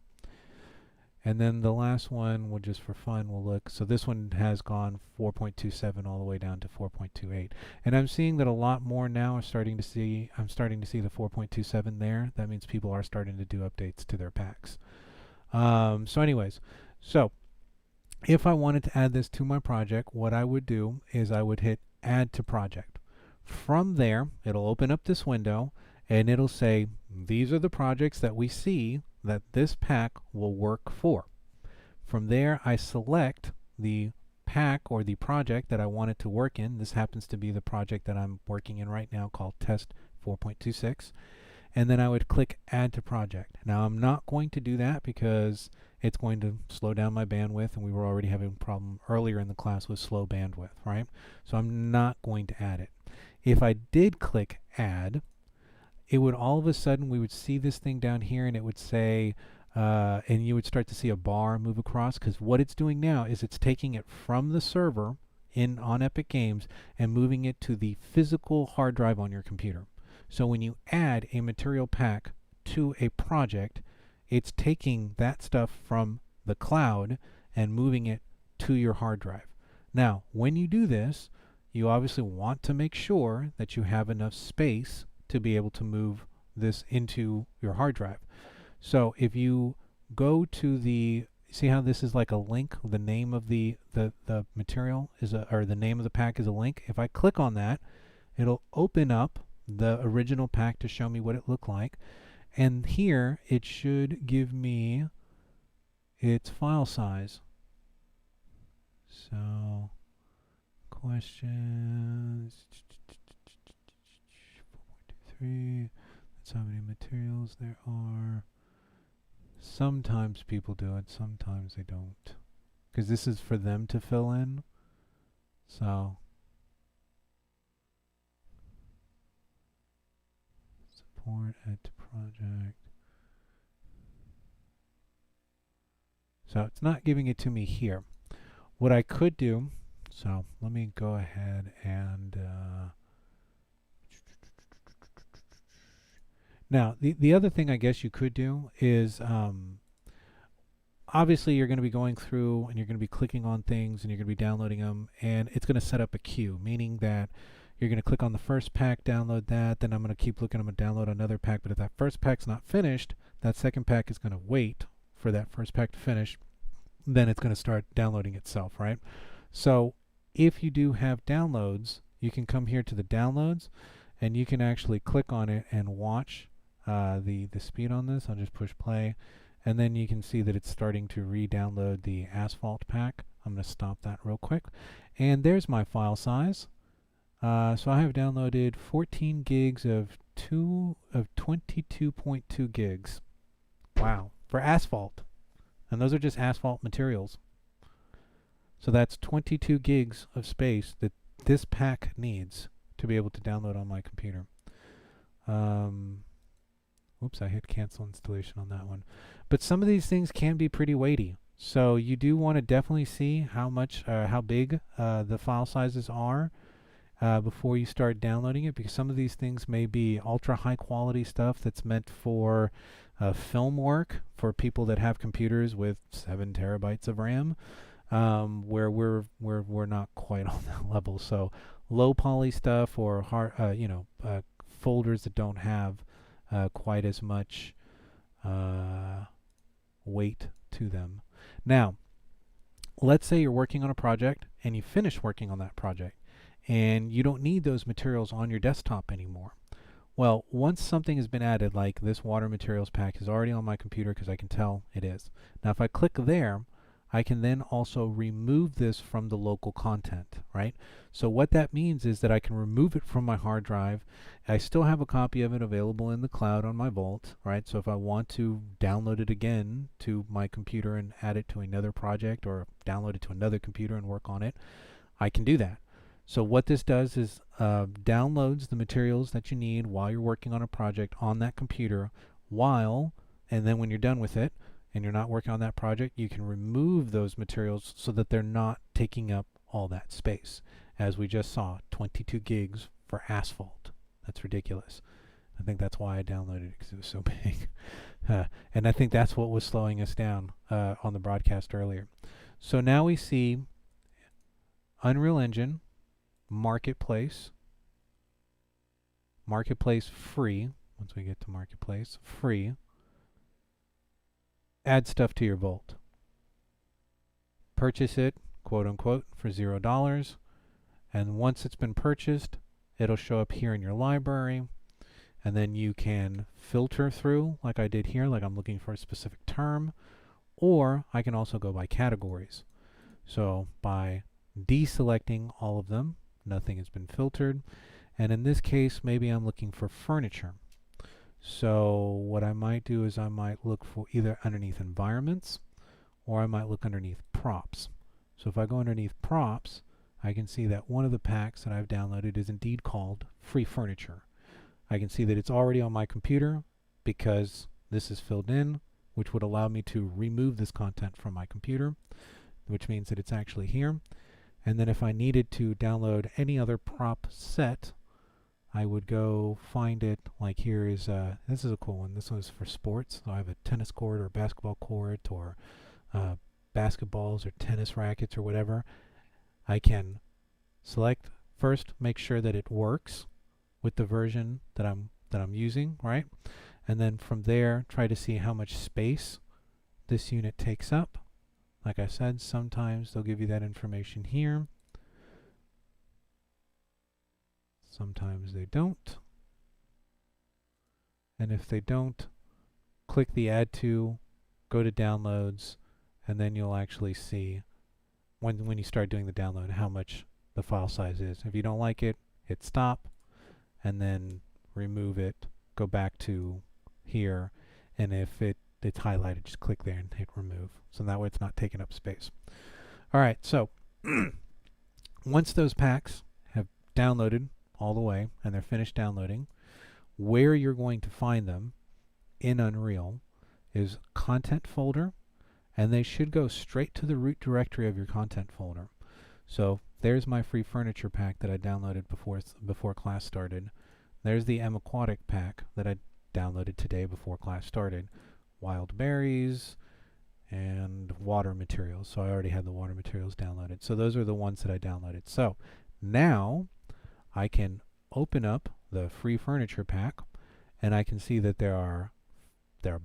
And then the last one, we'll just for fun, we'll look. So this one has gone 4.27 all the way down to 4.28. And I'm seeing that a lot more now are starting to see, I'm starting to see the 4.27 there. That means people are starting to do updates to their packs. So anyways, so if I wanted to add this to my project, what I would do is I would hit add to project. From there, it'll open up this window and it'll say, these are the projects that we see that this pack will work for. From there, I select the pack or the project that I want it to work in. This happens to be the project that I'm working in right now called Test 4.26. And then I would click add to project. Now I'm not going to do that because it's going to slow down my bandwidth, and we were already having a problem earlier in the class with slow bandwidth, right? So I'm not going to add it. If I did click add, it would all of a sudden, we would see this thing down here and it would say, and you would start to see a bar move across, because what it's doing now is it's taking it from the server on Epic Games and moving it to the physical hard drive on your computer. So when you add a material pack to a project, it's taking that stuff from the cloud and moving it to your hard drive. Now, when you do this, you obviously want to make sure that you have enough space to be able to move this into your hard drive. So if you go to see how this is like a link, the name of the material is or the name of the pack is a link. If I click on that, it'll open up the original pack to show me what it looked like. And here it should give me its file size. So questions 4.23. That's how many materials there are. Sometimes people do it, sometimes they don't, because this is for them to fill in. So support add to project. So it's not giving it to me here. What I could do, so let me go ahead and now the other thing I guess you could do is obviously you're going to be going through and you're going to be clicking on things and you're going to be downloading them, and it's going to set up a queue, meaning that you're going to click on the first pack, download that, then I'm going to keep looking, I'm going to download another pack, but if that first pack's not finished, that second pack is going to wait for that first pack to finish, then it's going to start downloading itself, right? So if you do have downloads, you can come here to the downloads and you can actually click on it and watch the speed on this. I'll just push play, and then you can see that it's starting to re-download the asphalt pack. I'm going to stop that real quick, and there's my file size. So I have downloaded 14 gigs of 22.2 gigs. Wow, for asphalt. And those are just asphalt materials. So that's 22 gigs of space that this pack needs to be able to download on my computer. Oops, I hit cancel installation on that one. But some of these things can be pretty weighty. So you do want to definitely see how big the file sizes are before you start downloading it, because some of these things may be ultra high quality stuff that's meant for film work for people that have computers with 7 terabytes of RAM, where we're not quite on that level. So low poly stuff or hard, folders that don't have quite as much weight to them. Now, let's say you're working on a project and you finish working on that project and you don't need those materials on your desktop anymore. Well, once something has been added, like this water materials pack is already on my computer because I can tell it is. Now, if I click there, I can then also remove this from the local content, right? So what that means is that I can remove it from my hard drive. I still have a copy of it available in the cloud on my Vault, right? So if I want to download it again to my computer and add it to another project, or download it to another computer and work on it, I can do that. So what this does is downloads the materials that you need while you're working on a project on that computer, and then when you're done with it, and you're not working on that project, you can remove those materials so that they're not taking up all that space. As we just saw, 22 gigs for Asphalt. That's ridiculous. I think that's why I downloaded it, because it was so big. And I think that's what was slowing us down on the broadcast earlier. So now we see Unreal Engine, Marketplace, Marketplace free. Once we get to Marketplace, free. Add stuff to your Vault. Purchase it, quote unquote, for $0. And once it's been purchased, it'll show up here in your library. And then you can filter through, like I did here, like I'm looking for a specific term. Or I can also go by categories. So by deselecting all of them, nothing has been filtered. And in this case, maybe I'm looking for furniture. So what I might do is I might look for either underneath environments, or I might look underneath props. So if I go underneath props, I can see that one of the packs that I've downloaded is indeed called Free Furniture. I can see that it's already on my computer because this is filled in, which would allow me to remove this content from my computer, which means that it's actually here. And then if I needed to download any other prop set, I would go find it. Like here is, this is a cool one. This one is for sports. So I have a tennis court or basketball court, or basketballs or tennis rackets or whatever. I can select first, make sure that it works with the version that I'm using, right? And then from there, try to see how much space this unit takes up. Like I said, sometimes they'll give you that information here. Sometimes they don't. And if they don't, click the Add To, go to Downloads, and then you'll actually see when you start doing the download how much the file size is. If you don't like it, hit Stop, and then remove it, go back to here, and if it's highlighted, just click there and hit Remove. So that way it's not taking up space. Alright, so once those packs have downloaded all the way and they're finished downloading, where you're going to find them in Unreal is Content folder, and they should go straight to the root directory of your Content folder. So there's my Free Furniture pack that I downloaded before class started. There's the M Aquatic pack that I downloaded today before class started. Wild berries and water materials. So I already had the water materials downloaded. So those are the ones that I downloaded. So now I can open up the Free Furniture pack, and I can see that there are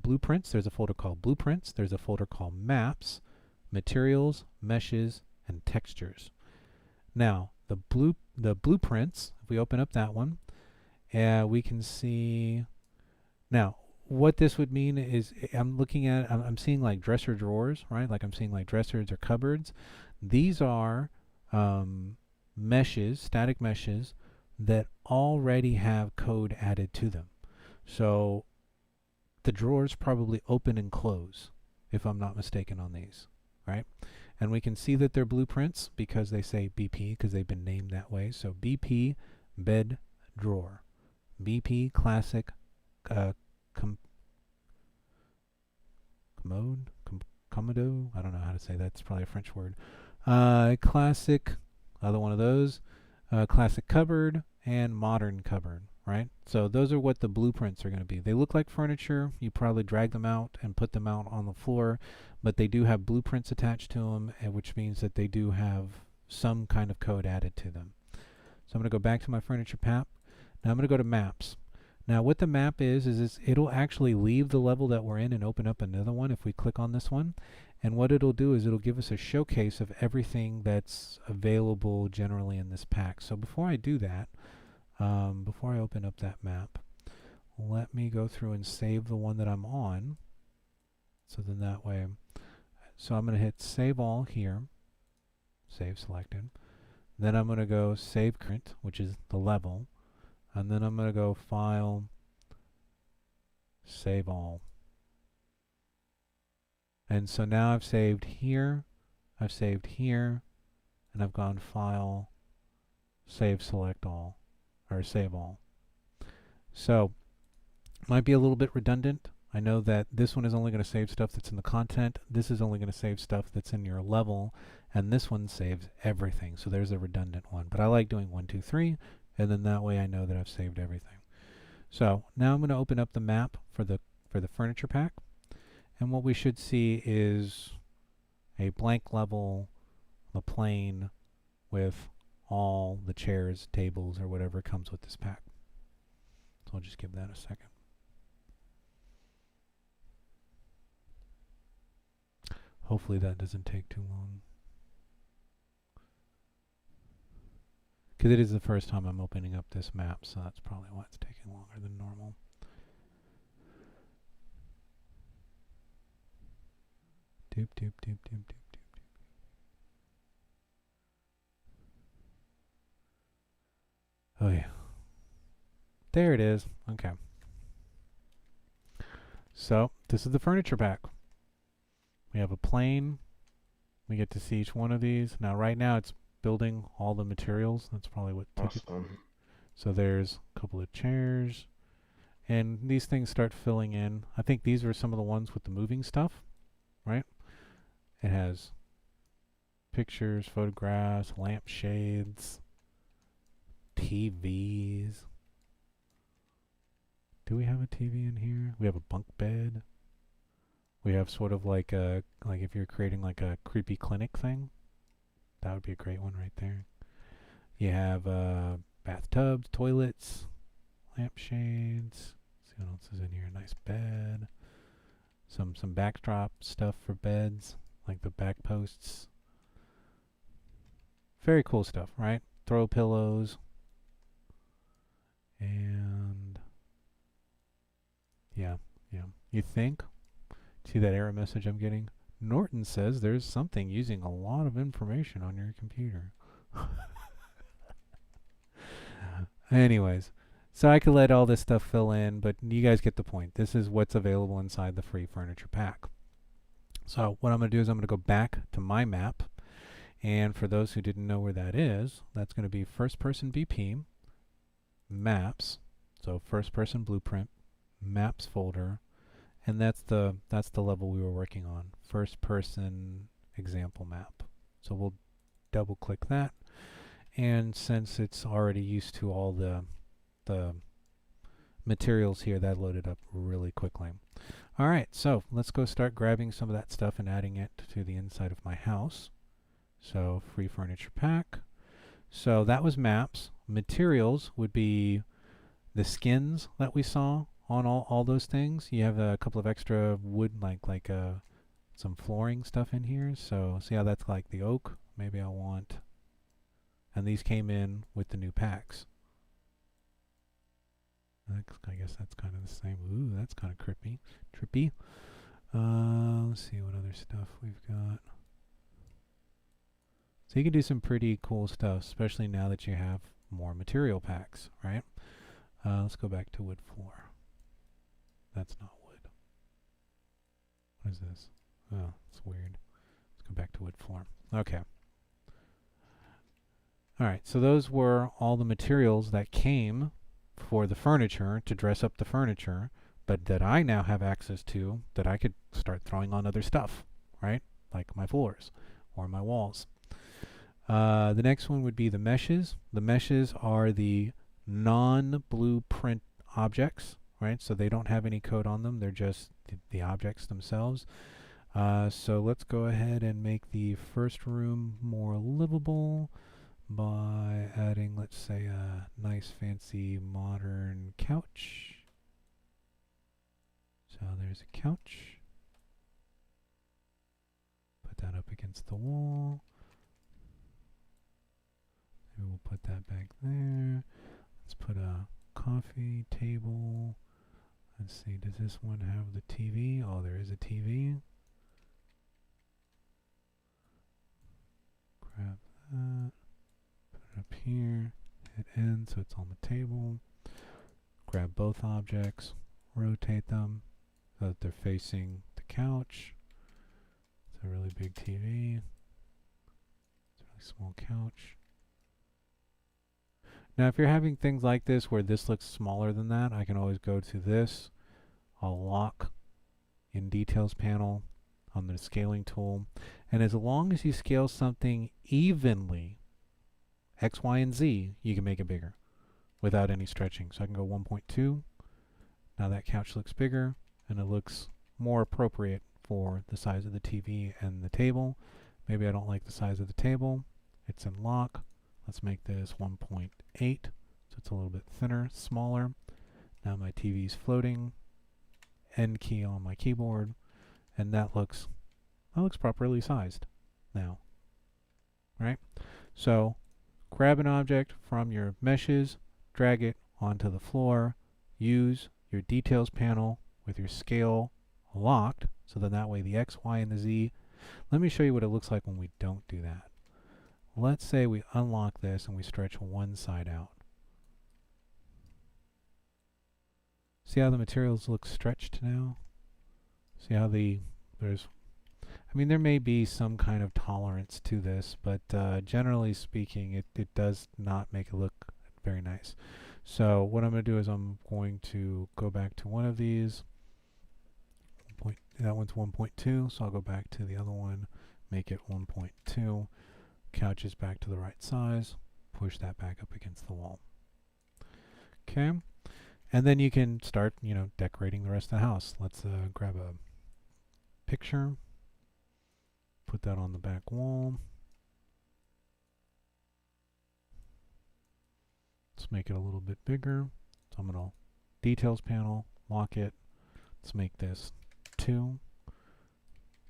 blueprints. There's a folder called Blueprints. There's a folder called Maps, Materials, Meshes, and Textures. Now the blueprints, if we open up that one, we can see. Now what this would mean is I'm seeing like dresser drawers, right? Like I'm seeing like dressers or cupboards. These are meshes, static meshes, that already have code added to them. So the drawers probably open and close, if I'm not mistaken on these, right? And we can see that they're blueprints because they say BP, because they've been named that way. So BP bed drawer, BP classic Commode, I don't know how to say that. It's probably a French word. Classic, other one of those. Classic cupboard and modern cupboard, right? So those are what the blueprints are going to be. They look like furniture. You probably drag them out and put them out on the floor, but they do have blueprints attached to them, which means that they do have some kind of code added to them. So I'm going to go back to my furniture pack. Now I'm going to go to maps. Now what the map is it'll actually leave the level that we're in and open up another one if we click on this one. And what it'll do is it'll give us a showcase of everything that's available generally in this pack. So before I do that, before I open up that map, let me go through and save the one that I'm on. So then that way, So I'm going to hit save all here. Save selected. Then I'm going to go save current, which is the level. And then I'm going to go file, save all. And so now I've saved here, I've saved here, and I've gone file, save select all, or save all. So, might be a little bit redundant. I know that this one is only going to save stuff that's in the content. This is only going to save stuff that's in your level. And this one saves everything. So there's a redundant one. But I like doing 1, 2, 3. And then that way I know that I've saved everything. So now I'm going to open up the map for the furniture pack. And what we should see is a blank level, the plane with all the chairs, tables, or whatever comes with this pack. So I'll just give that a second. Hopefully that doesn't take too long. Because it is the first time I'm opening up this map, so that's probably why it's taking longer than normal. Doop, doop, doop, doop, doop, doop, doop. Oh yeah. There it is. Okay. So, this is the furniture pack. We have a plane. We get to see each one of these. Now, right now, it's building all the materials. That's probably what took it. Awesome. So there's a couple of chairs. And these things start filling in. I think these are some of the ones with the moving stuff, right? It has pictures, photographs, lampshades, TVs. Do we have a TV in here? We have a bunk bed. We have sort of like a, like if you're creating like a creepy clinic thing, that would be a great one right there. You have bathtubs, toilets, lampshades. Let's see what else is in here. Nice bed. Some backdrop stuff for beds, like the back posts. Very cool stuff, right? Throw pillows. And yeah. You think? See that error message I'm getting? Norton says there's something using a lot of information on your computer. Anyways, so I could let all this stuff fill in, but you guys get the point. This is what's available inside the free furniture pack. So what I'm going to do is I'm going to go back to my map. And for those who didn't know where that is, that's going to be first person BP, maps, so first person blueprint, maps folder, and that's the level we were working on, first person example map. So we'll double click that, and since it's already used to all the materials here, that loaded up really quickly. All right, so let's go start grabbing some of that stuff and adding it to the inside of my house. So free furniture pack. So that was maps. Materials would be the skins that we saw on all those things. You have a couple of extra wood, like some flooring stuff in here. So see how that's like the oak? Maybe I want, and these came in with the new packs. I guess that's kind of the same. Ooh, that's kind of trippy. Let's see what other stuff we've got. So you can do some pretty cool stuff, especially now that you have more material packs, right? Let's go back to wood floor. That's not wood. What is this? Oh, it's weird. Let's go back to wood floor. Okay. All right, so those were all the materials that came for the furniture to dress up the furniture, but that I now have access to, that I could start throwing on other stuff, right? Like my floors or my walls. The next one would be the meshes. The meshes are the non-blueprint objects, right? So they don't have any code on them. They're just the objects themselves. So let's go ahead and make the first room more livable by adding, let's say, a nice fancy modern couch. So there's a couch. Put that up against the wall. Maybe we'll put that back there. Let's put a coffee table. Let's see, does this one have the TV? Oh, there is a TV. again so it's on the table. Grab both objects, rotate them so that they're facing the couch. It's a really big TV. It's a really small couch. Now if you're having things like this where this looks smaller than that, I can always go to this. I'll lock in Details panel on the scaling tool. And as long as you scale something evenly, X, Y, and Z, you can make it bigger without any stretching. So I can go 1.2. Now that couch looks bigger and it looks more appropriate for the size of the TV and the table. Maybe I don't like the size of the table. It's in lock. Let's make this 1.8. So it's a little bit thinner, smaller. Now my TV's floating. End key on my keyboard. And that looks properly sized now. Right? So grab an object from your meshes, drag it onto the floor, use your Details panel with your scale locked, so then that way the X, Y, and the Z. Let me show you what it looks like when we don't do that. Let's say we unlock this and we stretch one side out. See how the materials look stretched now? See how there may be some kind of tolerance to this, but generally speaking, it does not make it look very nice. So what I'm going to do is I'm going to go back to one of these. That one's 1.2, so I'll go back to the other one, make it 1.2. Couch is back to the right size. Push that back up against the wall. Okay. And then you can start, decorating the rest of the house. Let's grab a picture. Put that on the back wall. Let's make it a little bit bigger. So I'm going to Details panel, lock it. Let's make this 2.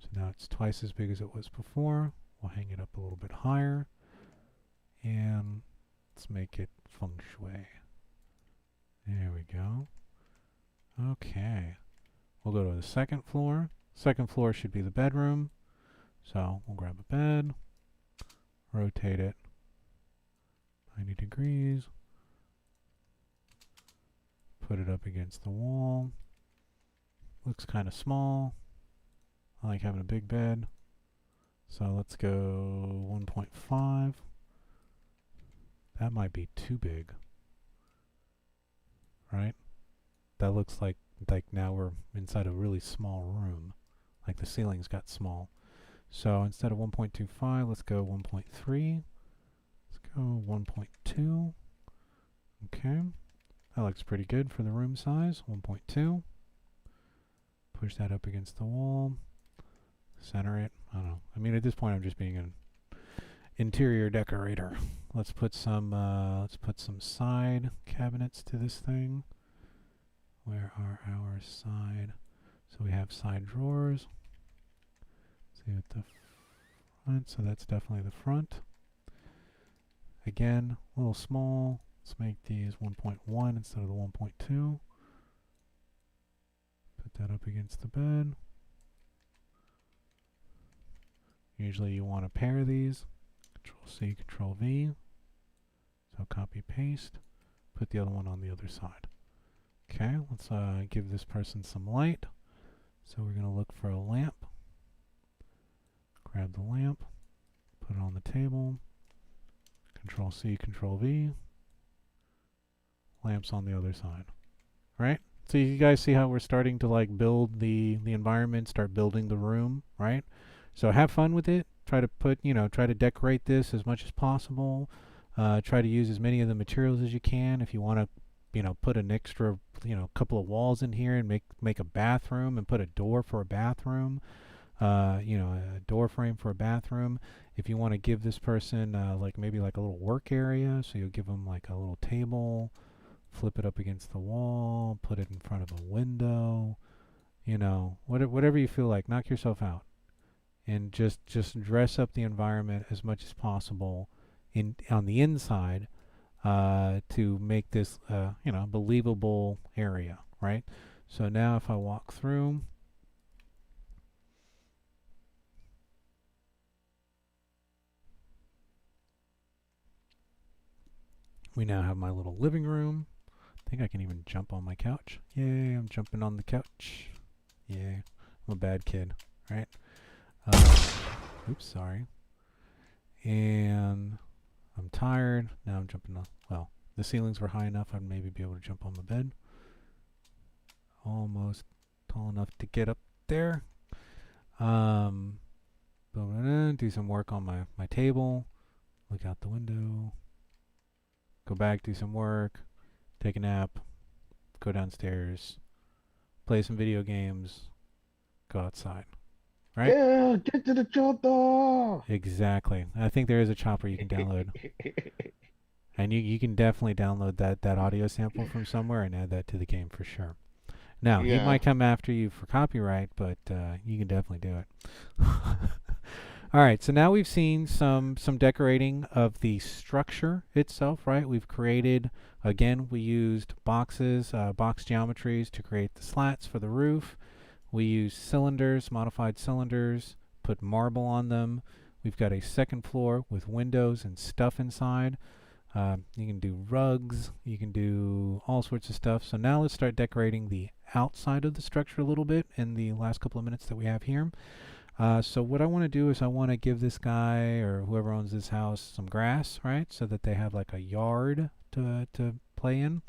So now it's twice as big as it was before. We'll hang it up a little bit higher. And let's make it feng shui. There we go. Okay. We'll go to the second floor. Second floor should be the bedroom. So we'll grab a bed, rotate it 90 degrees, put it up against the wall. Looks kind of small. I like having a big bed. So let's go 1.5. That might be too big. Right? That looks like now we're inside a really small room. Like the ceiling's got small. So instead of 1.25, let's go 1.3. Let's go 1.2. Okay. That looks pretty good for the room size. 1.2. Push that up against the wall. Center it. I don't know. I mean, at this point, I'm just being an interior decorator. Let's put some side cabinets to this thing. Where are our side? So we have side drawers. See at the front. So that's definitely the front. Again, a little small. Let's make these 1.1 instead of the 1.2. Put that up against the bed. Usually you want to pair these. Control C, Control V. So copy, paste. Put the other one on the other side. Okay, let's give this person some light. So we're going to look for a lamp. Grab the lamp. Put it on the table. Control C, Control V. Lamp's on the other side. Right? So you guys see how we're starting to like build the environment, start building the room, right? So have fun with it. Try to try to decorate this as much as possible. Try to use as many of the materials as you can. If you want to, put an extra, couple of walls in here and make a bathroom and put a door for a bathroom, a door frame for a bathroom. If you want to give this person maybe a little work area, so you'll give them like a little table, flip it up against the wall, put it in front of a window, whatever you feel like, knock yourself out. And just dress up the environment as much as possible on the inside to make this believable area, right? So now if I walk through, We now have my little living room. I think I can even jump on my couch. Yay, I'm jumping on the couch. Yay, I'm a bad kid, right? Oops, sorry. And I'm tired. Now I'm jumping on, well, the ceilings were high enough I'd maybe be able to jump on the bed. Almost tall enough to get up there. Do some work on my table. Look out the window. Go back, do some work. Take a nap. Go downstairs. Play some video games. Go outside. Right? Yeah, get to the chopper. Exactly. I think there is a chopper you can download. And you can definitely download that audio sample from somewhere and add that to the game for sure. Now, he might come after you for copyright, but you can definitely do it. All right, so now we've seen some decorating of the structure itself, right? We've created, again, we used boxes, box geometries to create the slats for the roof. We used cylinders, modified cylinders, put marble on them. We've got a second floor with windows and stuff inside. You can do rugs, you can do all sorts of stuff. So now let's start decorating the outside of the structure a little bit in the last couple of minutes that we have here. So what I want to do is I want to give this guy or whoever owns this house some grass, right? So that they have like a yard to play in.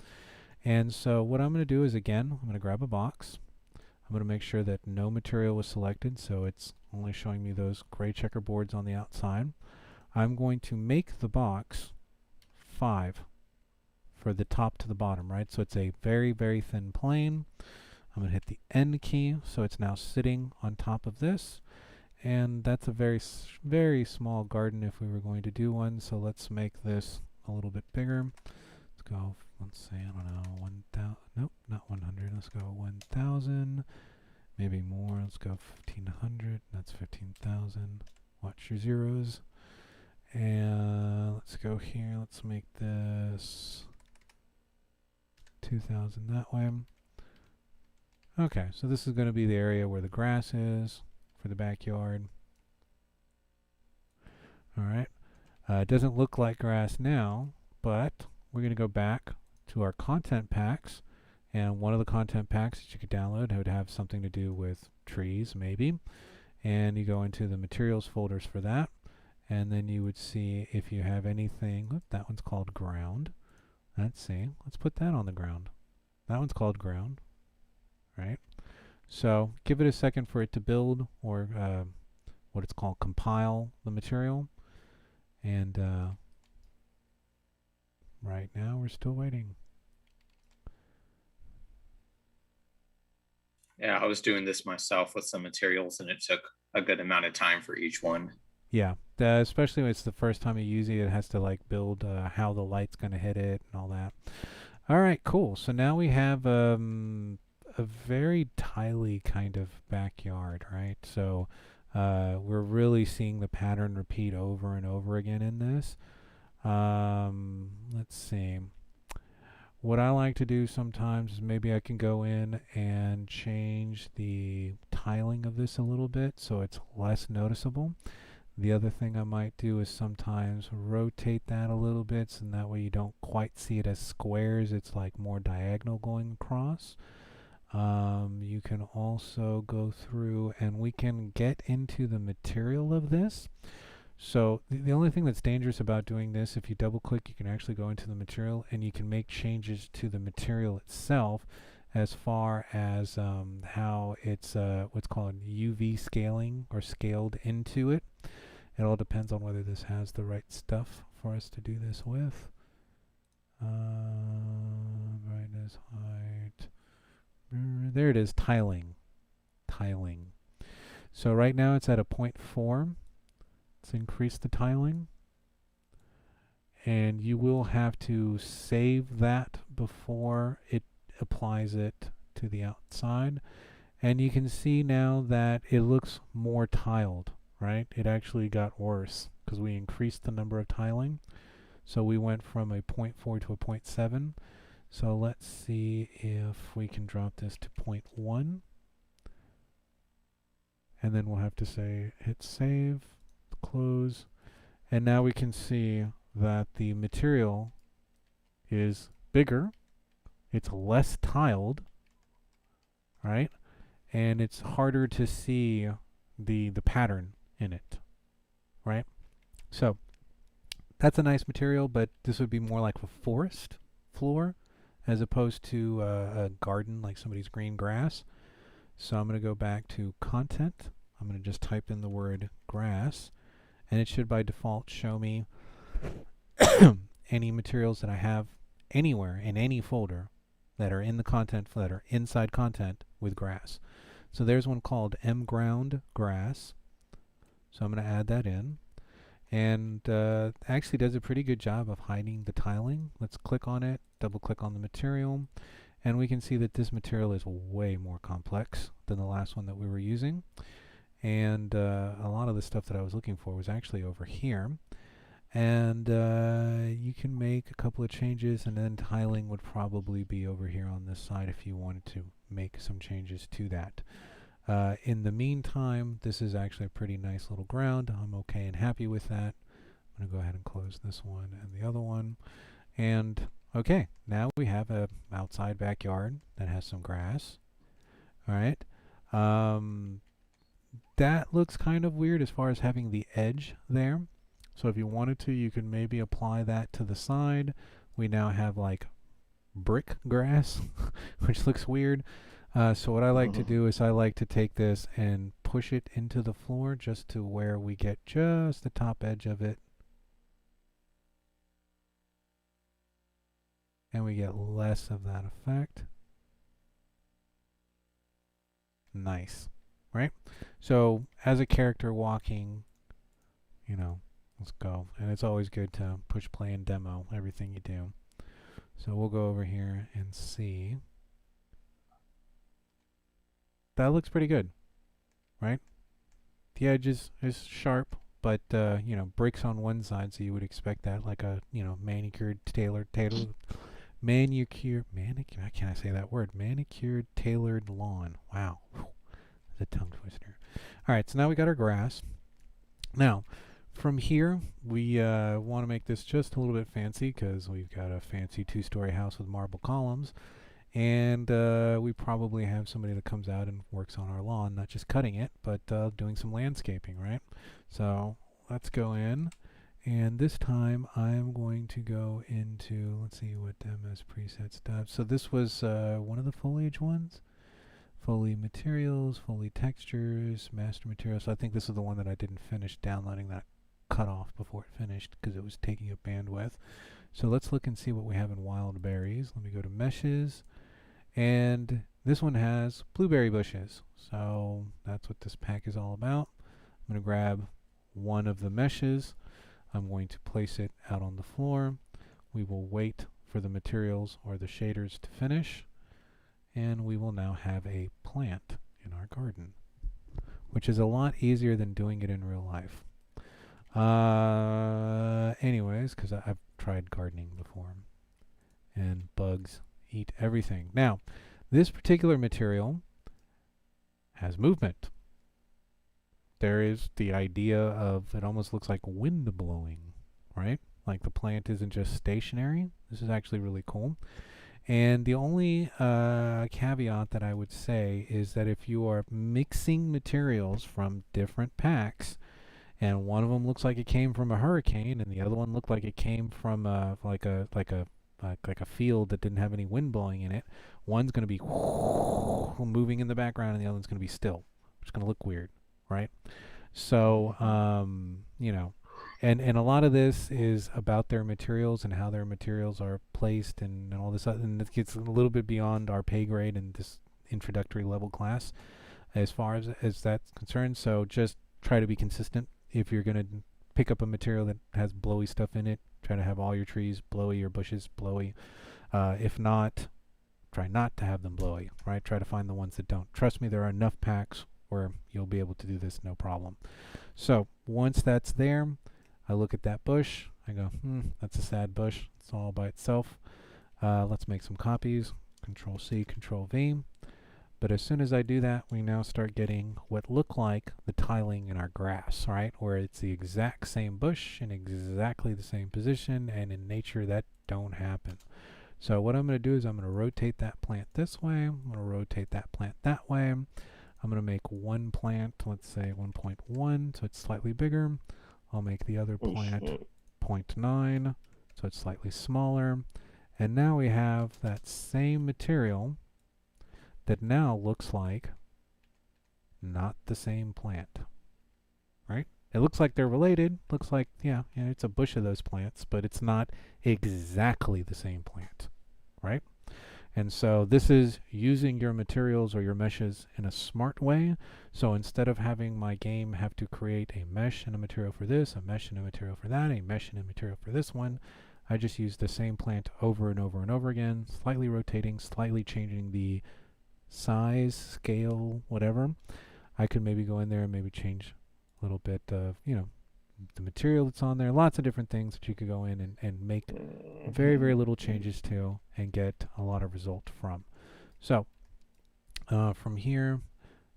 And so what I'm going to do is, again, I'm going to grab a box. I'm going to make sure that no material was selected, so it's only showing me those gray checkerboards on the outside. I'm going to make the box 5 for the top to the bottom, right? So it's a very, very thin plane. I'm going to hit the end key, so it's now sitting on top of this. And that's a very, very small garden if we were going to do one. So let's make this a little bit bigger. Let's go, let's say, I don't know, 1,000. Nope, not 100. Let's go 1,000. Maybe more. Let's go 1,500. That's 15,000. Watch your zeros. And let's go here. Let's make this 2,000 that way. Okay, so this is going to be the area where the grass is for the backyard. All right. It doesn't look like grass now, but we're going to go back to our content packs. And one of the content packs that you could download would have something to do with trees, maybe. And you go into the materials folders for that. And then you would see if you have anything. Oop, that one's called ground. Let's see. Let's put that on the ground. That one's called ground. Right? So give it a second for it to build, or what it's called, compile the material. And right now we're still waiting. Yeah, I was doing this myself with some materials, and it took a good amount of time for each one. Yeah, especially when it's the first time you use it, it has to like build how the light's going to hit it and all that. All right, cool. So now we have a very tiley kind of backyard, right? So we're really seeing the pattern repeat over and over again in this. Let's see. What I like to do sometimes is maybe I can go in and change the tiling of this a little bit so it's less noticeable. The other thing I might do is sometimes rotate that a little bit, so that way you don't quite see it as squares. It's like more diagonal going across. You can also go through and we can get into the material of this. So the only thing that's dangerous about doing this, if you double click, you can actually go into the material and you can make changes to the material itself as far as how it's what's called UV scaling or scaled into it. It all depends on whether this has the right stuff for us to do this with. Brightness, height. There it is, tiling. Tiling. So right now it's at a 0.4. Let's increase the tiling. And you will have to save that before it applies it to the outside. And you can see now that it looks more tiled, right? It actually got worse because we increased the number of tiling. So we went from a 0.4 to a 0.7. So let's see if we can drop this to 0.1. And then we'll have to say hit save, close. And now we can see that the material is bigger, it's less tiled, right? And it's harder to see the pattern in it, right? So that's a nice material, but this would be more like a forest floor as opposed to a garden like somebody's green grass. So I'm going to go back to content. I'm going to just type in the word grass, and it should by default show me any materials that I have anywhere in any folder that are in the content, that are inside content with grass. So there's one called mground grass. So I'm going to add that in. And actually does a pretty good job of hiding the tiling. Let's click on it, double click on the material, and we can see that this material is way more complex than the last one that we were using. And a lot of the stuff that I was looking for was actually over here. And you can make a couple of changes, and then tiling would probably be over here on this side if you wanted to make some changes to that. In the meantime, this is actually a pretty nice little ground. I'm okay and happy with that. I'm going to go ahead and close this one and the other one. And okay, now we have a outside backyard that has some grass. All right. That looks kind of weird as far as having the edge there. So if you wanted to, you could maybe apply that to the side. We now have like brick grass, which looks weird. So what I like to do is I like to take this and push it into the floor just to where we get just the top edge of it. And we get less of that effect. Nice, right? So as a character walking, you know, let's go. And it's always good to push play and demo everything you do. So we'll go over here and see. That looks pretty good, right? The edge is sharp, but you know, breaks on one side, so you would expect that, like a, you know, manicured tailored how can I say that word? Manicured tailored lawn. Wow, that's a tongue twister. All right, so now we got our grass. Now, from here, we want to make this just a little bit fancy because we've got a fancy 2-story house with marble columns. And we probably have somebody that comes out and works on our lawn, not just cutting it, but doing some landscaping, right? So let's go in. And this time I'm going to go into, let's see what MS presets does. So this was one of the foliage ones. Foley materials, Foley textures, master materials. So I think this is the one that I didn't finish downloading that cut off before it finished because it was taking up bandwidth. So let's look and see what we have in wild berries. Let me go to meshes. And this one has blueberry bushes. So that's what this pack is all about. I'm going to grab one of the meshes. I'm going to place it out on the floor. We will wait for the materials or the shaders to finish. And we will now have a plant in our garden, which is a lot easier than doing it in real life. Anyways, because I've tried gardening before. And bugs eat everything. Now, this particular material has movement. There is the idea of, it almost looks like wind blowing, right? Like the plant isn't just stationary. This is actually really cool. And the only caveat that I would say is that if you are mixing materials from different packs, and one of them looks like it came from a hurricane, and the other one looked like it came from like a field that didn't have any wind blowing in it, one's going to be moving in the background, and the other one's going to be still, which is going to look weird, right? So, you know, and a lot of this is about their materials and how their materials are placed and all this, and it gets a little bit beyond our pay grade in this introductory level class as far as that's concerned. So just try to be consistent. If you're going to pick up a material that has blowy stuff in it, try to have all your trees blowy, your bushes blowy. If not, try not to have them blowy, right? Try to find the ones that don't. Trust me, there are enough packs where you'll be able to do this no problem. So once that's there, I look at that bush. I go, that's a sad bush. It's all by itself. Let's make some copies. Control C, Control V. But as soon as I do that, we now start getting what look like the tiling in our grass, right? Where it's the exact same bush in exactly the same position, and in nature that don't happen. So what I'm going to do is I'm going to rotate that plant this way. I'm going to rotate that plant that way. I'm going to make one plant, let's say 1.1, so it's slightly bigger. I'll make the other plant 0.9, so it's slightly smaller. And now we have that same material that now looks like not the same plant, right? It looks like they're related. Looks like, yeah, it's a bush of those plants, but it's not exactly the same plant, right? And so this is using your materials or your meshes in a smart way. So instead of having my game have to create a mesh and a material for this, a mesh and a material for that, a mesh and a material for this one, I just use the same plant over and over and over again, slightly rotating, slightly changing the size, scale, whatever. I could maybe go in there and maybe change a little bit of, the material that's on there. Lots of different things that you could go in and make very, very little changes to and get a lot of result from. So from here,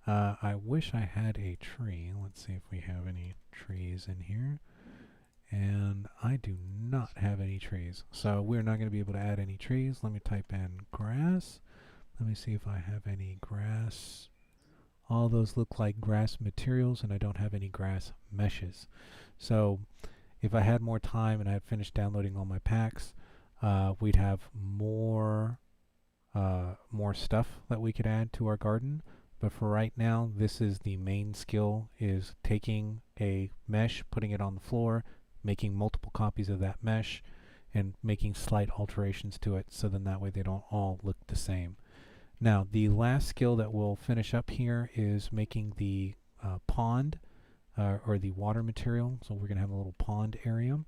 I wish I had a tree. Let's see if we have any trees in here. And I do not have any trees. So we're not going to be able to add any trees. Let me type in grass. Let me see if I have any grass. All those look like grass materials, and I don't have any grass meshes. So if I had more time and I had finished downloading all my packs, we'd have more stuff that we could add to our garden. But for right now, this is the main skill, is taking a mesh, putting it on the floor, making multiple copies of that mesh, and making slight alterations to it, so then that way they don't all look the same. Now, the last skill that we'll finish up here is making the pond or the water material. So we're going to have a little pond area.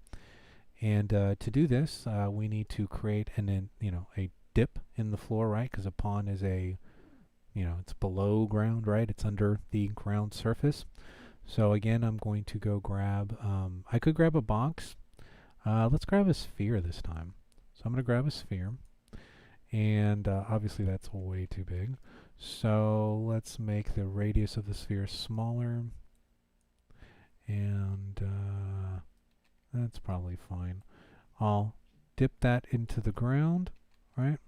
And to do this, we need to create a dip in the floor, right? Because a pond is it's below ground, right? It's under the ground surface. So again, I'm going to go grab, I could grab a box. Let's grab a sphere this time. So I'm going to grab a sphere. And obviously that's way too big. So let's make the radius of the sphere smaller. And that's probably fine. I'll dip that into the ground, right?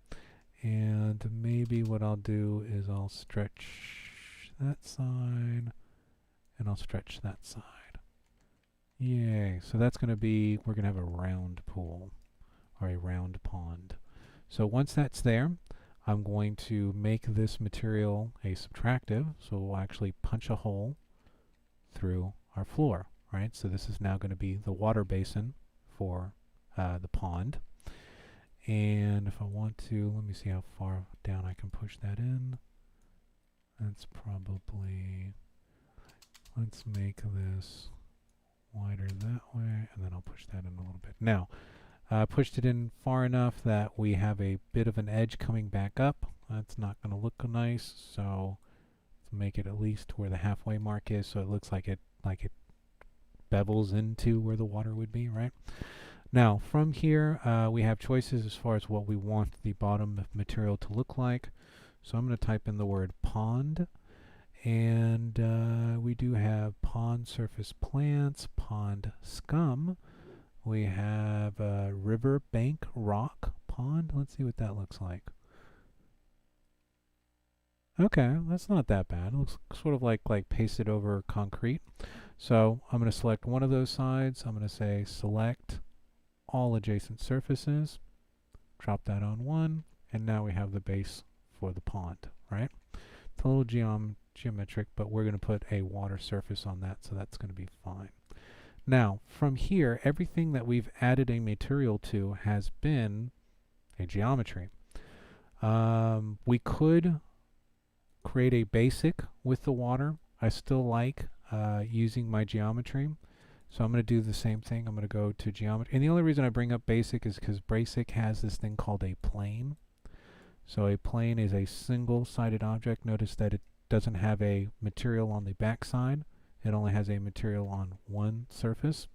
And maybe what I'll do is I'll stretch that side, and I'll stretch that side. Yay. So that's going to be, we're going to have a round pool, or a round pond. So once that's there, I'm going to make this material a subtractive. So we'll actually punch a hole through our floor, right? So this is now going to be the water basin for the pond. And if I want to, let me see how far down I can push that in. That's probably, let's make this wider that way, and then I'll push that in a little bit. Now, I pushed it in far enough that we have a bit of an edge coming back up. That's not going to look nice, so let's make it at least where the halfway mark is, so it looks like it bevels into where the water would be, right? Now, from here, we have choices as far as what we want the bottom material to look like. So I'm going to type in the word pond, and we do have pond surface plants, pond scum. We have river bank rock pond. Let's see what that looks like. Okay, that's not that bad. It looks sort of like pasted over concrete. So I'm going to select one of those sides. I'm going to say select all adjacent surfaces, drop that on one, and now we have the base for the pond, right? It's a little geometric, but we're going to put a water surface on that, so that's going to be fine. Now, from here, everything that we've added a material to has been a geometry. We could create a basic with the water. I still like using my geometry. So I'm going to do the same thing. I'm going to go to geometry. And the only reason I bring up basic is because basic has this thing called a plane. So a plane is a single-sided object. Notice that it doesn't have a material on the back side. It only has a material on one surface.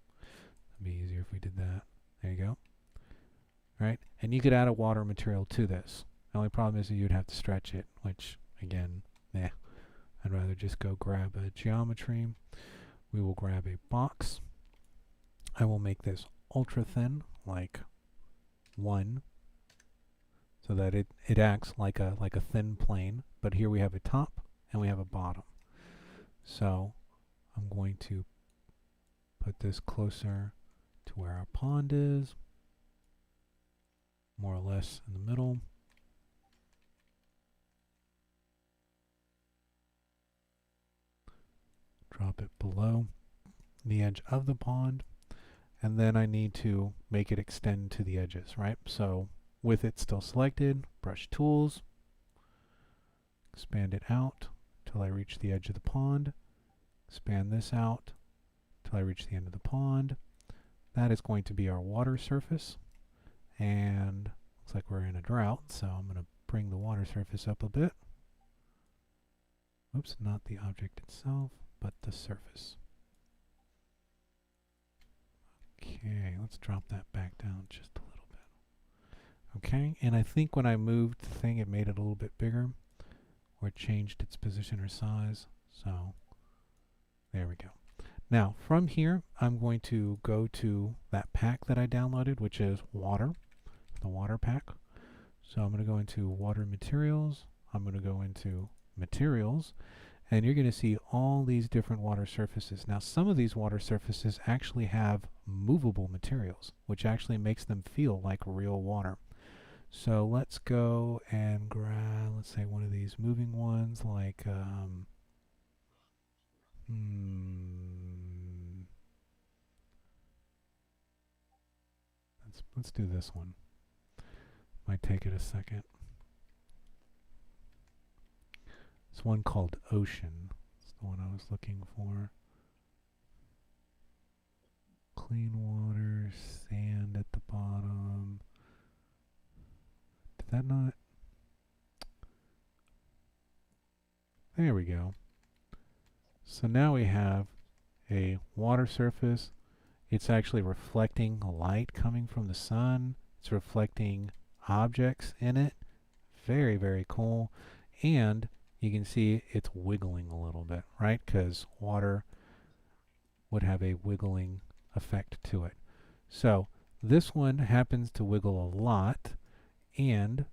It'd be easier if we did that. There you go. Right? And you could add a water material to this. The only problem is that you'd have to stretch it, which again, I'd rather just go grab a geometry. We will grab a box. I will make this ultra thin, like 1, so that it acts like a thin plane. But here we have a top and we have a bottom. So I'm going to put this closer to where our pond is, more or less in the middle. Drop it below the edge of the pond, and then I need to make it extend to the edges, right? So with it still selected, brush tools, expand it out till I reach the edge of the pond, expand this out till I reach the end of the pond. That is going to be our water surface, and looks like we're in a drought, so I'm going to bring the water surface up a bit. Oops, not the object itself, but the surface. Okay, let's drop that back down just a little bit. Okay, and I think when I moved the thing, it made it a little bit bigger, or it changed its position or size. So there we go. Now from here, I'm going to go to that pack that I downloaded, which is water, the water pack. So I'm going to go into water materials. I'm going to go into materials, and you're going to see all these different water surfaces. Now some of these water surfaces actually have movable materials, which actually makes them feel like real water. So let's go and grab, let's say, one of these moving ones, like let's do this one. Might take it a second. It's one called Ocean. It's the one I was looking for. Clean water, sand at the bottom. Did that not? There we go. So now we have a water surface. It's actually reflecting light coming from the sun. It's reflecting objects in it. Very, very cool. And you can see it's wiggling a little bit, right? Because water would have a wiggling effect to it. So this one happens to wiggle a lot. And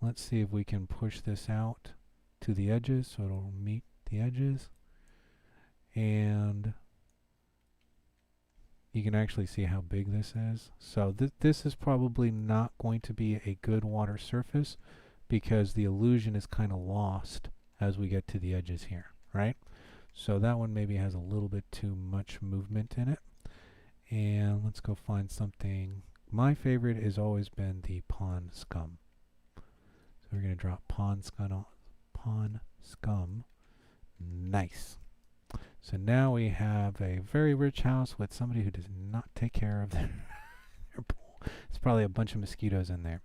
let's see if we can push this out to the edges so it'll meet the edges. And you can actually see how big this is. So this is probably not going to be a good water surface because the illusion is kind of lost as we get to the edges here, right? So that one maybe has a little bit too much movement in it. And let's go find something. My favorite has always been the pond scum. So we're going to drop pond scum. Nice. So now we have a very rich house with somebody who does not take care of their pool. There's probably a bunch of mosquitoes in there.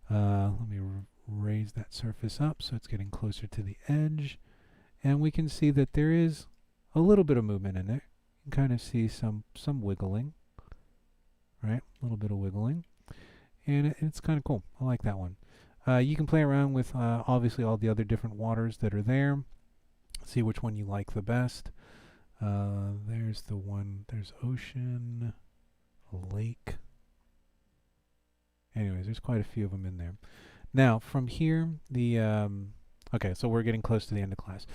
Let me raise that surface up so it's getting closer to the edge. And we can see that there is a little bit of movement in there. You can kind of see some wiggling. Right? A little bit of wiggling. And it's kind of cool. I like that one. You can play around with obviously all the other different waters that are there. See which one you like the best. There's the one, there's ocean, lake. Anyways, there's quite a few of them in there. Now, from here, okay, so we're getting close to the end of class.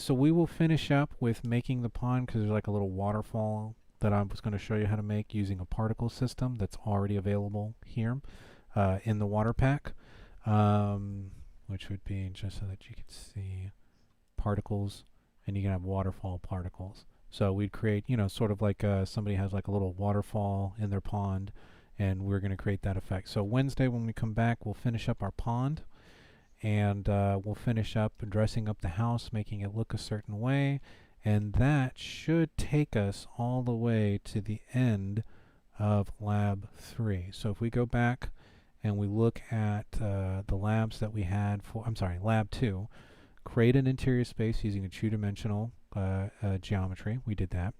So we will finish up with making the pond because there's like a little waterfall that I was going to show you how to make using a particle system that's already available here in the water pack, which would be just so that you could see particles, and you can have waterfall particles. So we'd create, sort of like somebody has like a little waterfall in their pond, and we're going to create that effect. So Wednesday when we come back, we'll finish up our pond, and we'll finish up dressing up the house, making it look a certain way, and that should take us all the way to the end of Lab 3. So if we go back and we look at the labs that we had for, Lab 2, create an interior space using a two-dimensional geometry. We did that.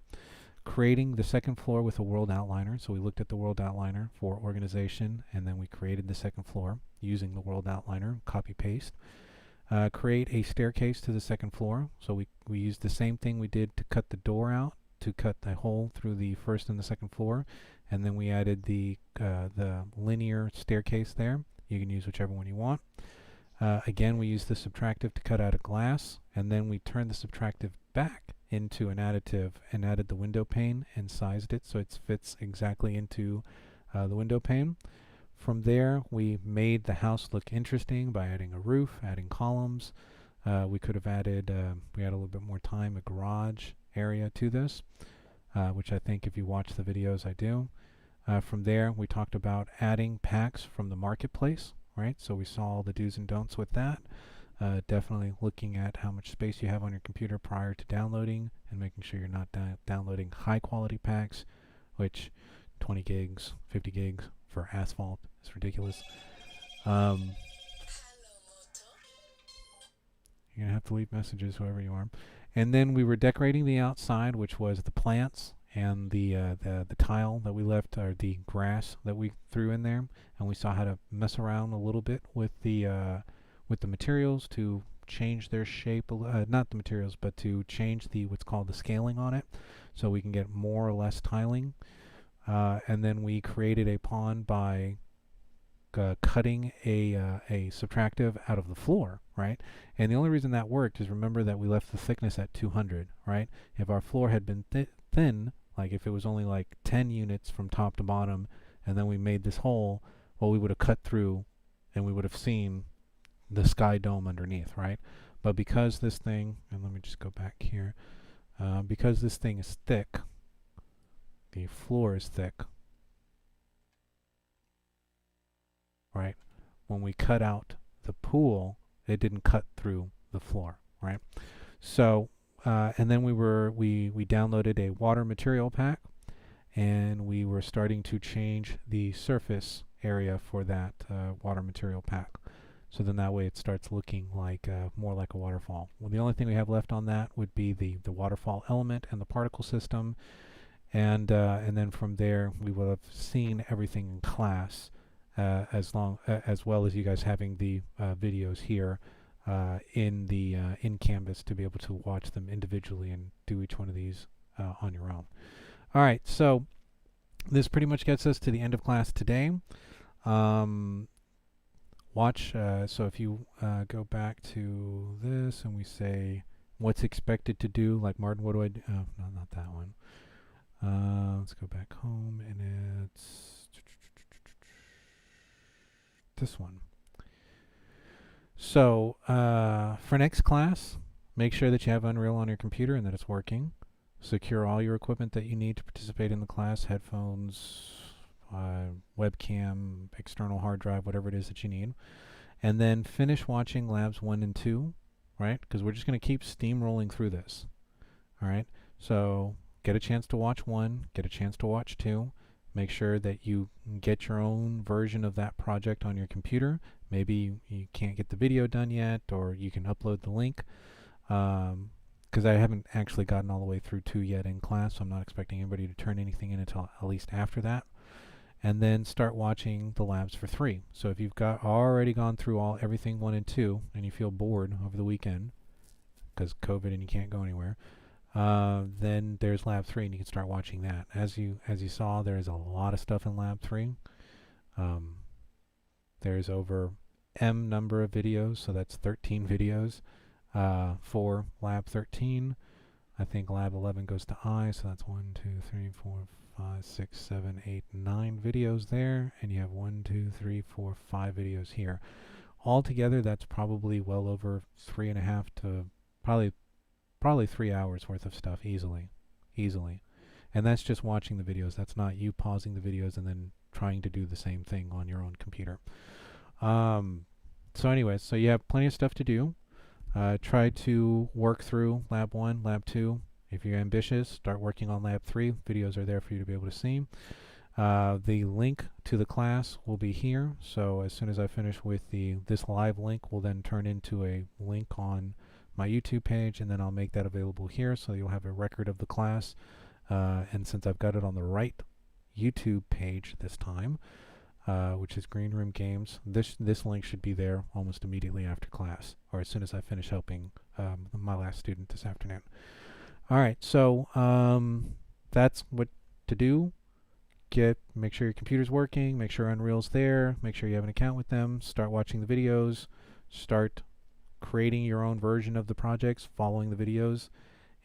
Creating the second floor with a world outliner. So we looked at the world outliner for organization, and then we created the second floor using the world outliner, copy-paste. create a staircase to the second floor. So we used the same thing we did to cut the door out, to cut the hole through the first and the second floor, and then we added the linear staircase there. You can use whichever one you want. Again, we used the subtractive to cut out a glass, and then we turned the subtractive back into an additive and added the window pane and sized it so it fits exactly into the window pane. From there, we made the house look interesting by adding a roof, adding columns. We could have added, we had a little bit more time, a garage area to this, which I think if you watch the videos, I do. From there, we talked about adding packs from the marketplace, right? So we saw all the do's and don'ts with that. Definitely looking at how much space you have on your computer prior to downloading and making sure you're not downloading high quality packs, which 20 gigs, 50 gigs for Asphalt is ridiculous. You're gonna have to leave messages, whoever you are. And then we were decorating the outside, which was the plants and the tile that we left, or the grass that we threw in there, and we saw how to mess around a little bit with the materials to change their shape. Not the materials, but to change what's called the scaling on it, so we can get more or less tiling. And then we created a pond by cutting a subtractive out of the floor, right? And the only reason that worked is, remember that we left the thickness at 200, right? If our floor had been thin, like if it was only like 10 units from top to bottom, and then we made this hole, well, we would have cut through and we would have seen the sky dome underneath, right? But because this thing, and let me just go back here, because this thing is thick, the floor is thick, right? When we cut out the pool, it didn't cut through the floor, right? So, and then we downloaded a water material pack, and we were starting to change the surface area for that water material pack. So then that way it starts looking like more like a waterfall. Well, the only thing we have left on that would be the waterfall element and the particle system. And then from there, we will have seen everything in class, as well as you guys having the videos here in Canvas to be able to watch them individually and do each one of these on your own. All right, so this pretty much gets us to the end of class today. Watch. So if you go back to this and we say what's expected to do, like Martin, what do I do? Oh, no, not that one. Let's go back home, and it's this one. So for next class, make sure that you have Unreal on your computer and that it's working. Secure all your equipment that you need to participate in the class: headphones, webcam, external hard drive, whatever it is that you need. And then finish watching labs 1 and 2, right? Because we're just going to keep steamrolling through this. All right, so get a chance to watch 1, get a chance to watch 2. Make sure that you get your own version of that project on your computer. Maybe you can't get the video done yet, or you can upload the link. Because I haven't actually gotten all the way through 2 yet in class, so I'm not expecting anybody to turn anything in until at least after that. And then start watching the labs for 3. So if you've already gone through everything 1 and 2, and you feel bored over the weekend because COVID and you can't go anywhere, then there's lab 3, and you can start watching that. As you saw, there's a lot of stuff in lab 3. There's over M number of videos, so that's 13 videos for lab 13. I think lab 11 goes to I, so that's 1, 2, 3, 4, 5, 6, 7, 8, 9 videos there, and you have 1, 2, 3, 4, 5 videos here. Altogether, that's probably well over 3.5 to probably 3 hours worth of stuff easily. And that's just watching the videos. That's not you pausing the videos and then trying to do the same thing on your own computer. So anyways, so you have plenty of stuff to do. Try to work through lab 1, lab 2. If you're ambitious, start working on lab 3. Videos are there for you to be able to see. The link to the class will be here. So as soon as I finish with this live link, will then turn into a link on my YouTube page, and then I'll make that available here, so you'll have a record of the class. And since I've got it on the right YouTube page this time, which is Green Room Games. This link should be there almost immediately after class, or as soon as I finish helping my last student this afternoon. All right, so that's what to do. Make sure your computer's working, make sure Unreal's there, make sure you have an account with them, start watching the videos, start creating your own version of the projects, following the videos,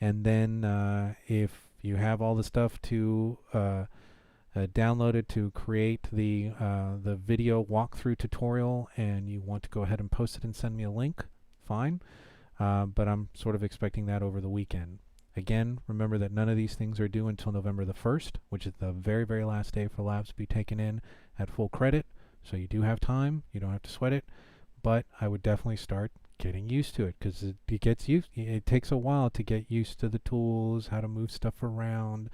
and then if you have all the stuff to downloaded to create the video walkthrough tutorial and you want to go ahead and post it and send me a link, fine. But I'm sort of expecting that over the weekend. Again, remember that none of these things are due until November the 1st, which is the very, very last day for labs to be taken in at full credit. So you do have time. You don't have to sweat it. But I would definitely start getting used to it, because it takes a while to get used to the tools, how to move stuff around,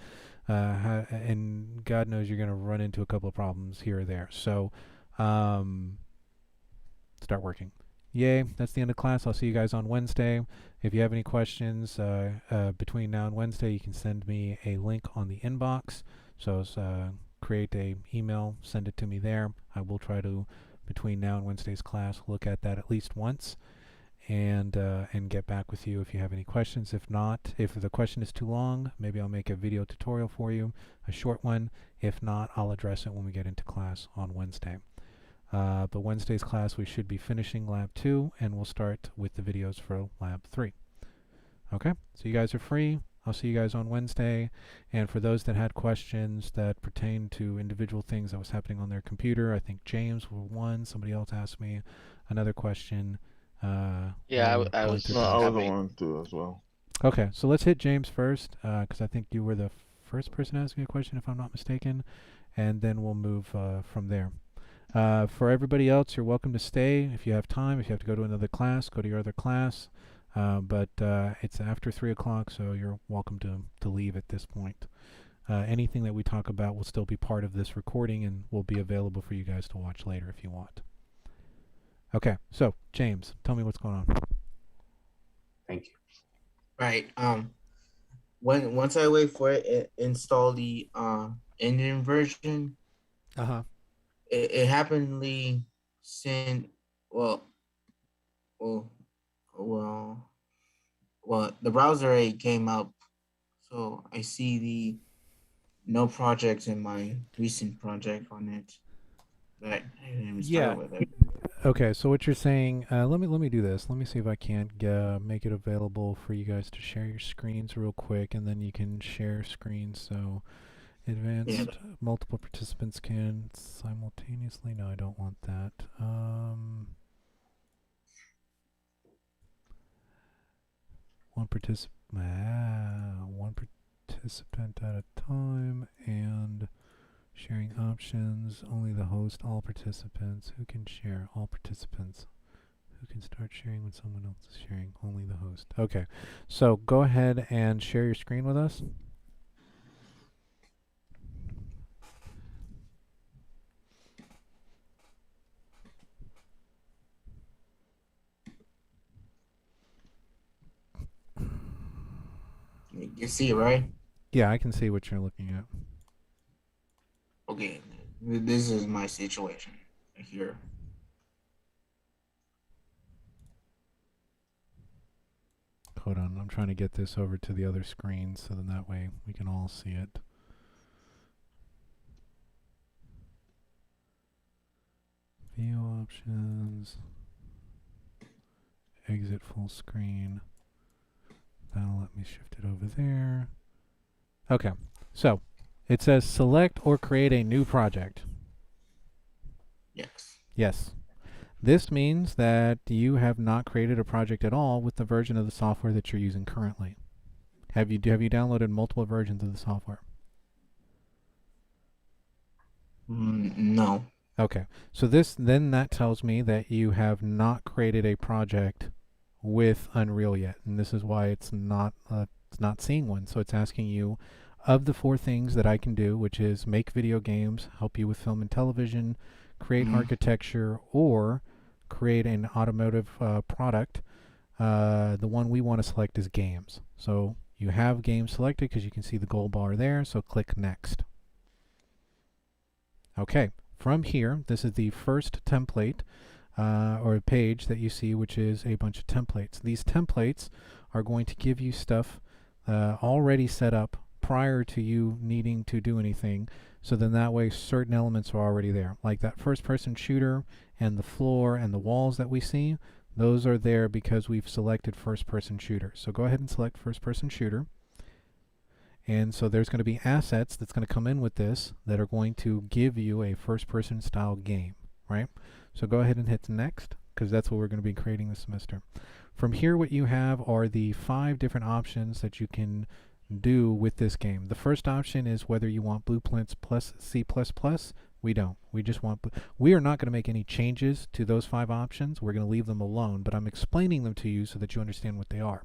and God knows you're going to run into a couple of problems here or there. So start working. Yay, that's the end of class. I'll see you guys on Wednesday. If you have any questions between now and Wednesday, you can send me a link on the inbox. So create a email, send it to me there. I will try to, between now and Wednesday's class, look at that at least once and get back with you if you have any questions. If not, if the question is too long, maybe I'll make a video tutorial for you, a short one. If not, I'll address it when we get into class on Wednesday. But Wednesday's class, we should be finishing Lab 2, and we'll start with the videos for Lab 3. Okay, so you guys are free. I'll see you guys on Wednesday. And for those that had questions that pertain to individual things that was happening on their computer, I think James was one. Somebody else asked me another question. Yeah, I was No, I was the having- one too as well. Okay, so let's hit James first, because I think you were the first person to ask me a question, if I'm not mistaken, and then we'll move from there. For everybody else, you're welcome to stay if you have time. If you have to go to another class, go to your other class. But it's after 3 o'clock, so you're welcome to leave at this point. Anything that we talk about will still be part of this recording and will be available for you guys to watch later if you want. Okay, so James, tell me what's going on. Thank you. Right. Once I wait for it, install the engine version. It happenly sent the browser already came up, so I see the no projects in my recent project on it. But I didn't even start with it. Okay, so what you're saying, let me do this. Let me see if I can't make it available for you guys to share your screens real quick, and then you can share screens so advanced multiple participants can simultaneously. No, I don't want that. One participant at a time, and sharing options, only the host, all participants. Who can share? All participants. Who can start sharing when someone else is sharing? Only the host. Okay, so go ahead and share your screen with us. You see it, right? Yeah, I can see what you're looking at. Okay, this is my situation here. Hold on, I'm trying to get this over to the other screen so then that way we can all see it. View options. Exit full screen. That'll let me shift it over there. Okay, so it says select or create a new project. Yes. Yes. This means that you have not created a project at all with the version of the software that you're using currently. Have you downloaded multiple versions of the software? No. Okay, so that tells me that you have not created a project with Unreal yet, and this is why it's not seeing one. So it's asking you, of the 4 things that I can do, which is make video games, help you with film and television, create architecture, or create an automotive product, the one we want to select is games. So you have games selected because you can see the gold bar there, so click next. Okay, from here, this is the first template or page that you see, which is a bunch of templates. These templates are going to give you stuff already set up prior to you needing to do anything. So then that way certain elements are already there. Like that first person shooter and the floor and the walls that we see, those are there because we've selected first person shooter. So go ahead and select first person shooter. And so there's going to be assets that's going to come in with this that are going to give you a first person style game, right? So go ahead and hit next, because that's what we're going to be creating this semester. From here, what you have are the 5 different options that you can do with this game. The first option is whether you want Blueprints plus C++. We don't. We just want, we are not going to make any changes to those 5 options. We're going to leave them alone, but I'm explaining them to you so that you understand what they are.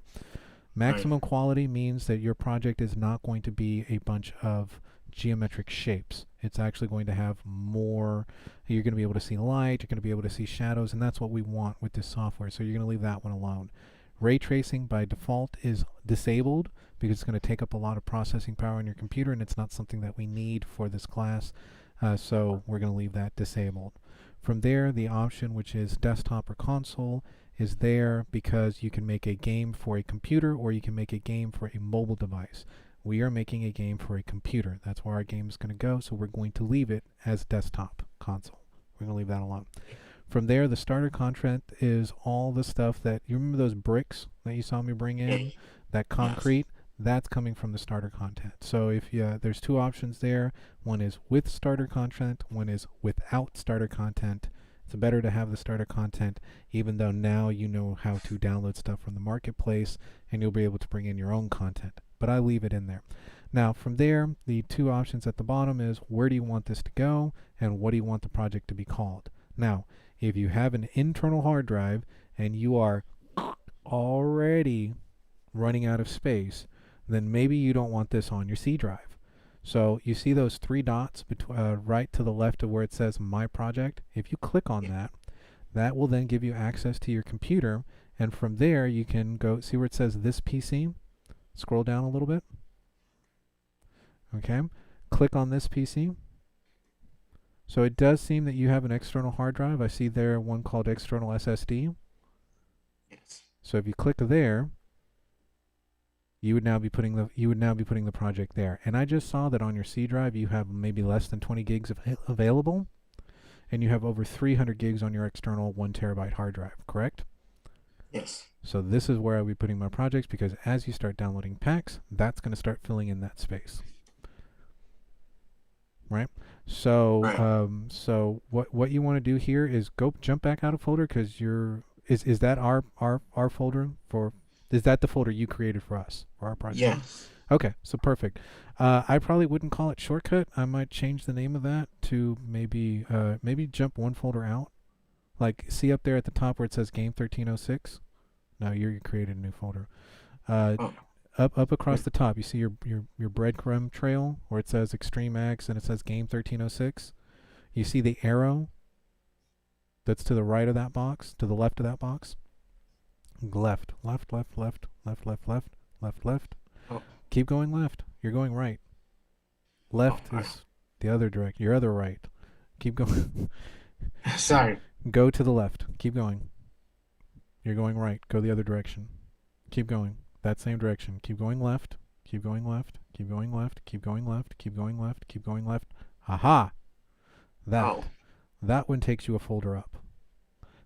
Maximum quality means that your project is not going to be a bunch of geometric shapes. It's actually going to have more, you're going to be able to see light, you're going to be able to see shadows, and that's what we want with this software. So you're going to leave that one alone. Ray tracing by default is disabled because it's going to take up a lot of processing power on your computer, and it's not something that we need for this class. So we're going to leave that disabled. From there, the option which is desktop or console is there because you can make a game for a computer or you can make a game for a mobile device. We are making a game for a computer. That's where our game is going to go, so we're going to leave it as desktop console. We're going to leave that alone. From there, the starter content is all the stuff that, you remember those bricks that you saw me bring in? That concrete? That's coming from the starter content. So if there's 2 options there. One is with starter content, one is without starter content. It's better to have the starter content, even though now you know how to download stuff from the marketplace and you'll be able to bring in your own content. But I leave it in there. Now from there, the 2 options at the bottom is where do you want this to go and what do you want the project to be called. Now, if you have an internal hard drive and you are already running out of space, then maybe you don't want this on your C drive. So you see those 3 dots right to the left of where it says My Project? If you click on that, that will then give you access to your computer, and from there you can go see where it says This PC. Scroll down a little bit. Okay, click on This PC. So it does seem that you have an external hard drive. I see there one called external SSD. Yes. So if you click there, you would now be putting the project there. And I just saw that on your C drive you have maybe less than 20 gigs available, and you have over 300 gigs on your external 1 terabyte hard drive, correct? Yes. So this is where I'll be putting my projects, because as you start downloading packs, that's going to start filling in that space. Right? So so what you want to do here is jump back out of folder, because is that our folder for, is that the folder you created for us, for our project? Yes. Okay, so perfect. I probably wouldn't call it shortcut. I might change the name of that to maybe jump 1 folder out. Like, see up there at the top where it says Game 1306? No, you created a new folder. Up across the top, you see your breadcrumb trail where it says Extreme X and it says Game 1306? You see the arrow that's to the right of that box, to the left of that box? Left. Oh. Keep going left. You're going right. Left is the other direct. Your other right. Keep going. Sorry. Go to the left. Keep going. You're going right. Go the other direction. Keep going. That same direction. Keep going left. Keep going left. Keep going left. Keep going left. Keep going left. Keep going left. Aha! That one takes you a folder up.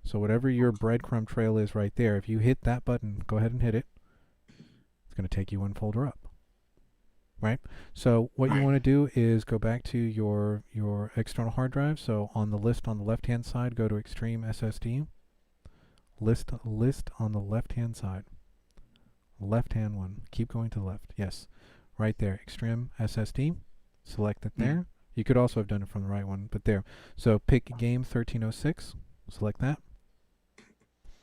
So whatever your breadcrumb trail is right there, if you hit that button, go ahead and hit it. It's going to take you 1 folder up. Right? So what you want to do is go back to your external hard drive. So on the list on the left-hand side, go to Extreme SSD. List on the left-hand side. Left-hand one. Keep going to the left. Yes. Right there. Extreme SSD. Select it there. You could also have done it from the right one, but there. So pick Game 1306. Select that.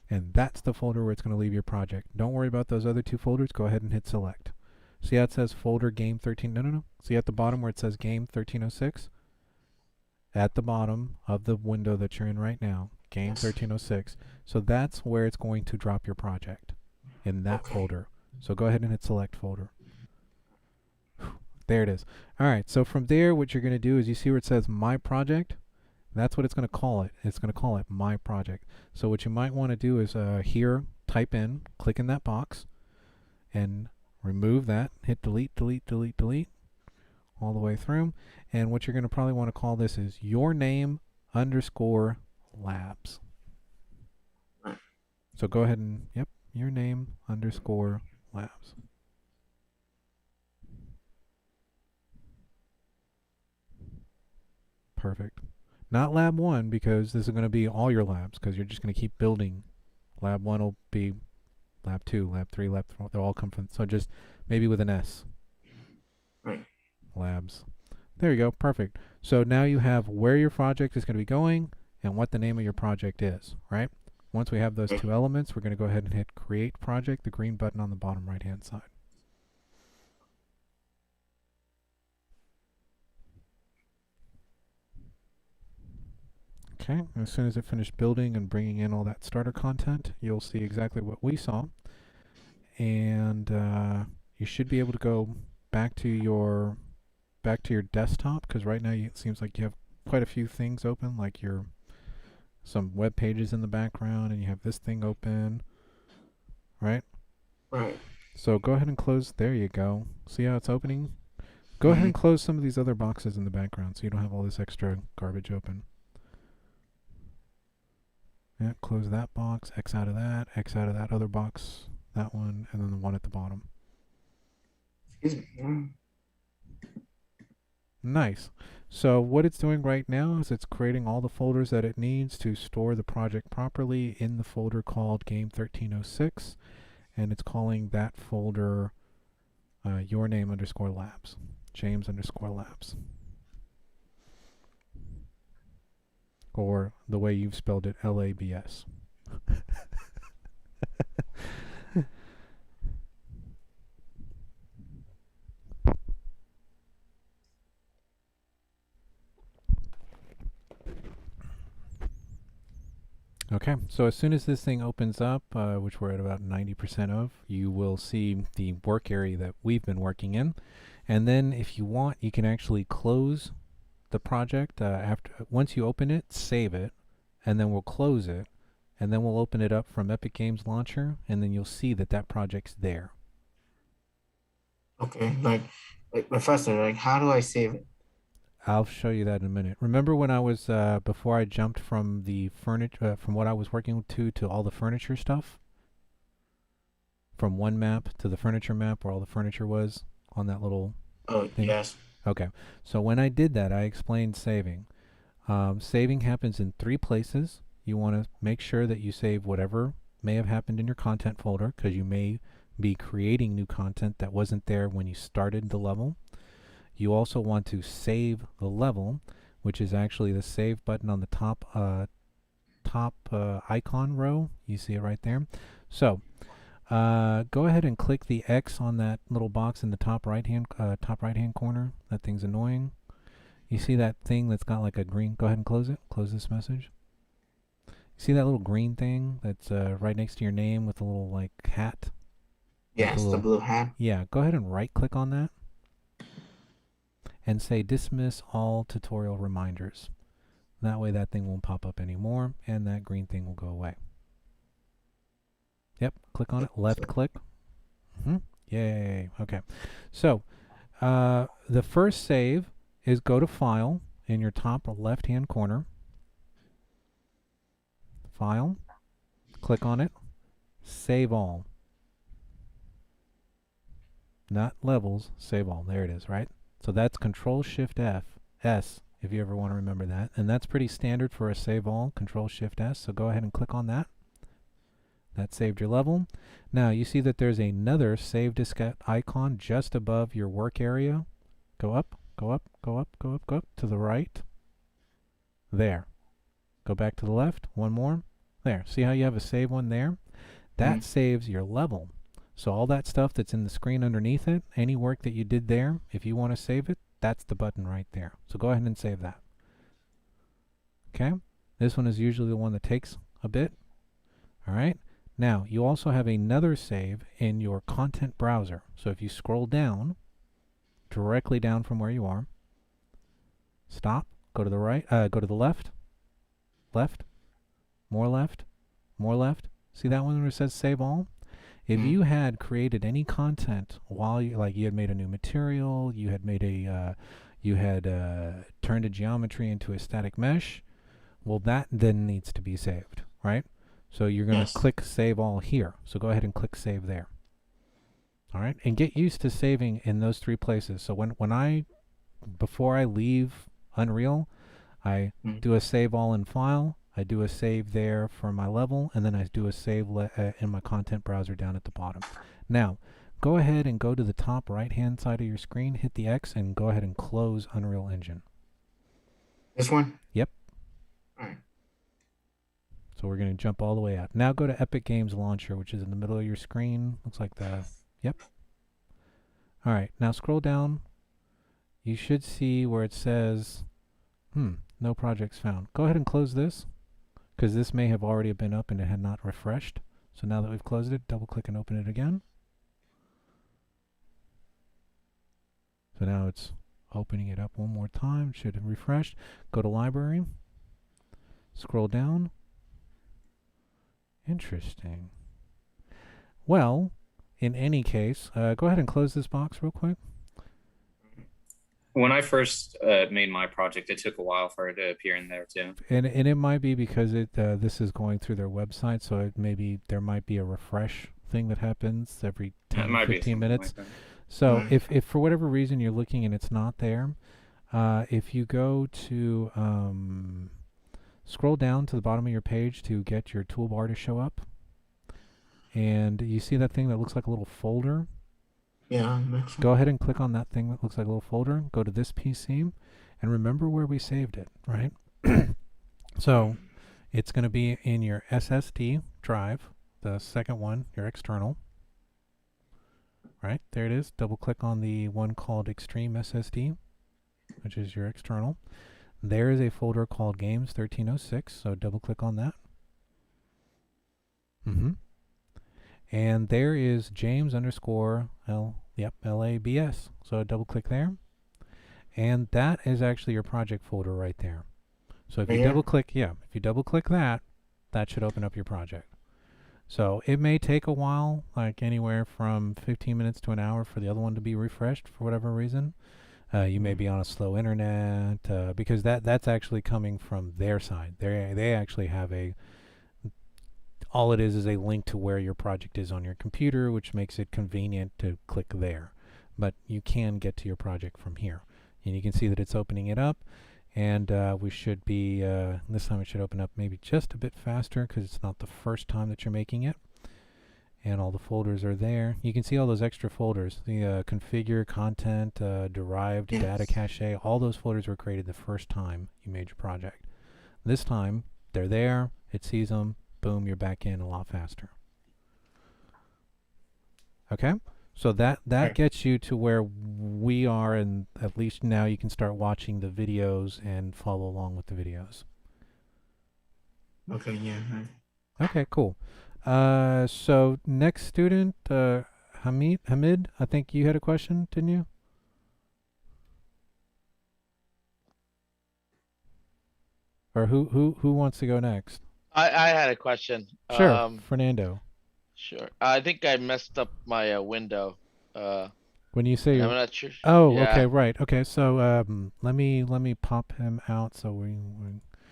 And that's the folder where it's going to leave your project. Don't worry about those other 2 folders. Go ahead and hit select. See how it says folder Game 13? No. See at the bottom where it says Game 1306? At the bottom of the window that you're in right now, Game 1306. So that's where it's going to drop your project, in that folder. So go ahead and hit select folder. There it is. All right, so from there, what you're going to do is, you see where it says My Project? That's what it's going to call it. It's going to call it my project. So what you might want to do is here, type in, click in that box, and remove that. Hit delete, delete, delete, delete, all the way through. And what you're going to probably want to call this is your name _ labs. So go ahead and, yep, your name _ labs. Perfect. Not lab 1, because this is going to be all your labs, because you're just going to keep building. Lab 1 will be lab 2, lab 3, lab 4. They'll all come from, so just maybe with an S. Right. Labs. There you go. Perfect. So now you have where your project is going to be going and what the name of your project is, right? Once we have those two elements, we're going to go ahead and hit create project, the green button on the bottom right hand side. Okay, and as soon as it finished building and bringing in all that starter content, you'll see exactly what we saw. And you should be able to go back to your desktop, because right now it seems like you have quite a few things open, like some web pages in the background, and you have this thing open, right? Right. So go ahead and close. There you go. See how it's opening? Go ahead and close some of these other boxes in the background so you don't have all this extra garbage open. Yeah, close that box, X out of that other box, that one, and then the one at the bottom. Excuse me. Nice. So what it's doing right now is it's creating all the folders that it needs to store the project properly in the folder called Game 1306, and it's calling that folder your name _ labs, James _ labs. Or the way you've spelled it, LABS. Okay, so as soon as this thing opens up, which we're at about 90% of, you will see the work area that we've been working in. And then if you want, you can actually close the project. Once you open it, save it, and then we'll close it, and then we'll open it up from Epic Games Launcher, and then you'll see that project's there. Okay, like Professor, like how do I save it? I'll show you that in a minute. Remember when I was before I jumped from the furniture, from what I was working to all the furniture stuff, from one map to the furniture map where all the furniture was on that little thing? Yes. Okay, so when I did that, I explained saving. Saving happens in 3 places. You want to make sure that you save whatever may have happened in your content folder, because you may be creating new content that wasn't there when you started the level. You also want to save the level, which is actually the save button on the top icon row. You see it right there. So go ahead and click the X on that little box in the top right hand corner. That thing's annoying. You see that thing that's got like a green? Go ahead and close it. Close this message. You see that little green thing that's right next to your name with a little like hat? Yes, the blue hat. Yeah, go ahead and right click on that and say dismiss all tutorial reminders. That way that thing won't pop up anymore and that green thing will go away. Yep, click on it, left click. Yay, okay. So the first save is go to File in your top left hand corner. File, click on it, Save All. Not levels, save all. There it is, right? So that's Control-Shift-S, if you ever want to remember that. And that's pretty standard for a save all, Control-Shift-S. So go ahead and click on that. That saved your level. Now you see that there's another Save Diskette icon just above your work area. Go up, go up, go up, go up, go up to the right. There. Go back to the left. One more. There. See how you have a save one there? That saves your level. So all that stuff that's in the screen underneath it, any work that you did there, if you want to save it, that's the button right there. So go ahead and save that. Okay? This one is usually the one that takes a bit. All right? Now, you also have another save in your content browser. So if you scroll down, directly down from where you are, stop, go to the right, go to the left, left, more left, more left. See that one where it says save all? If Mhm. you had created any content while you had made a new material, you had made a turned a geometry into a static mesh, well, that then needs to be saved, right? So you're going to Yes. click save all here. So go ahead and click save there. All right, and get used to saving in those 3 places. So before I leave Unreal, I Mhm. do a save all in file, I do a save there for my level, and then I do a save in my content browser down at the bottom. Now, go ahead and go to the top right-hand side of your screen, hit the X, and go ahead and close Unreal Engine. This one? Yep. All right. So we're going to jump all the way out. Now go to Epic Games Launcher, which is in the middle of your screen. Looks like the... Yep. All right, now scroll down. You should see where it says, no projects found. Go ahead and close this, because this may have already been up and it had not refreshed. So now that we've closed it, double click and open it again. So now it's opening it up one more time. It should have refreshed. Go to library. Scroll down. Interesting. Well, in any case, go ahead and close this box real quick. When I first made my project, it took a while for it to appear in there too. And it might be because this is going through their website, so there might be a refresh thing that happens every 10 might be 15 something minutes. like that. So if for whatever reason you're looking and it's not there, if you go to scroll down to the bottom of your page to get your toolbar to show up, and you see that thing that looks like a little folder. Yeah. Go ahead and click on that thing that looks like a little folder. Go to this PC, and remember where we saved it, right? So it's going to be in your SSD drive, the second one, your external. Right, there it is. Double click on the one called Extreme SSD, which is your external. There is a folder called Games 1306, so double click on that. And there is James _LABS. So double click there. And that is actually your project folder right there. So if you double click, if you double click that, that should open up your project. So it may take a while, like anywhere from 15 minutes to an hour for the other one to be refreshed for whatever reason. You may be on a slow internet, because that's actually coming from their side. They actually have all it is a link to where your project is on your computer, which makes it convenient to click there. But you can get to your project from here. And you can see that it's opening it up. And we should be, this time it should open up maybe just a bit faster because it's not the first time that you're making it. And all the folders are there. You can see all those extra folders. The configure, content, derived, data cache, all those folders were created the first time you made your project. This time, they're there, it sees them, boom, you're back in a lot faster. Okay? So that gets you to where we are, and at least now you can start watching the videos and follow along with the videos. Okay, yeah. Okay, cool. So next student, Hamid, I think you had a question, didn't you? Or who wants to go next? I had a question. Sure, Fernando. Sure. I think I messed up my window. When you say I'm not sure. Oh, Yeah. okay, right. Okay, so let me pop him out so we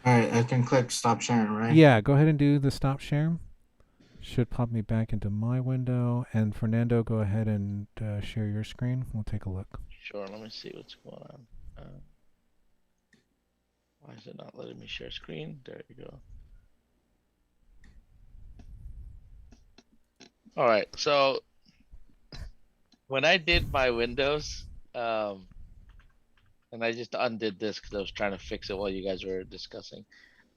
All right, I can click stop sharing, right? Yeah, go ahead and do the stop share. Should pop me back into my window. And Fernando, go ahead and share your screen. We'll take a look. Sure. Let me see what's going on. Why is it not letting me share screen? There you go. All right. So when I did my windows, and I just undid this because I was trying to fix it while you guys were discussing.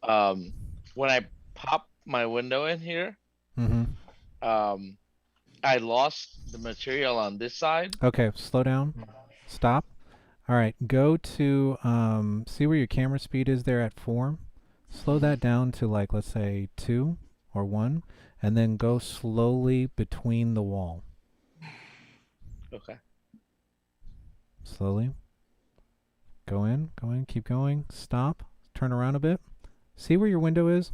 When I pop my window in here, I lost the material on this side. Okay, slow down. Stop. All right, go to see where your camera speed is there at 4. Slow that down to, like, let's say 2 or 1, and then go slowly between the wall. Okay. Slowly. Go in, keep going. Stop. Turn around a bit. See where your window is?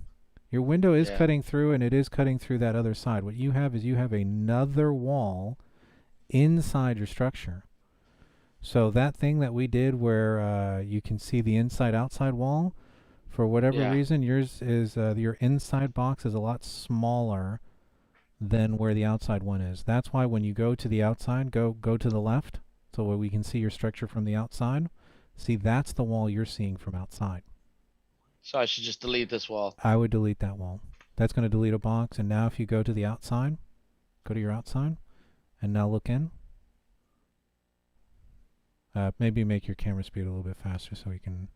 Your window is Yeah. cutting through, and it is cutting through that other side. What you have is you have another wall inside your structure. So that thing that we did where you can see the inside-outside wall, for whatever Yeah. reason, yours is your inside box is a lot smaller than where the outside one is. That's why when you go to the outside, go to the left, so where we can see your structure from the outside. See, that's the wall you're seeing from outside. So I should just delete this wall. I would delete that wall. That's going to delete a box. And now if you go to the outside, go to your outside, and now look in. Maybe make your camera speed a little bit faster so you can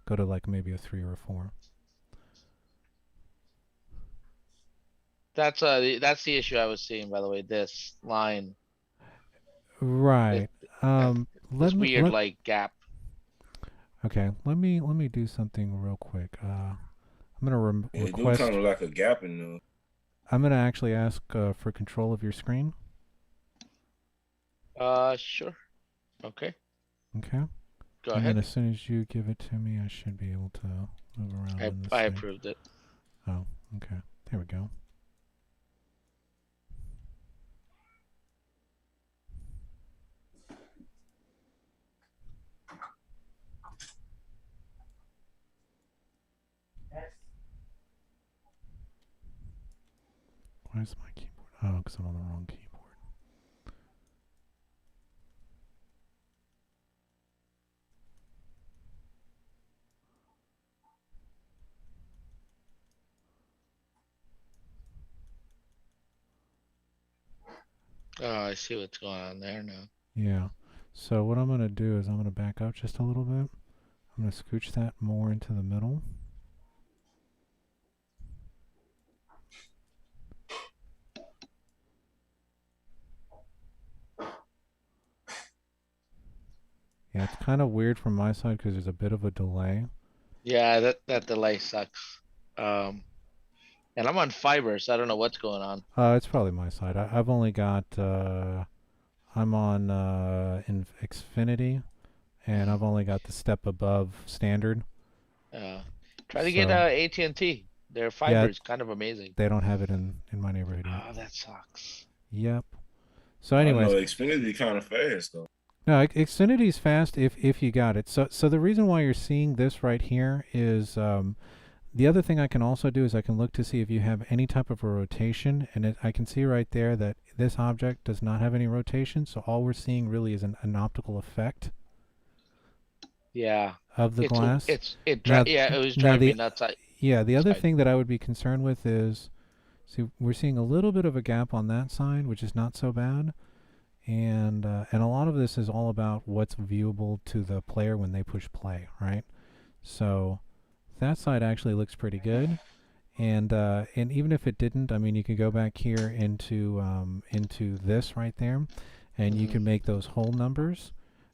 go to like maybe a 3 or a 4. That's the issue I was seeing, by the way. This line, Right. this Let me weird like gap. Okay, let me do something real quick. I'm gonna It do request. kind of like a gap in the. I'm gonna actually ask for control of your screen. Sure. Okay, Okay. go And ahead. then as soon as you give it to me, I should be able to move around. in this I thing. approved it. Oh, okay. There we go. Why is my keyboard? Oh, because I'm on the wrong keyboard. Oh, I see what's going on there now. Yeah. So what I'm gonna do is I'm gonna back up just a little bit. I'm gonna scooch that more into the middle. Yeah, it's kind of weird from my side because there's a bit of a delay. Yeah, that delay sucks. And I'm on fiber, so I don't know what's going on. It's probably my side. I've only got I'm on in Xfinity, and I've only got the step above standard. Try to get So- AT&T. Their fiber is kind of amazing. They don't have it in my neighborhood yet. Oh, that sucks. Yep. So I anyways, know Xfinity kind of fast though. no, Xfinity's fast if you got it. So the reason why you're seeing this right here is the other thing I can also do is I can look to see if you have any type of a rotation, and I can see right there that this object does not have any rotation. So all we're seeing really is an optical effect Yeah. of the glass. Yeah, it was driving me nuts. Yeah, the other Sorry. thing that I would be concerned with is, see, we're seeing a little bit of a gap on that side, which is not so bad, and a lot of this is all about what's viewable to the player when they push play, right? So that side actually looks pretty good, and even if it didn't, I mean, you could go back here into this right there, and you can make those whole numbers.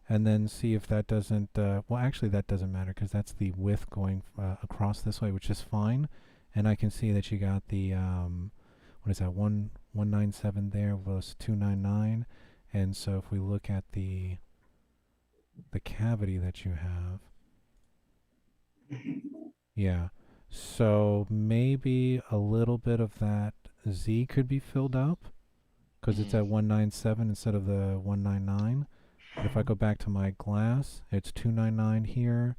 And then see if that doesn't, well, actually that doesn't matter because that's the width going across this way, which is fine. And I can see that you got the, what is that, 197 there was 299. And so if we look at the cavity that you have, yeah. So maybe a little bit of that Z could be filled up because it's at 197 instead of the 199. But if I go back to my glass, it's 299 here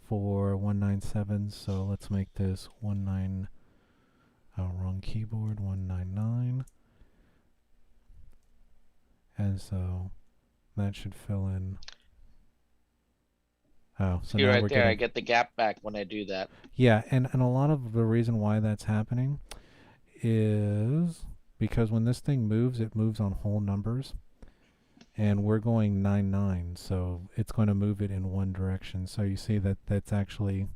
for 197. So let's make this 19. Oh, wrong keyboard. 199. And so that should fill in. Oh, so You're now right we're there. I getting. get the gap back when I do that. Yeah, and a lot of the reason why that's happening is because when this thing moves, it moves on whole numbers. And we're going 9-9, so it's going to move it in one direction. So you see that that's actually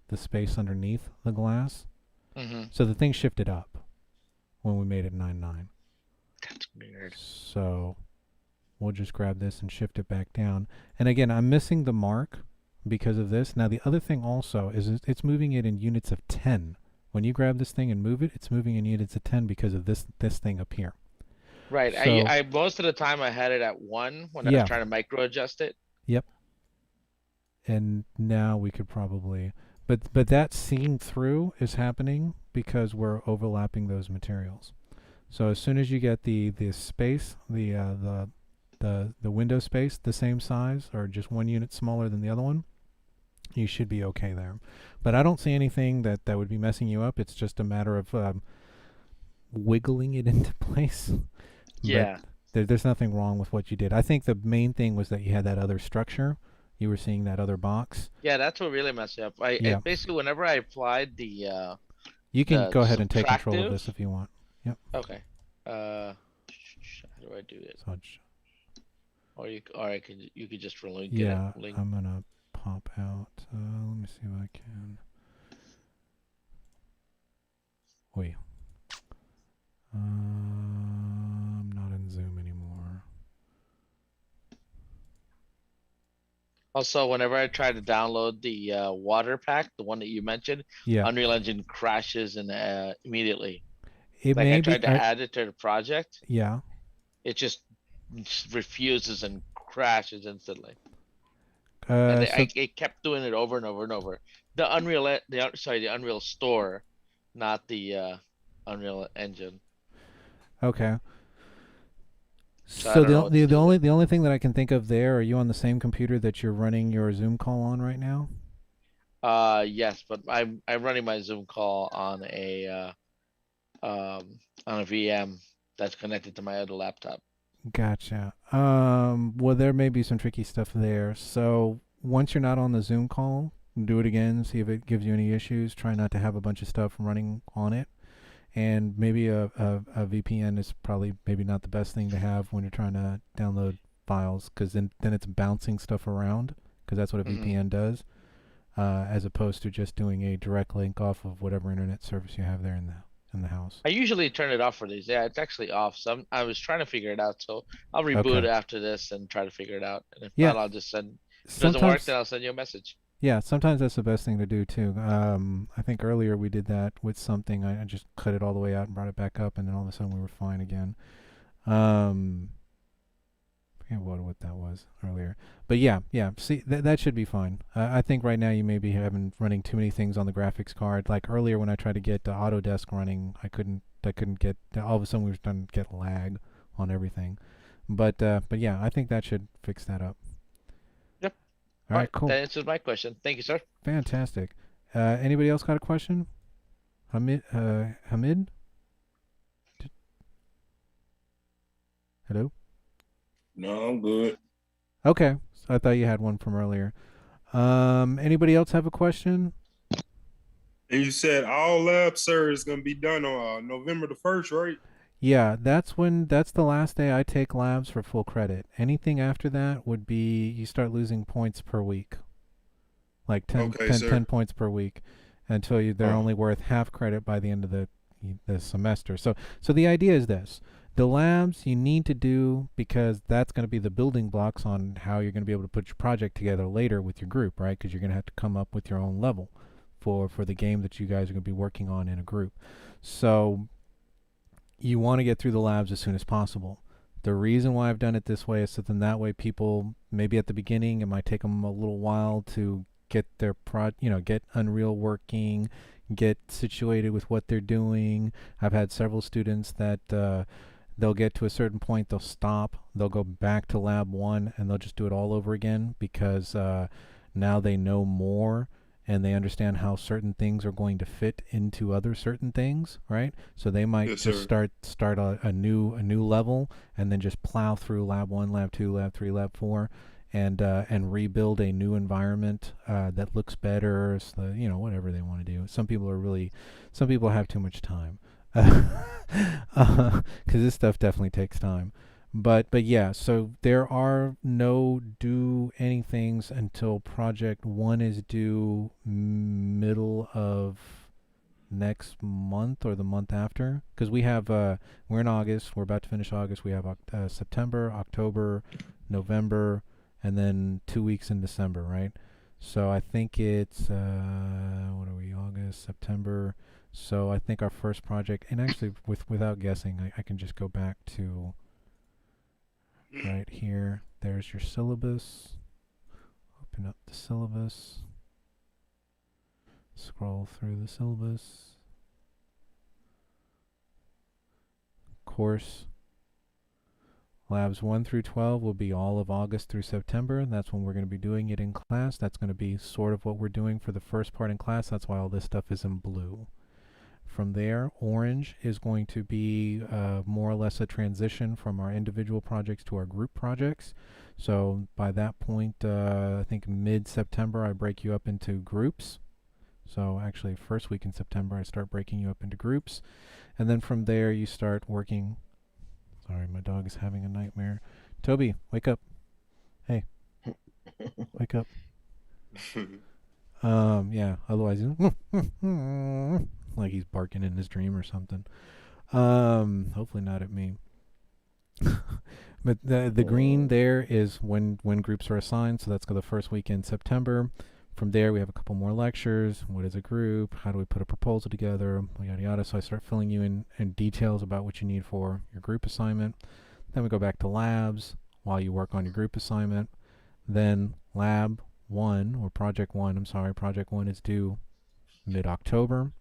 the space underneath the glass. So the thing shifted up when we made it 9-9. That's weird. So we'll just grab this and shift it back down. And again, I'm missing the mark because of this. Now the other thing also is it's moving it in units of 10. When you grab this thing and move it, it's moving in units of 10 because of this thing up here. Right. So- I most of the time I had it at 1 when I Yeah. was trying to micro adjust it. Yep. And now we could probably, but that seeing through is happening because we're overlapping those materials. So as soon as you get the space, the window space the same size or just one unit smaller than the other one, you should be okay there. But I don't see anything that would be messing you up. It's just a matter of wiggling it into place. Yeah. But there's nothing wrong with what you did. I think the main thing was that you had that other structure. You were seeing that other box. Yeah, that's what really messed me up. Yeah. Basically, whenever I applied the You can go ahead and take control of subtractive- this if you want. Yep. Okay. How do I do it? So You could just link yeah, it. Link. I'm gonna pop out. Let me see if I can. Wait. I'm not in Zoom anymore. Also, whenever I try to download the water pack, the one that you mentioned, Yeah. Unreal Engine crashes and immediately. It Like may I be. tried to add it to the project, Yeah. it just refuses and crashes instantly. So, And it kept doing it over and over and over. The Unreal Store, not the Unreal Engine. okay. So I So don't know what to do the only thing that I can think of there, are you on the same computer that you're running your Zoom call on right now? Yes, but I'm running my Zoom call on a VM that's connected to my other laptop. Gotcha. Well, there may be some tricky stuff there. So once you're not on the Zoom call, do it again. See if it gives you any issues. Try not to have a bunch of stuff running on it. And maybe a VPN is probably maybe not the best thing to have when you're trying to download files, because then it's bouncing stuff around, because that's what a VPN does, as opposed to just doing a direct link off of whatever internet service you have there in the house. I usually turn it off for these. Yeah, it's actually off. So I was trying to figure it out. So I'll reboot Okay. after this and try to figure it out. And if Yeah. not, I'll just send. If it doesn't work, then I'll send you a message. Yeah, sometimes that's the best thing to do too. I think earlier we did that with something. I just cut it all the way out and brought it back up, and then all of a sudden we were fine again. I forget what that was earlier, but yeah. See, that should be fine. I think right now you may be running too many things on the graphics card. Like earlier when I tried to get the Autodesk running, I couldn't get. All of a sudden we were starting to get lag on everything. But yeah, I think that should fix that up. Yep. All right, cool. That answers my question. Thank you, sir. Fantastic. Anybody else got a question? Hamid? Hello? No, I'm good. Okay. So I thought you had one from earlier. Anybody else have a question? And you said all lab, sir, is gonna be done on November the 1st, right? Yeah, that's the last day I take labs for full credit. Anything after that would be, you start losing points per week. Like 10 points per week until they're only worth half credit by the end of the semester. So the idea is this. The labs you need to do because that's going to be the building blocks on how you're going to be able to put your project together later with your group, right? Because you're going to have to come up with your own level for the game that you guys are going to be working on in a group. So you want to get through the labs as soon as possible. The reason why I've done it this way is so then that way people, maybe at the beginning, it might take them a little while to get their get Unreal working, get situated with what they're doing. I've had several students that they'll get to a certain point, they'll stop, they'll go back to lab 1 and they'll just do it all over again because now they know more and they understand how certain things are going to fit into other certain things, right? So they might just start a new level and then just plow through lab 1, lab 2, lab 3, lab 4 and rebuild a new environment that looks better, so, whatever they want to do. Some people have too much time. Because this stuff definitely takes time, but yeah. So there are no due anythings until project 1 is due middle of next month or the month after. Because we have we're in August. We're about to finish August. We have September, October, November, and then 2 weeks in December, right? So I think it's what are we? August, September. So I think our first project, and actually without guessing, I can just go back to right here. There's your syllabus. Open up the syllabus. Scroll through the syllabus. Course. Labs 1 through 12 will be all of August through September. That's when we're going to be doing it in class. That's going to be sort of what we're doing for the first part in class. That's why all this stuff is in blue. From there, orange is going to be more or less a transition from our individual projects to our group projects. So by that point, I think mid-September, I break you up into groups. So actually, first week in September, I start breaking you up into groups. And then from there, you start working. Sorry, my dog is having a nightmare. Toby, wake up. Hey, wake up. Yeah, otherwise, like he's barking in his dream or something. Hopefully not at me. But the green there is when groups are assigned. So that's the first week in September. From there, we have a couple more lectures. What is a group? How do we put a proposal together? Yada, yada. So I start filling you in details about what you need for your group assignment. Then we go back to labs while you work on your group assignment. Then lab 1, or project 1, I'm sorry, project 1 is due mid-October.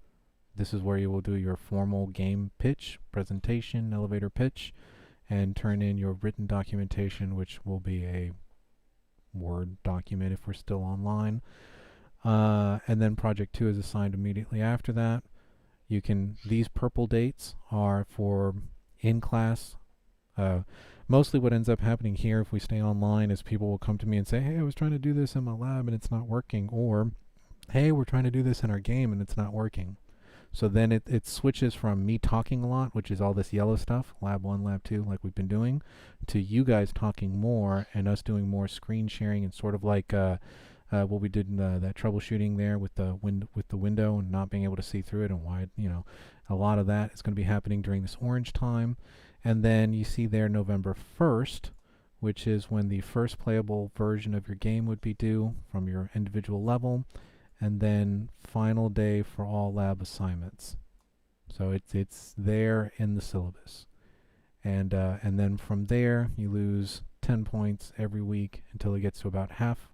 This is where you will do your formal game pitch, presentation, elevator pitch, and turn in your written documentation, which will be a Word document if we're still online. And then project 2 is assigned immediately after that. These purple dates are for in-class. Mostly what ends up happening here if we stay online is people will come to me and say, hey, I was trying to do this in my lab and it's not working. Or, hey, we're trying to do this in our game and it's not working. So then it switches from me talking a lot, which is all this yellow stuff, lab 1, lab 2, like we've been doing, to you guys talking more and us doing more screen sharing and sort of like what we did in that troubleshooting there with the window and not being able to see through it, and why, a lot of that is going to be happening during this orange time. And then you see there November 1st, which is when the first playable version of your game would be due from your individual level. And then final day for all lab assignments. So it's there in the syllabus. And then from there, you lose 10 points every week until it gets to about half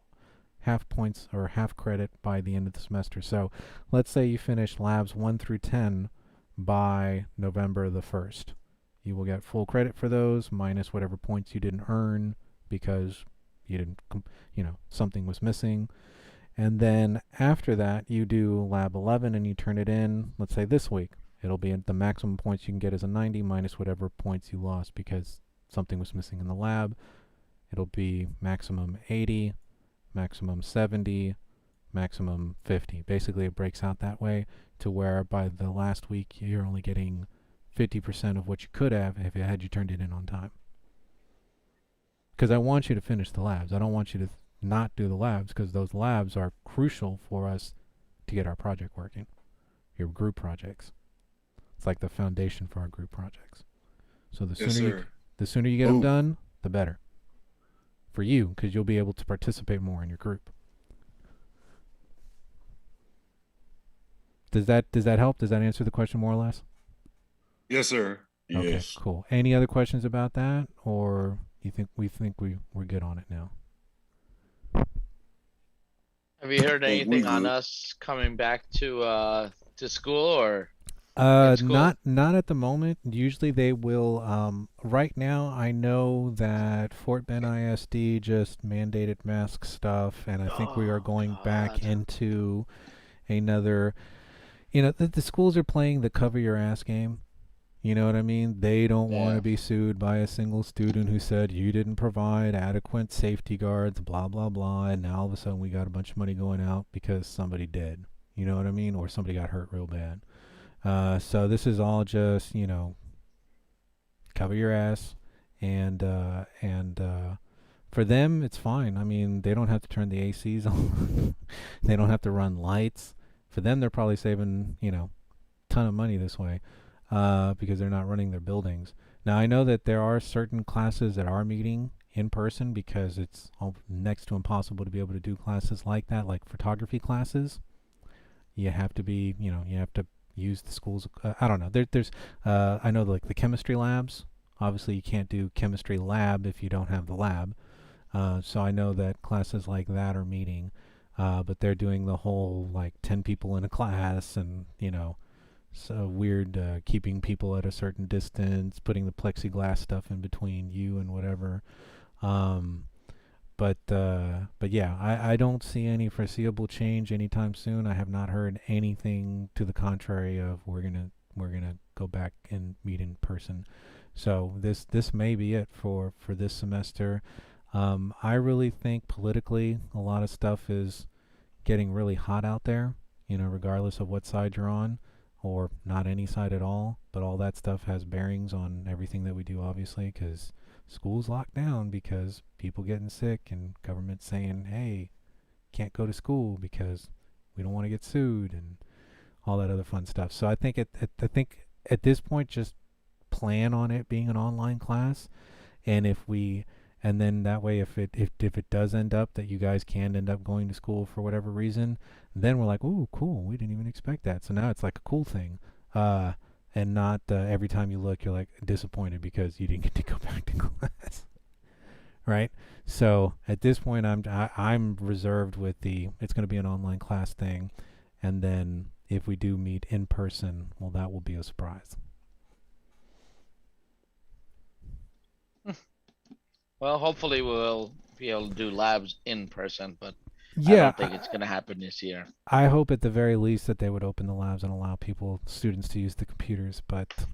points or half credit by the end of the semester. So let's say you finish labs 1 through 10 by November the 1st. You will get full credit for those minus whatever points you didn't earn because you didn't, something was missing. And then after that, you do lab 11 and you turn it in, let's say this week. It'll be the maximum points you can get is a 90 minus whatever points you lost because something was missing in the lab. It'll be maximum 80, maximum 70, maximum 50. Basically, it breaks out that way to where by the last week, you're only getting 50% of what you could have if you turned it in on time. Because I want you to finish the labs. I don't want you to not do the labs, because those labs are crucial for us to get our project working, your group projects. It's like the foundation for our group projects. So the sooner you get them done, the better for you, because you'll be able to participate more in your group. Does that help? Does that answer the question more or less? Yes, sir. Okay, Yes. cool. Any other questions about that, or you think we're good on it now? Have you heard anything on us coming back to school or? Not at the moment. Usually they will. Right now, I know that Fort Bend ISD just mandated mask stuff, and I think we are going back into another. The schools are playing the cover your ass game. You know what I mean? They don't want to be sued by a single student who said you didn't provide adequate safety guards, blah, blah, blah. And now all of a sudden we got a bunch of money going out because somebody did. You know what I mean? Or somebody got hurt real bad. So this is all just, cover your ass. And for them, it's fine. I mean, they don't have to turn the ACs on. They don't have to run lights. For them, they're probably saving, ton of money this way. Because they're not running their buildings. Now, I know that there are certain classes that are meeting in person because it's next to impossible to be able to do classes like that, like photography classes. You have to be, you have to use the schools. I don't know. There's I know like the chemistry labs. Obviously, you can't do chemistry lab if you don't have the lab. So I know that classes like that are meeting. but they're doing the whole like 10 people in a class, and so weird, keeping people at a certain distance, putting the plexiglass stuff in between you and whatever. But yeah, I don't see any foreseeable change anytime soon. I have not heard anything to the contrary of we're gonna go back and meet in person. So this may be it for this semester. I really think politically a lot of stuff is getting really hot out there, regardless of what side you're on, or not any side at all. But all that stuff has bearings on everything that we do, obviously, because school's locked down because people getting sick and government saying, hey, can't go to school because we don't want to get sued and all that other fun stuff. So I think at this point, just plan on it being an online class, and then that way, if it does end up that you guys can end up going to school for whatever reason, then we're like, ooh, cool, we didn't even expect that. So now it's like a cool thing, and not every time you look, you're like disappointed because you didn't get to go back to class, right? So at this point, I'm reserved with it's going to be an online class thing, and then if we do meet in person, well, that will be a surprise. Well, hopefully we'll be able to do labs in person, but I Yeah, don't think it's gonna happen this year. I hope at the very least that they would open the labs and allow students to use the computers, but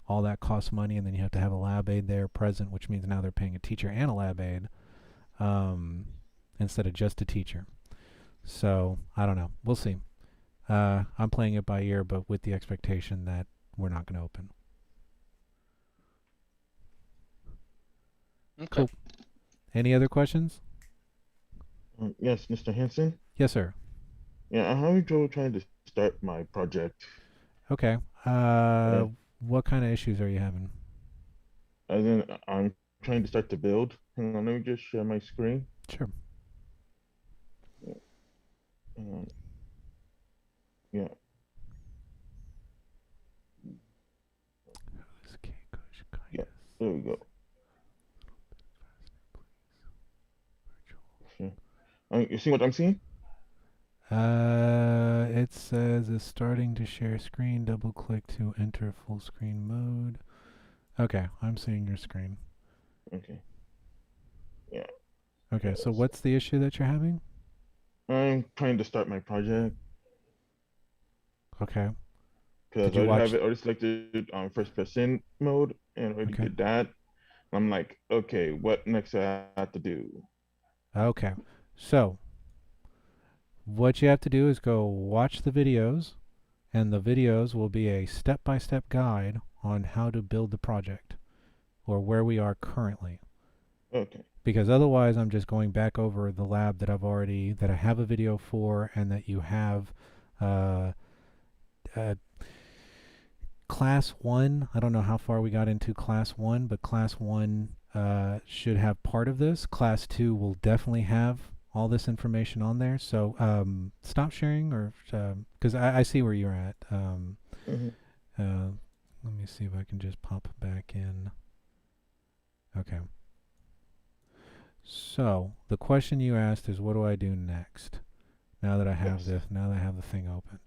all that costs money, and then you have to have a lab aide there present, which means now they're paying a teacher and a lab aide, instead of just a teacher. So I don't know. We'll see. I'm playing it by ear, but with the expectation that we're not going to open. Okay. Cool. Any other questions? Yes, Mr. Hanson. Yes, sir. Yeah, I'm having trouble trying to start my project. Okay. What kind of issues are you having? As in, I'm trying to start to build. Hang on, let me just share my screen. Sure. Yeah. Yeah, there we go. You see what I'm seeing? It says it's starting to share screen. Double click to enter full screen mode. Okay, I'm seeing your screen. Okay. Yeah. Okay, so what's the issue that you're having? I'm trying to start my project. Okay. Because I have it already selected on first person mode and already did that. I'm like, okay, what next I have to do? Okay. So what you have to do is go watch the videos, and the videos will be a step-by-step guide on how to build the project or where we are currently. Okay. Because otherwise I'm just going back over the lab that I have a video for, and that you have class 1. I don't know how far we got into class 1, but class 1 should have part of this. Class 2 will definitely have all this information on there. So stop sharing, or because I see where you're at. Let me see if I can just pop back in. Okay. So the question you asked is, what do I do next? Now that I have this, now that I have the thing opened.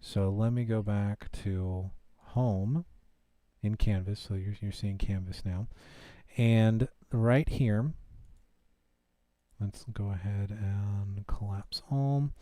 So let me go back to home in Canvas. So you're seeing Canvas now. And right here, let's go ahead and collapse home.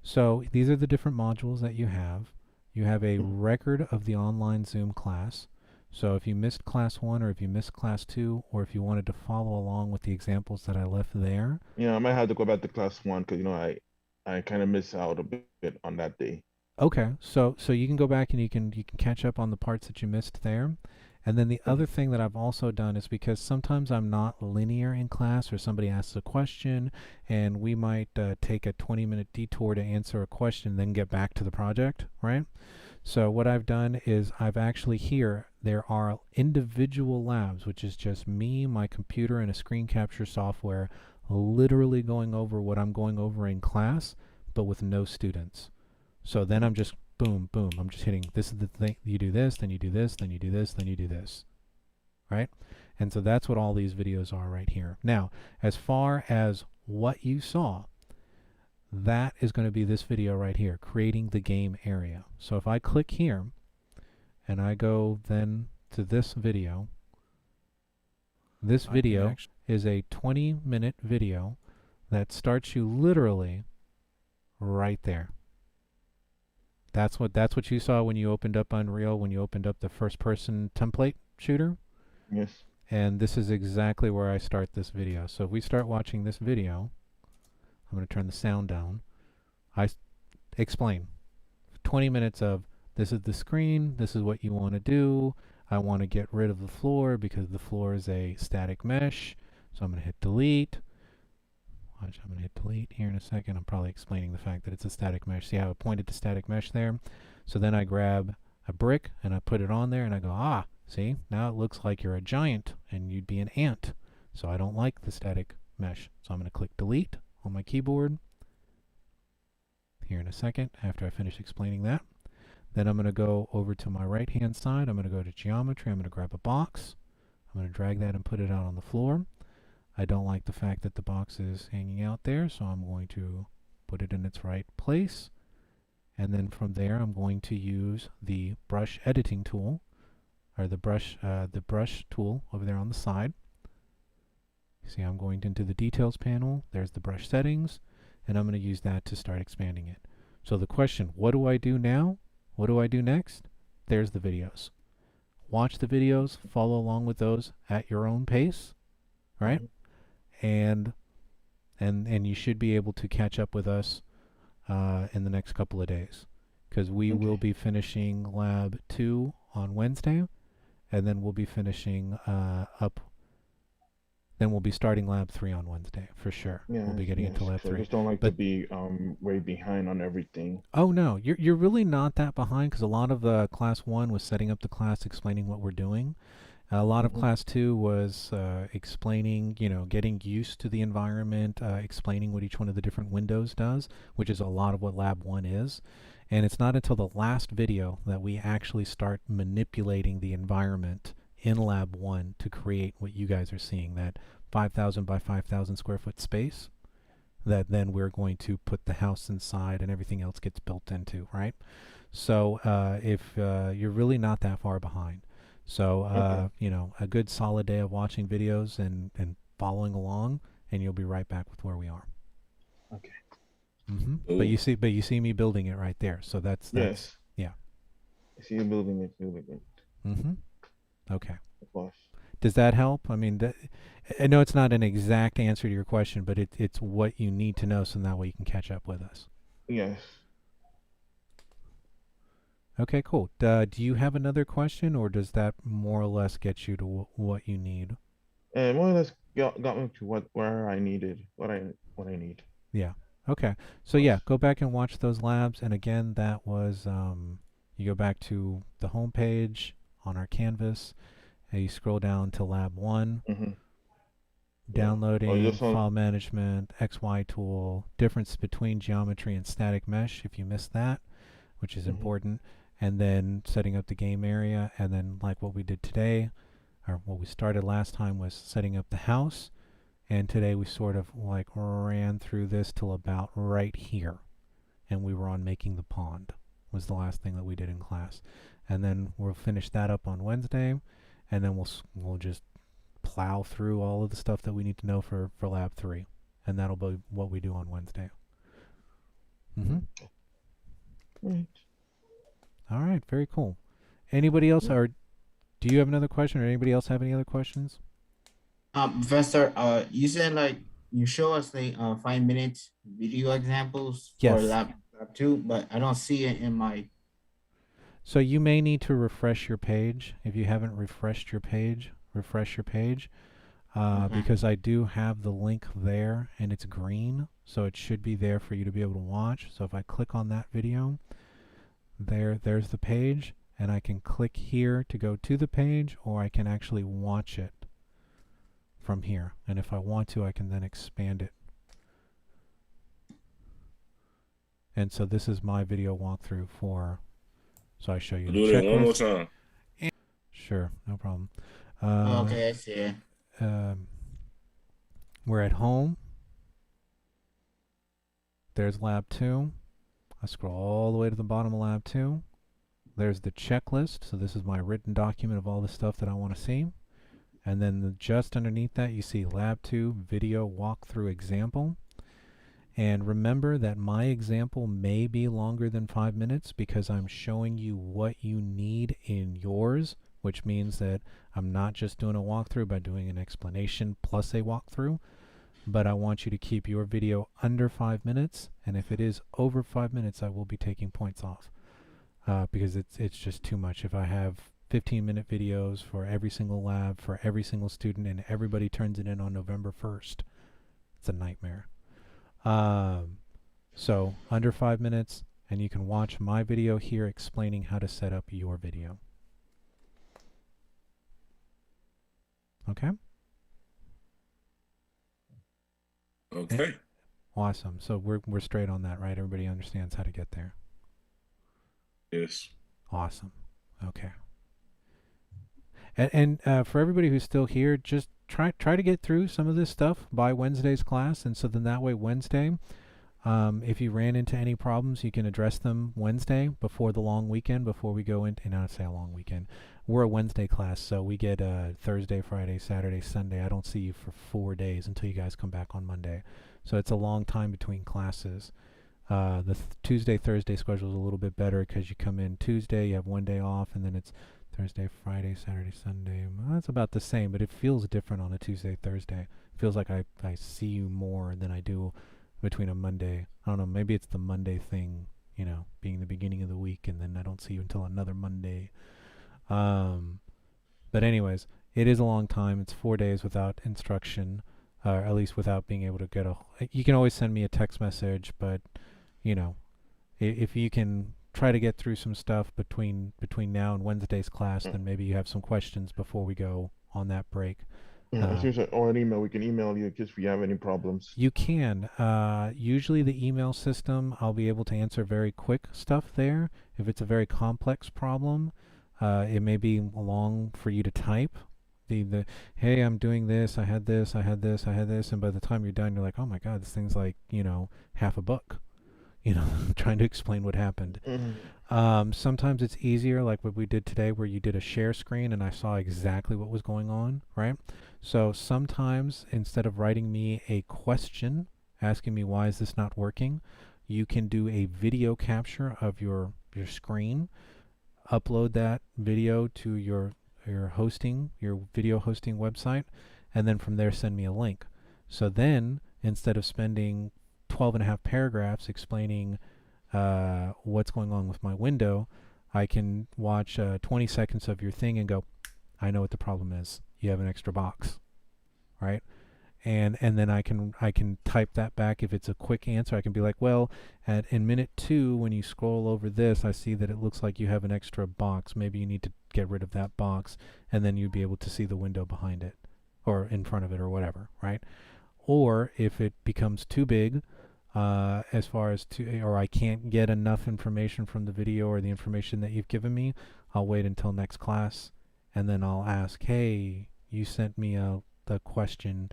So these are the different modules that you have. You have a record of the online Zoom class. So if you missed class 1, or if you missed class 2, or if you wanted to follow along with the examples that I left there. Yeah, I might have to go back to class 1 because I kind of miss out a bit on that day. Okay, so you can go back and you can catch up on the parts that you missed there. And then the other thing that I've also done is, because sometimes I'm not linear in class, or somebody asks a question and we might take a 20-minute detour to answer a question, then get back to the project, right? So what I've done is I've actually there are individual labs, which is just me, my computer, and a screen capture software, literally going over what I'm going over in class, but with no students. So then I'm just boom, boom. I'm just hitting, this is the thing, you do this, then you do this, then you do this, then you do this, right? And so that's what all these videos are right here. Now, as far as what you saw, that is going to be this video right here, creating the game area. So if I click here and I go then to this video, this video is a 20-minute video that starts you literally right there. That's what you saw when you opened up Unreal, when you opened up the first-person template shooter. Yes. And this is exactly where I start this video. So if we start watching this video, I'm going to turn the sound down. I explain 20 minutes of this is the screen, this is what you want to do. I want to get rid of the floor because the floor is a static mesh. So I'm going to hit delete. Watch, I'm going to hit delete here in a second. I'm probably explaining the fact that it's a static mesh. See how it pointed to static mesh there? So then I grab a brick and I put it on there and I go, ah, see, now it looks like you're a giant and you'd be an ant. So I don't like the static mesh. So I'm going to click delete on my keyboard here in a second after I finish explaining that. Then I'm going to go over to my right hand side. I'm going to go to geometry. I'm going to grab a box. I'm going to drag that and put it out on the floor. I don't like the fact that the box is hanging out there, so I'm going to put it in its right place. And then from there, I'm going to use the brush editing tool, or the brush tool over there on the side. You see, I'm going into the details panel. There's the brush settings, and I'm going to use that to start expanding it. So the question, what do I do now? What do I do next? There's the videos. Watch the videos, follow along with those at your own pace, right? And you should be able to catch up with us in the next couple of days, because we will be finishing Lab 2 on Wednesday, and then we'll be finishing then we'll be starting Lab 3 on Wednesday for sure. Yeah, we'll be getting into Lab 3. I just don't like to be way behind on everything. Oh no, you're really not that behind, because a lot of Class 1 was setting up the class, explaining what we're doing. A lot of Class 2 was explaining, getting used to the environment, explaining what each one of the different windows does, which is a lot of what Lab 1 is. And it's not until the last video that we actually start manipulating the environment in Lab 1 to create what you guys are seeing, that 5,000 by 5,000 square foot space that then we're going to put the house inside and everything else gets built into, right? So if you're really not that far behind. So, a good solid day of watching videos and following along, and you'll be right back with where we are. Okay. But you see me building it right there. So that's yes. Yeah. I see you building it. Okay. Of course. Does that help? I mean, I know it's not an exact answer to your question, but it's what you need to know, so that way you can catch up with us. Yes. Okay, cool. Do you have another question, or does that more or less get you to what you need? More or less got me to where I needed, what I need. Yeah. Okay. So yeah, go back and watch those labs. And again, that was you go back to the home page on our canvas, and you scroll down to Lab 1. Downloading, file management, XY tool, difference between geometry and static mesh, if you missed that, which is important. And then setting up the game area, and then like what we did today, or what we started last time, was setting up the house. And today we sort of like ran through this till about right here, and we were on making the pond was the last thing that we did in class. And then we'll finish that up on Wednesday, and then we'll just plow through all of the stuff that we need to know for Lab 3, and that'll be what we do on Wednesday. All right, very cool. Anybody else, or do you have another question, or anybody else have any other questions? Professor, you said like you show us the 5-minute video examples for lab 2, but I don't see it in my. So you may need to refresh your page. If you haven't refreshed your page, refresh your page, because I do have the link there, and it's green, so it should be there for you to be able to watch. So if I click on that video, there's the page, and I can click here to go to the page, or I can actually watch it from here. And if I want to, I can then expand it. And so this is my video walkthrough for, so I show you the checklist. Do it one more time. Sure, no problem. Okay, I see it. We're at home. there's lab 2. I scroll all the way to the bottom of lab 2. There's the checklist. So this is my written document of all the stuff that I want to see. And then just underneath that, you see lab 2 video walkthrough example. And remember that my example may be longer than 5 minutes because I'm showing you what you need in yours, which means that I'm not just doing a walkthrough by doing an explanation plus a walkthrough, but I want you to keep your video under 5 minutes. And if it is over 5 minutes, I will be taking points off because it's just too much. If I have 15-minute videos for every single lab, for every single student, and everybody turns it in on November 1st, it's a nightmare. So under 5 minutes, and you can watch my video here explaining how to set up your video. Okay? Okay. Awesome. So we're straight on that, right? Everybody understands how to get there. Yes. Awesome. Okay. And for everybody who's still here, just try to get through some of this stuff by Wednesday's class, and so then that way Wednesday, if you ran into any problems, you can address them Wednesday before the long weekend, before we go into, and I'd say a long weekend. We're a Wednesday class, so we get Thursday, Friday, Saturday, Sunday. I don't see you for 4 days until you guys come back on Monday. So it's a long time between classes. The Tuesday, Thursday schedule is a little bit better because you come in Tuesday, you have 1 day off, and then it's Thursday, Friday, Saturday, Sunday. Well, that's about the same, but it feels different on a Tuesday, Thursday. It feels like I see you more than I do between a Monday. I don't know, maybe it's the Monday thing, you know, being the beginning of the week, and then I don't see you until another Monday. But anyways, it is a long time. It's 4 days without instruction, or at least without being able to get a... You can always send me a text message, but, you know, if you can try to get through some stuff between now and Wednesday's class, then maybe you have some questions before we go on that break. Or an email. We can email you if we have any problems. You can. Usually the email system, I'll be able to answer very quick stuff there. If it's a very complex problem, it may be long for you to type. The hey, I'm doing this, I had this, and by the time you're done, you're like, oh my God, this thing's like, you know, half a book. You know, trying to explain what happened. Sometimes it's easier, like what we did today, where you did a share screen and I saw exactly what was going on, right? So sometimes instead of writing me a question, asking me why is this not working, you can do a video capture of your screen, upload that video to your video hosting website, and then from there send me a link. So then, instead of spending 12.5 paragraphs explaining what's going on with my window, I can watch 20 seconds of your thing and go, I know what the problem is. You have an extra box, right? And then I can type that back. If it's a quick answer, I can be like, well, in minute 2, when you scroll over this, I see that it looks like you have an extra box. Maybe you need to get rid of that box, and then you'd be able to see the window behind it or in front of it or whatever, right? Or if it becomes too big, as far as or I can't get enough information from the video or the information that you've given me, I'll wait until next class, and then I'll ask, hey, you sent me the question,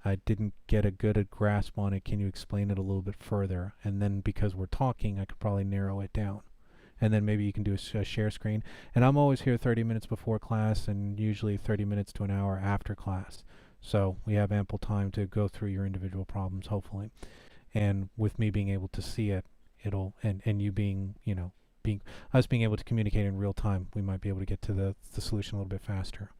I didn't get a good grasp on it, can you explain it a little bit further? And then because we're talking, I could probably narrow it down. And then maybe you can do a share screen. And I'm always here 30 minutes before class and usually 30 minutes to an hour after class. So we have ample time to go through your individual problems, hopefully. And with me being able to see it, and you being, you know, us being able to communicate in real time, we might be able to get to the solution a little bit faster.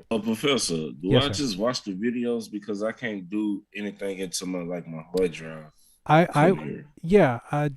Professor, do Yes, I sir. just watch the videos because I can't do anything into my hard drive?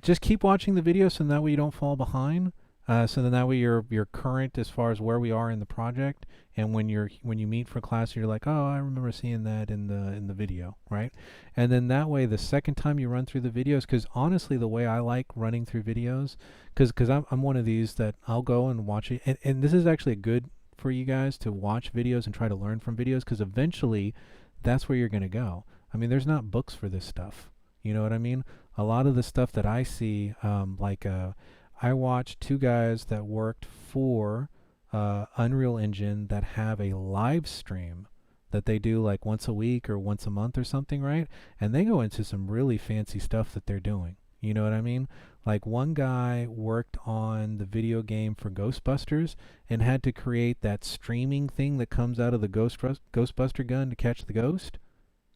Just keep watching the videos, so that way you don't fall behind. So then that way you're current as far as where we are in the project, and when you meet for class, you're like, oh, I remember seeing that in the video, right? And then that way, the second time you run through the videos, because honestly, the way I like running through videos, because I'm one of these that I'll go and watch it, and this is actually good for you guys to watch videos and try to learn from videos, because eventually, that's where you're gonna go. I mean, there's not books for this stuff. You know what I mean? A lot of the stuff that I see, I watched 2 guys that worked for Unreal Engine that have a live stream that they do like once a week or once a month or something, right? And they go into some really fancy stuff that they're doing. You know what I mean? Like one guy worked on the video game for Ghostbusters and had to create that streaming thing that comes out of the Ghostbuster gun to catch the ghost,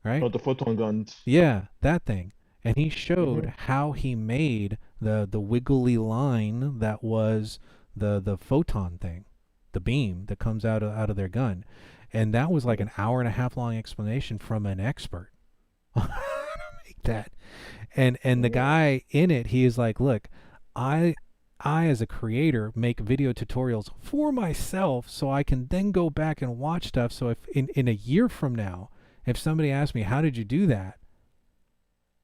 right? Oh, the photon guns. Yeah, that thing. And he showed how he made the wiggly line that was the photon thing, the beam that comes out of their gun. And that was like an 1.5 hour long explanation from an expert on how to make that. And the guy in it, he is like, look, I as a creator make video tutorials for myself so I can then go back and watch stuff. So if in a year from now, if somebody asks me, how did you do that?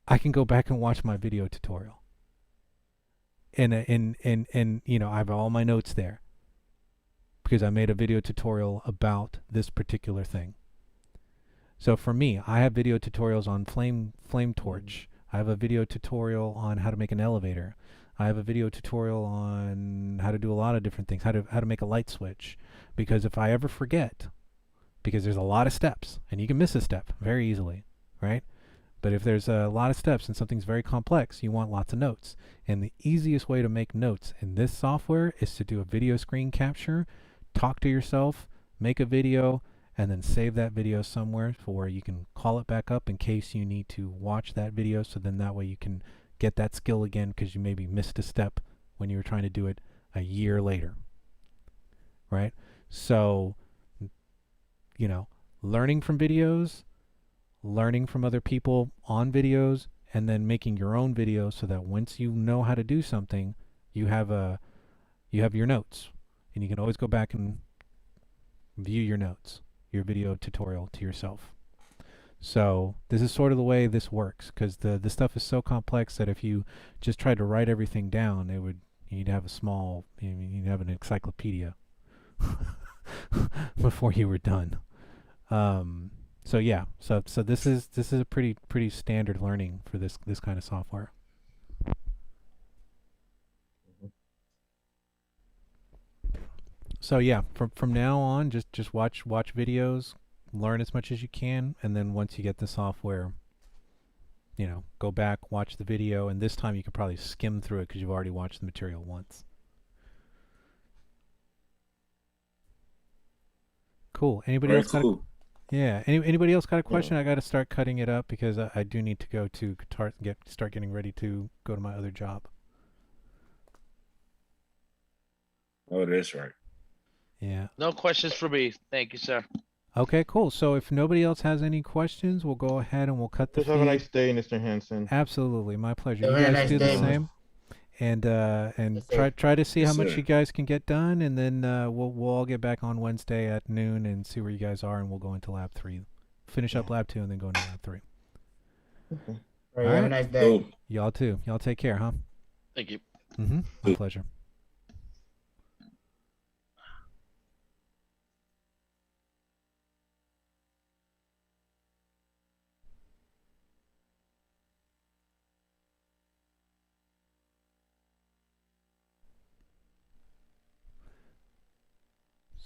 I can go back and watch my video tutorial. And you know, I have all my notes there because I made a video tutorial about this particular thing. So for me, I have video tutorials on flame torch. I have a video tutorial on how to make an elevator. I have a video tutorial on how to do a lot of different things, how to make a light switch. Because if I ever forget, because there's a lot of steps, and you can miss a step very easily, right? But if there's a lot of steps and something's very complex, you want lots of notes. And the easiest way to make notes in this software is to do a video screen capture, talk to yourself, make a video, and then save that video somewhere for where you can call it back up in case you need to watch that video. So then that way you can get that skill again because you maybe missed a step when you were trying to do it a year later, right? So, you know, learning from videos, learning from other people on videos, and then making your own videos so that once you know how to do something, you have your notes, and you can always go back and view your notes, your video tutorial to yourself. So this is sort of the way this works, because the stuff is so complex that if you just tried to write everything down, you'd have you'd have an encyclopedia before you were done. So yeah, so this is a pretty standard learning for this kind of software. So yeah, from now on, just watch videos, learn as much as you can, and then once you get the software, you know, go back, watch the video, and this time you can probably skim through it because you've already watched the material once. Cool. Anybody else got Yeah. Anybody else got a question? I got to start cutting it up because I do need to go to Qatar and start getting ready to go to my other job. Oh, that's right. Yeah. No questions for me. Thank you, sir. Okay, cool. So if nobody else has any questions, we'll go ahead and we'll cut the Just have a nice day, Mr. Hansen. Absolutely, my pleasure. Have You a guys nice do the day. same. And try to see how much you guys can get done, and then we'll all get back on Wednesday at noon and see where you guys are, and we'll go into lab 3, finish up lab 2, and then go into lab 3. All right, have a nice day. Y'all too. Y'all take care, huh? Thank you. My pleasure.